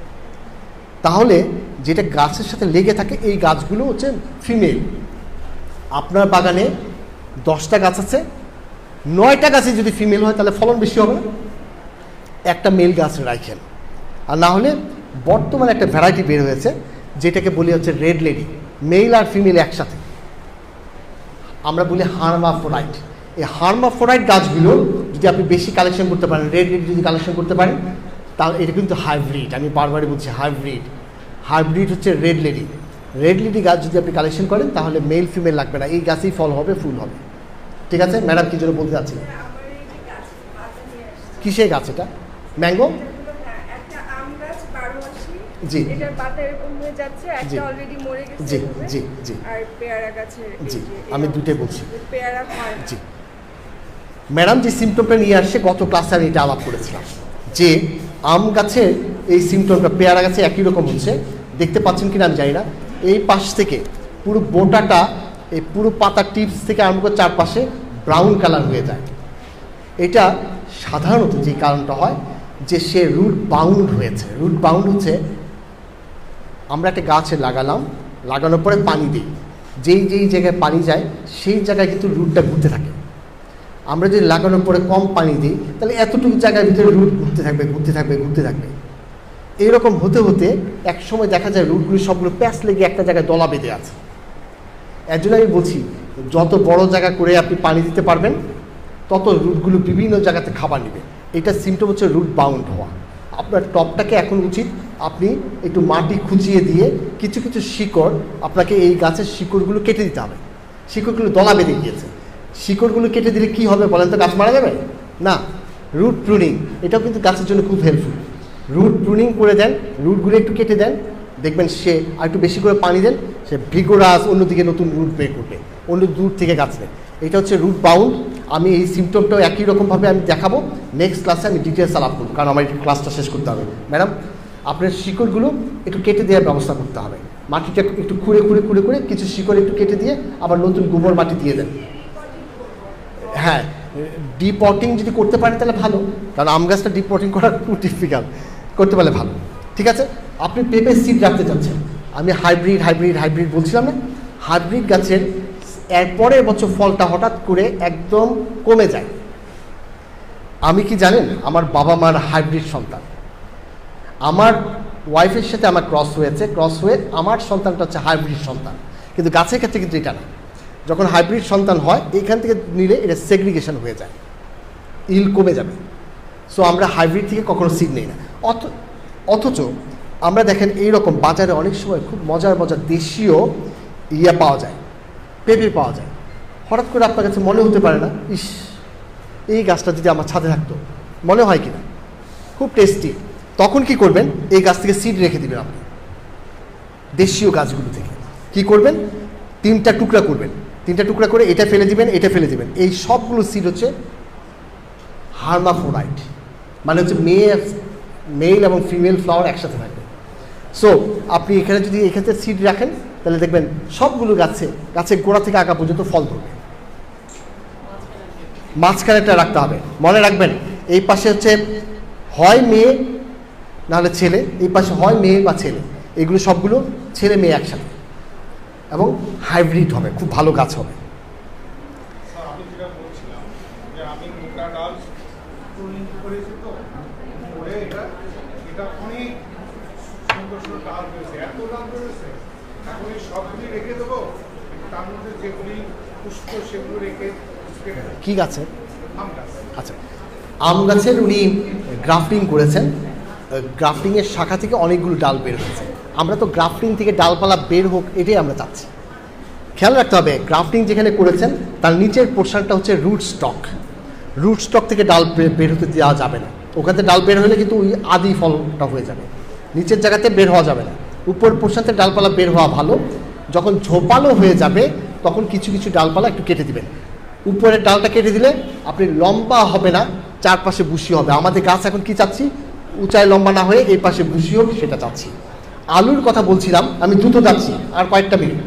তাহলে যেটা গাছের সাথে লেগে থাকে এই গাছগুলো হচ্ছে ফিমেল। আপনার বাগানে 10টা গাছ আছে, 9টা গাছে যদি ফিমেল হয় তাহলে ফলন বেশি হবে না। একটা মেল গাছ রাখেন। আর না হলে বর্তমানে একটা ভ্যারাইটি বের হয়েছে যেটাকে বলি হচ্ছে রেড লেডি, মেল আর ফিমেল একসাথে, আমরা বলি হার্মাফ্রোডাইট। এই হার্মাফ্রোডাইট গাছগুলো যদি আপনি বেশি কালেকশন করতে পারেন, রেড লেডি যদি কালেকশন করতে পারেন, তাহলে এটা কিন্তু হাইব্রিড। আমি বারবারই বলছি হাইব্রিড হচ্ছে রেড লেডি গাছ যদি আপনি কালেকশন করেন তাহলে মেল ফিমেল লাগবে না, এই গাছেই ফল হবে, ফুল হবে। ঠিক আছে ম্যাডাম, কি জন্য বলতে চাচ্ছি? কিসের গাছ এটা? ম্যাঙ্গো? জি আমি দুটোই বলছি। জি ম্যাডাম, যে সিমটমটা নিয়ে আসছে গত ক্লাসে আমি এটা আলাপ করেছিলাম যে আম গাছের এই সিমটমটা পেয়ারা গাছে একই রকম হচ্ছে। দেখতে পাচ্ছেন কিনা আমি জানি না, এই পাশ থেকে পুরো বোটাটা, এই পুরো পাতার টিপস থেকে আরম্ভ করে চারপাশে ব্রাউন কালার হয়ে যায়। এটা সাধারণত যে কারণটা হয় যে সে রুট বাউন্ড হয়েছে। রুট বাউন্ড হচ্ছে আমরা একটা গাছে লাগানোর পরে পানি দিই, যেই জায়গায় পানি যায় সেই জায়গায় কিন্তু রুটটা ঘুরতে থাকে। আমরা যদি লাগানোর পরে কম পানি দিই তাহলে এতটুকু জায়গার ভিতরে রুট ঘুরতে থাকবে। এইরকম হতে হতে এক সময় দেখা যায় রুটগুলি সবগুলো প্যাঁচ লেগে একটা জায়গায় দলা বেঁধে আছে। এর জন্য আমি বলছি যত বড় জায়গা করে আপনি পানি দিতে পারবেন তত রুটগুলো বিভিন্ন জায়গাতে খাবার নেবে। এটা সিমটম হচ্ছে রুট বাউন্ড হওয়া। আপনার টপটাকে এখন উচিত আপনি একটু মাটি খুঁচিয়ে দিয়ে কিছু কিছু শিকড়, আপনাকে এই গাছের শিকড়গুলো কেটে দিতে হবে। শিকড়গুলো দলা বেঁধে গিয়েছে, শিকড়গুলো কেটে দিলে কি হবে বলেন তো? গাছ মারা যাবে না। রুট প্রুনিং এটাও কিন্তু গাছের জন্য খুব হেল্পফুল। রুট প্রুনিং করে দেন, রুটগুলো একটু কেটে দেন, দেখবেন সে আর একটু বেশি করে পানি দেন, সে ভিগোরাস অন্যদিকে নতুন রুট বের করবে, অন্য দূর থেকে গাছ নেয়। এটা হচ্ছে রুট বাউন্ড। আমি এই সিমটমটাও একই রকমভাবে আমি দেখাবো। নেক্সট ক্লাসে আমি ডিটেলস আলাপ করবো, কারণ আমার ক্লাসটা শেষ করতে হবে। ম্যাডাম, আপনার শিকড়গুলো একটু কেটে দেওয়ার ব্যবস্থা করতে হবে। মাটিটা একটু খুঁড়ে কিছু শিকড় একটু কেটে দিয়ে আবার নতুন গোবর মাটি দিয়ে দেন। হ্যাঁ, ডিপটিং যদি করতে পারেন তাহলে ভালো, কারণ আম গাছটা ডিপটিং করা খুব ডিফিকাল্ট, করতে পারলে ভালো। ঠিক আছে, আপনি পেঁপে সিড রাখতে চাচ্ছেন, আমি হাইব্রিড বলছিলাম না, হাইব্রিড গাছের এর পরের বছর ফলটা হঠাৎ করে একদম কমে যায়। আমি কি জানেন, আমার বাবা মার হাইব্রিড সন্তান, আমার ওয়াইফের সাথে আমার ক্রস হয়েছে, ক্রস হয়ে আমার সন্তানটা হচ্ছে হাইব্রিড সন্তান। কিন্তু গাছের ক্ষেত্রে কিন্তু এটা না, যখন হাইব্রিড সন্তান হয় এইখান থেকে নিলে এটা সেগ্রিগেশন হয়ে যায়, ইল কমে যাবে। সো আমরা হাইব্রিড থেকে কখনো সিড নেই না। অথচ আমরা দেখেন এইরকম বাজারে অনেক সময় খুব মজার মজার দেশীয় পাওয়া যায়, পেঁপে পাওয়া যায়। হঠাৎ করে আপনার কাছে মনে হতে পারে না, ইস এই গাছটা যদি আমার ছাদে থাকতো, মনে হয় কিনা, খুব টেস্টি। তখন কি করবেন, এই গাছ থেকে সিড রেখে দিবেন আপনি। দেশীয় গাছগুলো থেকে কি করবেন, 3টা টুকরা করবেন, 3টা টুকরা করে এটা ফেলে দিবেন, এটা ফেলে দিবেন। এই সবগুলো সিড হচ্ছে হার্মাফ্রোডাইট, মানে হচ্ছে মেল এবং ফিমেল ফ্লাওয়ার একসাথে থাকবে। সো আপনি এখানে যদি এক্ষেত্রে সিড রাখেন তাহলে দেখবেন সবগুলো গাছের গোড়া থেকে আগা পর্যন্ত ফল ধরবে। মাঝখানেটা রাখতে হবে, মনে রাখবেন এই পাশে হচ্ছে হয় মেয়ে নাহলে ছেলে, এই পাশে হয় মেয়ে বা ছেলে, এগুলো সবগুলো ছেলে মেয়ে একসাথে, এবং হাইব্রিড হবে, খুব ভালো গাছ হবে। কি গাছে? আচ্ছা, আম গাছের উনি গ্রাফটিং করেছেন, গ্রাফটিংয়ের শাখা থেকে অনেকগুলো ডাল বের হয়েছে। আমরা তো গ্রাফটিং থেকে ডালপালা বের হোক এটাই আমরা চাচ্ছি। খেয়াল রাখতে হবে, গ্রাফটিং যেখানে করেছেন তার নিচের পোর্শনটা হচ্ছে রুট স্টক থেকে ডাল বের হতে দেওয়া যাবে না। ওখান থেকে ডাল বের হলে কিন্তু ওই আদি ফলটা হয়ে যাবে, নিচের জায়গাতে বের হওয়া যাবে না। উপর পোর্শন থেকে ডালপালা বের হওয়া ভালো। যখন ঝোপালো হয়ে যাবে তখন কিছু কিছু ডালপালা একটু কেটে দিবেন। উপরের ডালটা কেটে দিলে আপনি লম্বা হবে না, চারপাশে বুশি হবে। আমাদের গাছ এখন কি চাচ্ছি, উঁচায় লম্বা না হয়ে এই পাশে বুশি হোক, সেটা চাচ্ছি। আলুর কথা বলছিলাম, আমি দ্রুত যাচ্ছি, আর কয়েকটা মিনিট।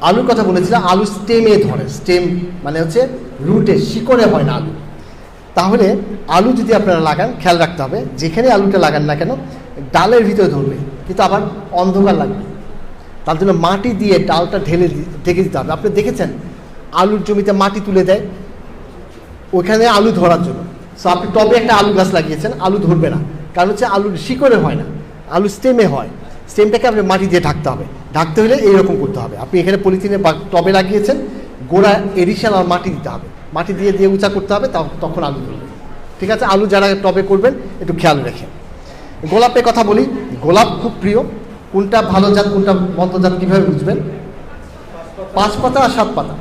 আলুর কথা বলেছিলাম, আলু স্টেমে ধরে, স্টেম মানে হচ্ছে রুটে, শিকড়ে হয় না আলু। তাহলে আলু যদি আপনারা লাগান, খেয়াল রাখতে হবে যেখানে আলুটা লাগান না কেন ডালের ভিতরে ধরবে, কিন্তু আবার অন্ধকার লাগবে। তার জন্য মাটি দিয়ে ডালটা ঢেকে দিতে হবে। আপনি দেখেছেন আলুর জমিতে মাটি তুলে দেয় ওইখানে আলু ধরার জন্য। সো আপনি টবে একটা আলু গাছ লাগিয়েছেন, আলু ধরবে না, কারণ হচ্ছে আলুর শিকড়ে হয় না, আলু স্টেমে হয়। স্টেমটাকে আপনি মাটি দিয়ে ঢাকতে হবে। ঢাকতে হলে এইরকম করতে হবে। আপনি এখানে পলিথিনে বা টবে লাগিয়েছেন, গোড়া এডিশনাল মাটি দিতে হবে, মাটি দিয়ে উঁচা করতে হবে, তখন আলু ধরবে। ঠিক আছে, আলু যারা টবে করবেন একটু খেয়াল রেখে। গোলাপের কথা বলি, গোলাপ খুব প্রিয়। কোনটা ভালো জাত কোনটা মন্দ জাত কীভাবে বুঝবেন? 5 পাতা আর 7 পাতা।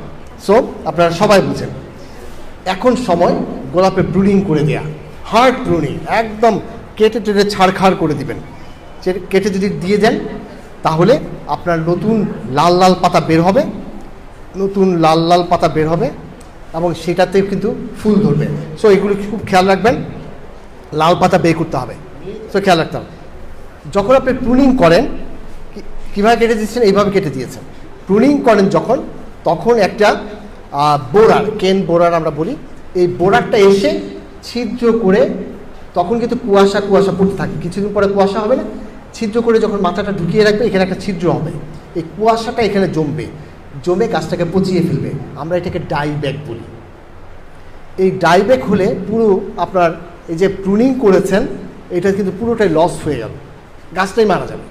সো আপনারা সবাই বুঝেন। এখন সময় গোলাপে প্রুনিং করে দেয়া, হার্ড প্রুনিং, একদম কেটে টেটে ছাড়খাড় করে দিবেন। কেটে যদি দিয়ে দেন তাহলে আপনার নতুন লাল লাল পাতা বের হবে, নতুন লাল লাল পাতা বের হবে, এবং সেটাতে কিন্তু ফুল ধরবে। সো এগুলো খুব খেয়াল রাখবেন, লাল পাতা বের করতে হবে। সো খেয়াল রাখতে হবে। যখন আপনি প্রুনিং করেন, কীভাবে কেটে দিচ্ছেন, এইভাবে কেটে দিয়েছেন। প্রুনিং করেন যখন, তখন একটা বোরার, কেন বোরার আমরা বলি, এই বোরারটা এসে ছিদ্র করে, তখন কিন্তু কুয়াশা পড়তে থাকে, কিছুদিন পরে কুয়াশা হবে না, ছিদ্র করে যখন মাথাটা ঢুকিয়ে রাখবে এখানে একটা ছিদ্র হবে, এই কুয়াশাটা এখানে জমে গাছটাকে পচিয়ে ফেলবে। আমরা এটাকে ডাইব্যাক বলি। এই ডাইব্যাক হলে পুরো আপনার এই যে প্রুনিং করেছেন এটা কিন্তু পুরোটাই লস হয়ে গেল, গাছটাই মারা যাবে।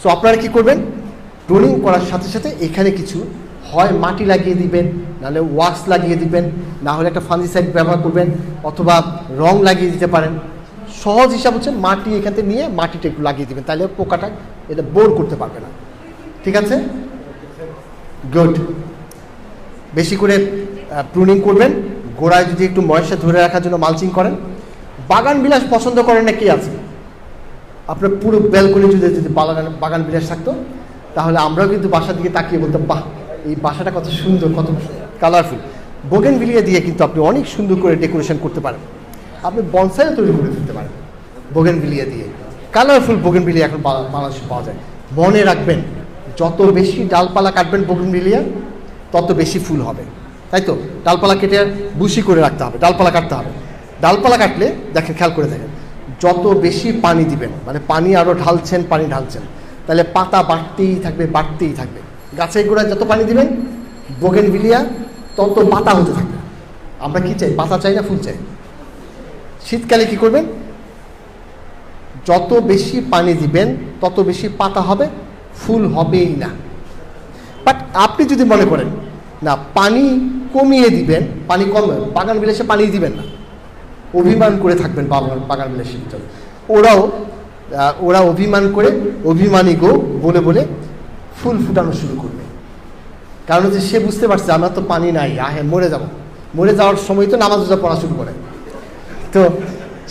সো আপনারা কী করবেন, প্রুনিং করার সাথে সাথে এখানে কিছু হয় মাটি লাগিয়ে দিবেন, নাহলে ওয়াক্স লাগিয়ে দিবেন, না হলে একটা ফাঙ্গিসাইড ব্যবহার করবেন, অথবা রং লাগিয়ে দিতে পারেন। সহজ হিসাব হচ্ছে মাটি এখান থেকে নিয়ে মাটিটা একটু লাগিয়ে দিবেন, তাহলে পোকাটা এটা বোর করতে পারবে না। ঠিক আছে, গুড। বেশি করে প্রুনিং করবেন। গোড়ায় যদি একটু ময়েশ্চার ধরে রাখার জন্য মালচিং করেন। বাগান বিলাস পছন্দ করেন না কে আছে? আপনার পুরো ব্যালকনি যদি বাগান বিলাস থাকতো তাহলে আমরাও কিন্তু বাসার দিকে তাকিয়ে বলতাম, বাহ এই বাসাটা কত সুন্দর, কত কালারফুল। বোগেনভিলিয়া দিয়ে কিন্তু আপনি অনেক সুন্দর করে ডেকোরেশন করতে পারেন। আপনি বনসাইও তৈরি করে দিতে পারেন বোগেনভিলিয়া দিয়ে। কালারফুল বোগেনভিলিয়া এখন বাংলাদেশে পাওয়া যায়। মনে রাখবেন, যত বেশি ডালপালা কাটবেন বোগেনভিলিয়া তত বেশি ফুল হবে, তাই তো? ডালপালা কেটে বুশি করে রাখতে হবে, ডালপালা কাটতে হবে। ডালপালা কাটলে দেখেন, খেয়াল করে দেখেন, যত বেশি পানি দিবেন, মানে পানি আরও ঢালছেন, তাহলে পাতা বাড়তেই থাকবে। গাছের গোড়ায় যত পানি দিবেন বোগেনভিলিয়া তত পাতা হতে থাকবে। আমরা কি চাই? পাতা চাই না ফুল চাই? শীতকালে কি করবেন? যত বেশি পানি দিবেন তত বেশি পাতা হবে, ফুল হবেই না। বাট আপনি যদি মনে করেন না পানি কমিয়ে দিবেন, পানি কম, বাগান বিলাসে পানি দিবেন না, অভিমান করে থাকবেন বাগান বিলাসের ভিতরে, ওরা অভিমান করে অভিমানী গো বলে বলে ফুল ফুটানো শুরু করবে। কারণ হচ্ছে সে বুঝতে পারছে আমার তো পানি নাই, মরে যাব, মরে যাওয়ার সময় তো নামাজ রোজা পড়া শুরু করে। তো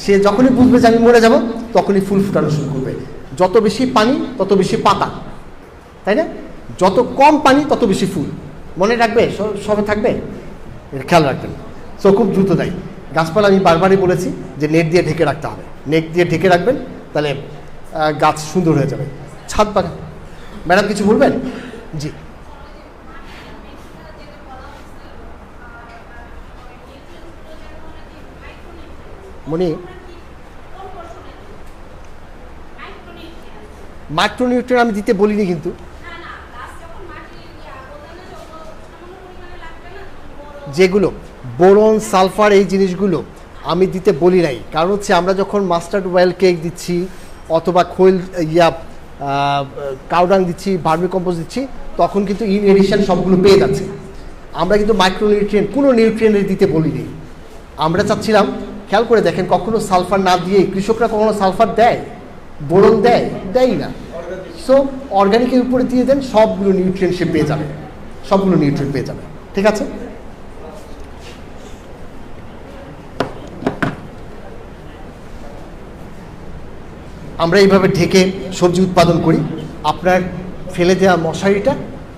সে যখনই বুঝবে যে আমি মরে যাব তখনই ফুল ফুটানো শুরু করবে। যত বেশি পানি তত বেশি পাতা, তাই না? যত কম পানি তত বেশি ফুল। মনে রাখবে, সবে থাকবে, এটা খেয়াল রাখবেন। সো খুব দ্রুত দেয় গাছপালা। আমি বারবারই বলেছি যে নেট দিয়ে ঢেকে রাখতে হবে, নেট দিয়ে ঢেকে রাখবেন, তাহলে গাছ সুন্দর হয়ে যাবে। ছাদ বাগান, ম্যাডাম কিছু বলবেন? জি, মনি মাইক্রোনিউট্রিয়েন্ট আমি দিতে বলিনি, কিন্তু যেগুলো বোরন, সালফার, এই জিনিসগুলো আমি দিতে বলি নাই। কারণ হচ্ছে আমরা যখন মাস্টার্ড অয়েল কেক দিচ্ছি অথবা খৈল কাউডাং দিচ্ছি, ভার্মি কম্পোস্ট দিচ্ছি, তখন কিন্তু ইন এডিশন সবগুলো পেয়ে যাচ্ছে। আমরা কিন্তু মাইক্রোনিউট্রিয়েন্ট কোনো নিউট্রিয়েন্ট দিতে বলিনি। আমরা চাচ্ছিলাম, খেয়াল করে দেখেন, কখনো সালফার না দিয়ে কৃষকরা কখনো সালফার দেয়? বোরন দেয় না। সো অর্গানিকের উপরে দিয়ে দেন, সবগুলো নিউট্রিয়েন্ট সে পেয়ে যাবে, সবগুলো নিউট্রিয়েন্ট পেয়ে যাবে। ঠিক আছে? আমরা এইভাবে ঢেকে সবজি উৎপাদন করি। আপনার ফেলে দেওয়া মশারিটা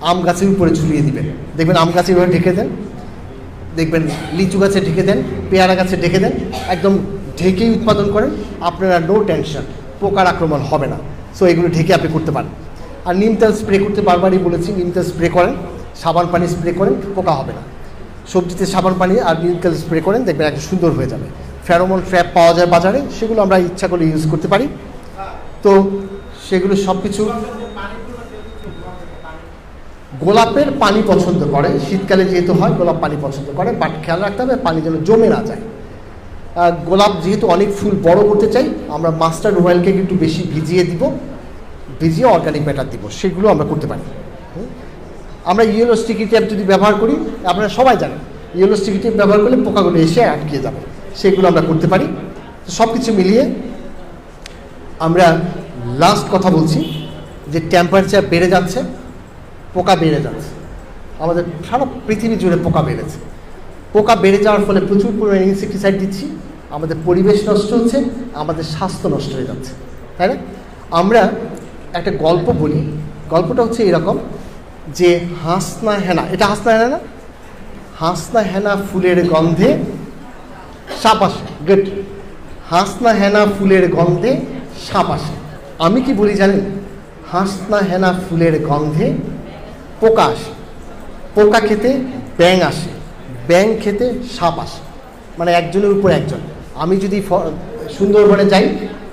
আম গাছের উপরে ঝুলিয়ে দিবেন, দেখবেন আম গাছে এইভাবে ঢেকে দেন, দেখবেন লিচু গাছে ঢেকে দেন, পেয়ারা গাছে ঢেকে দেন, একদম ঢেকেই উৎপাদন করেন, আপনারা নো টেনশন, পোকার আক্রমণ হবে না। সো এগুলো ঢেকে আপনি করতে পারেন। আর নিম তেল স্প্রে করতে বারবারই বলেছি, নিম তেল স্প্রে করেন, সাবান পানি স্প্রে করেন, পোকা হবে না। সবজিতে সাবান পানি আর নিম তেল স্প্রে করেন, দেখবেন একটা সুন্দর হয়ে যাবে। ফেরোমন ট্র্যাপ পাওয়া যায় বাজারে, সেগুলো আমরা ইচ্ছা করে ইউজ করতে পারি। তো সেগুলো সব কিছু, গোলাপের পানি পছন্দ করে, শীতকালে যেহেতু হয় গোলাপ পানি পছন্দ করে, বাট খেয়াল রাখতে হবে পানি যেন জমে না যায়। গোলাপ যেহেতু অনেক ফুল বড় করতে চাই, আমরা মাস্টার্ড অয়েলকে একটু বেশি ভিজিয়ে দিব, ভিজিয়ে অর্গানিক ম্যাটার দিব, সেগুলো আমরা করতে পারি। আমরা ইয়েলো স্টিকি ট্যাপ যদি ব্যবহার করি, আপনারা সবাই জানেন ইয়েলো স্টিকি ট্যাপ ব্যবহার করলে পোকাগুলো এসে আটকে যাবে, সেগুলো আমরা করতে পারি। সব কিছু মিলিয়ে আমরা লাস্ট কথা বলছি যে টেম্পারেচার বেড়ে যাচ্ছে, পোকা বেড়ে যাচ্ছে, আমাদের সারা পৃথিবী জুড়ে পোকা বেড়েছে। পোকা বেড়ে যাওয়ার ফলে প্রচুর পরিমাণে ইনসেক্টিসাইড দিচ্ছি, আমাদের পরিবেশ নষ্ট হচ্ছে, আমাদের স্বাস্থ্য নষ্ট হয়ে যাচ্ছে, তাই না? আমরা একটা গল্প বলি, গল্পটা হচ্ছে এরকম যে হাসনা হেনা, এটা হাসনা হেনা না? হাসনা হেনা ফুলের গন্ধে সাপ আসে। গুড। হাসনা হেনা ফুলের গন্ধে সাপ আসে। আমি কি বলি জানেন? হাসনা হেনা ফুলের গন্ধে পোকা আসে, পোকা খেতে ব্যাঙ আসে, ব্যাঙ খেতে সাপ আসে, মানে একজনের উপর একজন। আমি যদি সুন্দরবনে যাই,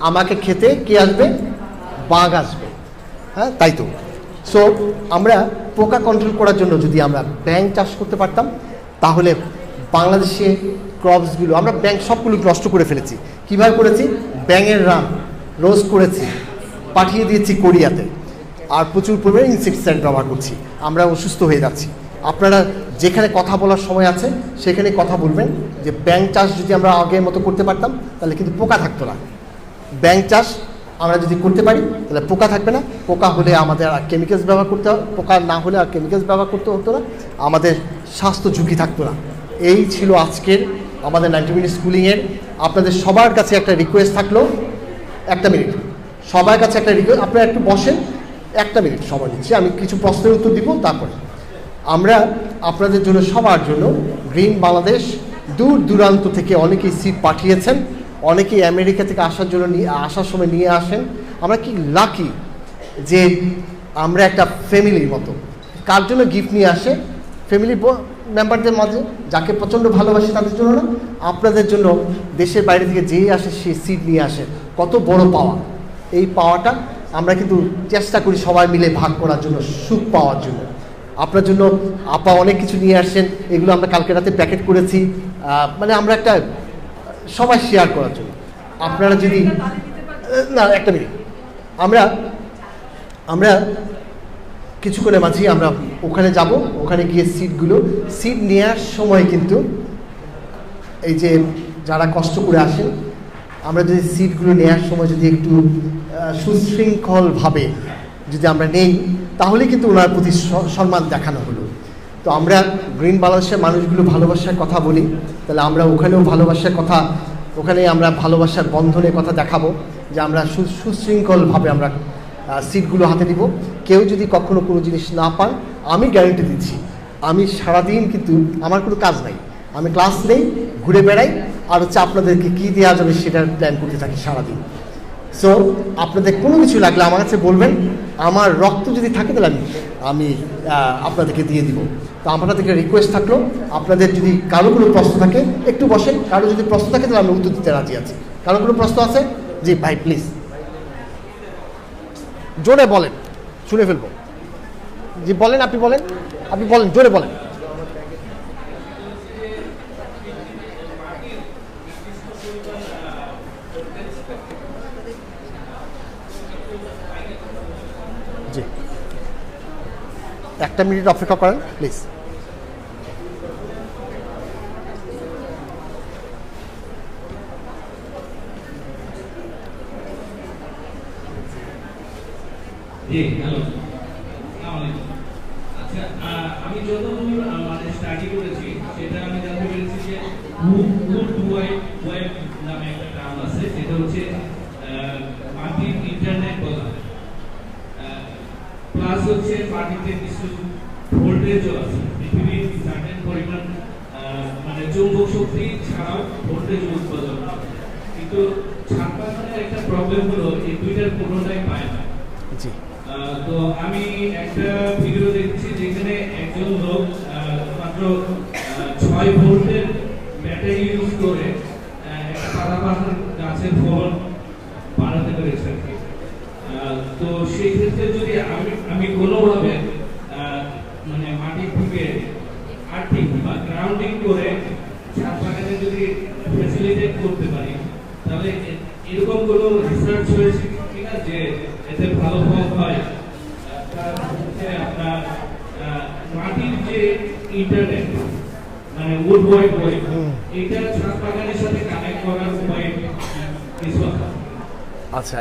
আমাকে খেতে কে আসবে? বাঘ আসবে। হ্যাঁ, তাই তো। সো আমরা পোকা কন্ট্রোল করার জন্য যদি আমরা ব্যাঙ চাষ করতে পারতাম, তাহলে বাংলাদেশে ক্রপসগুলো, আমরা ব্যাঙ সবগুলো নষ্ট করে ফেলেছি। কীভাবে করেছি? ব্যাঙের রান রোস্ট করেছি, পাঠিয়ে দিয়েছি কোরিয়াতে, আর প্রচুর পরিমাণে ইনসেক্টিসাইড ব্যবহার করছি, আমরা অসুস্থ হয়ে যাচ্ছি। আপনারা যেখানে কথা বলার সময় আছে সেখানে কথা বলবেন যে ব্যাঙ চাষ যদি আমরা আগের মতো করতে পারতাম তাহলে কিন্তু পোকা থাকতো না। ব্যাঙ চাষ আমরা যদি করতে পারি তাহলে পোকা থাকবে না, পোকা হলে আমাদের আর কেমিক্যালস ব্যবহার করতে হবে, পোকা না হলে আর কেমিক্যালস ব্যবহার করতে হতো না, আমাদের স্বাস্থ্য ঝুঁকি থাকতো না। এই ছিল আজকের আমাদের 90 মিনিট স্কুলিংয়ের। আপনাদের সবার কাছে একটা রিকোয়েস্ট থাকলো, একটা মিনিট, সবার কাছে একটা রিকোয়েস্ট, আপনারা একটু বসেন, একটা মিনিট সময় নিচ্ছি, আমি কিছু প্রশ্নের উত্তর দিব, তারপরে আমরা আপনাদের জন্য, সবার জন্য গ্রিন বাংলাদেশ দূর দূরান্ত থেকে অনেকেই সিট পাঠিয়েছেন, অনেকেই আমেরিকা থেকে আসার সময় নিয়ে আসেন। আমরা কি লাকি যে আমরা একটা ফ্যামিলির মতো। কার জন্য গিফট নিয়ে আসে? ফ্যামিলি মেম্বারদের মাঝে, যাকে প্রচণ্ড ভালোবাসে তাদের জন্য না, আপনাদের জন্য দেশের বাইরে থেকে যেই আসে সে সিট নিয়ে আসে। কত বড় পাওয়া! এই পাওয়াটা আমরা কিন্তু চেষ্টা করি সবাই মিলে ভাগ করার জন্য, সুখ পাওয়ার জন্য। আপনার জন্য আপা অনেক কিছু নিয়ে আসছেন, এগুলো আমরা কালকে রাতে প্যাকেট করেছি, মানে আমরা একটা সবাই শেয়ার করার জন্য। আপনারা যদি না একটা মিনিট, আমরা কিছুক্ষণের মাঝেই আমরা ওখানে যাব, ওখানে গিয়ে সিট নেওয়ার সময় কিন্তু এই যে যারা কষ্ট করে আসেন, আমরা যদি সিটগুলো নেওয়ার সময় যদি একটু সুশৃঙ্খলভাবে যদি আমরা নেই, তাহলে কিন্তু ওনার প্রতি সম্মান দেখানো হলো। তো আমরা গ্রিন বাংলাদেশের মানুষগুলো ভালোবাসার কথা বলি, তাহলে আমরা ওখানেও ভালোবাসার কথা, ওখানে আমরা ভালোবাসার বন্ধনের কথা দেখাবো যে আমরা সুশৃঙ্খলভাবে আমরা সিটগুলো হাতে নিব। কেউ যদি কখনো কোনো জিনিস না পান, আমি গ্যারেন্টি দিচ্ছি, আমি সারাদিন কিন্তু আমার কোনো কাজ নাই, আমি ক্লাস নেই, ঘুরে বেড়াই, আর হচ্ছে আপনাদেরকে কী দেওয়া যাবে সেটার প্ল্যান করতে থাকি সারাদিন। সো আপনাদের কোনো কিছু লাগলে আমার কাছে বলবেন, আমার রক্ত যদি থাকে তাহলে আমি আপনাদেরকে দিয়ে দিব। তো আপনাদেরকে রিকোয়েস্ট থাকলো, আপনাদের যদি কারো কোনো প্রশ্ন থাকে একটু বসেন, কারো যদি প্রশ্ন থাকে তাহলে আমি উত্তর দিতে রাজি আছি। কারো কোনো প্রশ্ন আছে? জি ভাই প্লিজ জোরে বলেন, শুনে ফেলবো। জি বলেন, আপনি বলেন, জোরে বলেন। জি একটা মিনিট অপেক্ষা করেন প্লিজ। আচ্ছা, আমি যতদূর মানে স্টাডি করেছি সেটা আমি জানতে পেরেছি যে গুড ওয়েব নামে একটা টার্ম আছে, যেটা হচ্ছে মাটির ইন্টারনেট বলা, প্লাস হচ্ছে মাটিতে কিছু ভোল্টেজও আছে, পৃথিবীর সার্টেন পরিমাণ মানে চৌম্বক শক্তি ছাড়াও ভোল্টেজ উৎপাদন করে। কিন্তু ছাদ বাগানের একটা প্রবলেম হলো এই দুইটার কোনোটাই পায় না। তো আমি একটা ভিডিও দেখছি যেখানে একজন লোক মাত্র 6 ভোল্টের ব্যাটারি ইউজ করে একটা পাতাবাহার গাছের ফলন বাড়াতে পেরেছে। তো সেই ক্ষেত্রে যদি আমি কোনোভাবে মানে মাটি থেকে আর্থিং বা গ্রাউন্ডিং করে ছাদ বাগানে যদি ফ্যাসিলিটেট করতে পারি, তাহলে এরকম কোনো রিসার্চ হয়েছে কিনা যে এতে ভালো ফল হয়? আপনার মাটির যে ইন্টারনেট মানে উড ওয়াইড ওয়েব, এটা ছাদ বাগানের সাথে কানেক্ট করার উপায় কিছু আছে? আচ্ছা,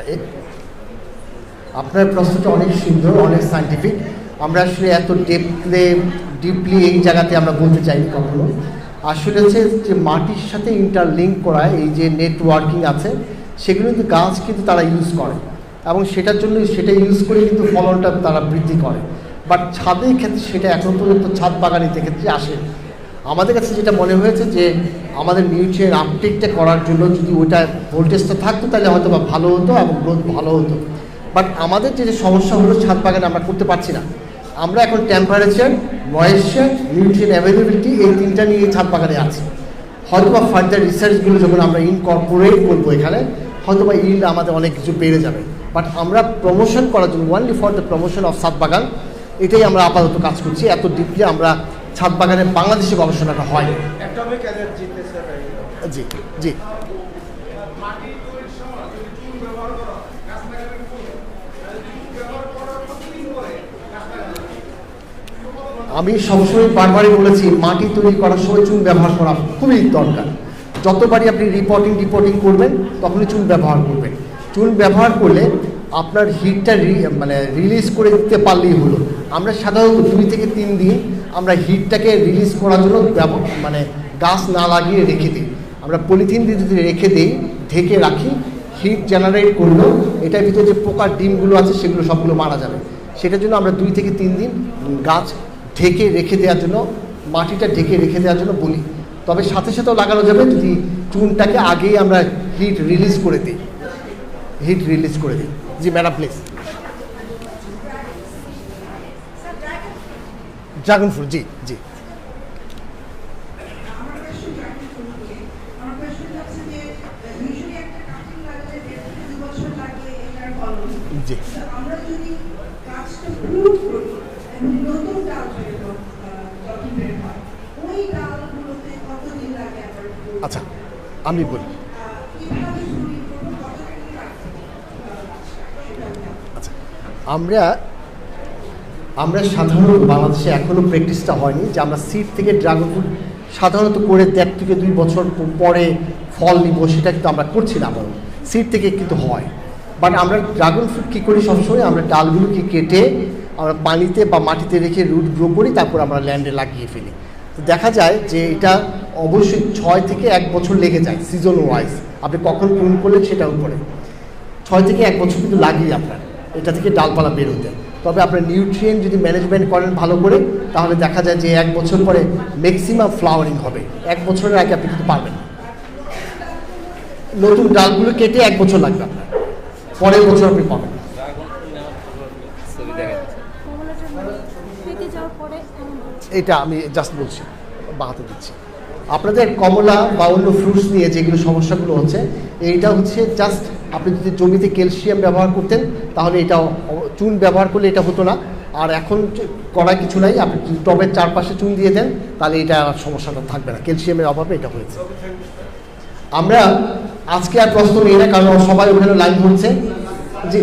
আপনার প্রশ্নটা অনেক সুন্দর, অনেক সায়েন্টিফিক। আমরা আসলে এত ডিপলি এই জায়গাতে আমরা বলতে চাইনি কখনো। আসলে হচ্ছে যে মাটির সাথে ইন্টারলিঙ্ক করা এই যে নেটওয়ার্কিং আছে, সেগুলো কিন্তু গাছ কিন্তু তারা ইউজ করে, এবং সেটার জন্য সেটা ইউজ করে কিন্তু ফলনটা তারা বৃদ্ধি করে। বাট ছাদের ক্ষেত্রে সেটা এখন পর্যন্ত ছাদ বাগানিতে ক্ষেত্রে আসে। আমাদের কাছে যেটা মনে হয়েছে যে আমাদের নিউট্রিয়েন্ট আপটেকটা করার জন্য যদি ওইটা ভোল্টেজটা থাকতো তাহলে হয়তো বা ভালো হতো এবং গ্রোথ ভালো হতো। বাট আমাদের যে সমস্যা হলো ছাদ বাগানে আমরা করতে পারছি না। আমরা এখন টেম্পারেচার, ময়েশ্চার, নিউট্রিয়েন্ট অ্যাভেলেবিলিটি এই তিনটা নিয়ে ছাদ বাগানে আছি। হয়তো বা ফার্দার রিসার্চগুলো যখন আমরা ইনকর্পোরেট করবো এখানে, হয়তো বা ইল্ড আমাদের অনেক কিছু বেড়ে যাবে। বাট আমরা প্রমোশন করার জন্য, only for the promotion of ছাদ বাগান, এটাই আমরা আপাতত কাজ করছি। এত ডিপলি আমরা ছাদ বাগানে বাংলাদেশে গবেষণাটা হয়। জি জি আমি সবসময় বারবারই বলেছি, মাটি তৈরি করার সময় চুন ব্যবহার করা খুবই দরকার। যতবারই আপনি রিপোর্টিং করবেন তখনই চুন ব্যবহার করবেন। চুন ব্যবহার করলে আপনার হিটটা মানে রিলিজ করে দিতে পারলেই হলো। আমরা সাধারণত 2 থেকে 3 দিন আমরা হিটটাকে রিলিজ করার জন্য মানে গাছ না লাগিয়ে রেখে দিই। আমরা পলিথিন দিয়ে যদি রেখে দিই, ঢেকে রাখি, হিট জেনারেট করলেও এটার ভিতরে যে পোকার ডিমগুলো আছে সেগুলো সবগুলো মারা যাবে। সেটার জন্য আমরা 2 থেকে 3 দিন গাছ ঢেকে রেখে দেওয়ার জন্য, মাটিটা ঢেকে রেখে দেওয়ার জন্য বলি। তবে সাথে সাথেও লাগানো যাবে যদি চুনটাকে আগেই আমরা হিট রিলিজ করে দিই। জি ম্যাডাম প্লিজ। ড্রাগন ফ্রুট, জি জি জি নতুন ডাল যখন বের হয় ওই ডালগুলোতে কতদিন লাগে আবার আচ্ছা আমি বলি। কিভাবে শুরু করবো, কতদিন রাখবো আচ্ছা আমরা সাধারণত বাংলাদেশে এখনও প্র্যাকটিসটা হয়নি যে আমরা সিড থেকে ড্রাগন ফ্রুট সাধারণত করে 1.5 থেকে 2 বছর পরে ফল নিব, সেটা কিন্তু আমরা করছি না। আমরা সিড থেকে কিন্তু হয়, বাট আমরা ড্রাগন ফ্রুট কী করি সবসময়, আমরা ডালগুলোকে কেটে আমরা পানিতে বা মাটিতে রেখে রুট গ্রো করি, তারপর আমরা ল্যান্ডে লাগিয়ে ফেলি। তো দেখা যায় যে এটা অবশ্যই 6 থেকে 1 বছর লেগে যায় সিজন ওয়াইজ, আপনি কখন প্রুন করলেন সেটার উপরে 6 থেকে 1 বছর কিন্তু লাগেই আপনার এটা থেকে ডালপালা বেরোতে। তবে আপনার নিউট্রিয়েন্ট যদি ম্যানেজমেন্ট করেন ভালো করে, তাহলে দেখা যায় যে 1 বছর পরে ম্যাক্সিমাম ফ্লাওয়ারিং হবে। 1 বছরের আগে আপনি কিন্তু পারবেন না। নতুন ডালগুলো কেটে 1 বছর লাগবে আপনার, পরের বছর আপনি পাবেন। এটা আমি জাস্ট বলছি, বাহাতে দিচ্ছি। আপনাদের কমলা বা অন্য ফ্রুটস নিয়ে যেগুলো সমস্যাগুলো হচ্ছে, এইটা হচ্ছে জাস্ট আপনি যদি জমিতে ক্যালসিয়াম ব্যবহার করতেন তাহলে এটা, চুন ব্যবহার করলে এটা হতো না। আর এখন করা কিছু নাই, আপনি টবের চারপাশে চুন দিয়ে দেন তাহলে এটা আর সমস্যাটা থাকবে না, ক্যালসিয়ামের অভাবে এটা হয়েছে। আমরা আজকে আর প্রশ্ন নিই না, কারণ সবাই ওখানে লাইন ধরছে। জি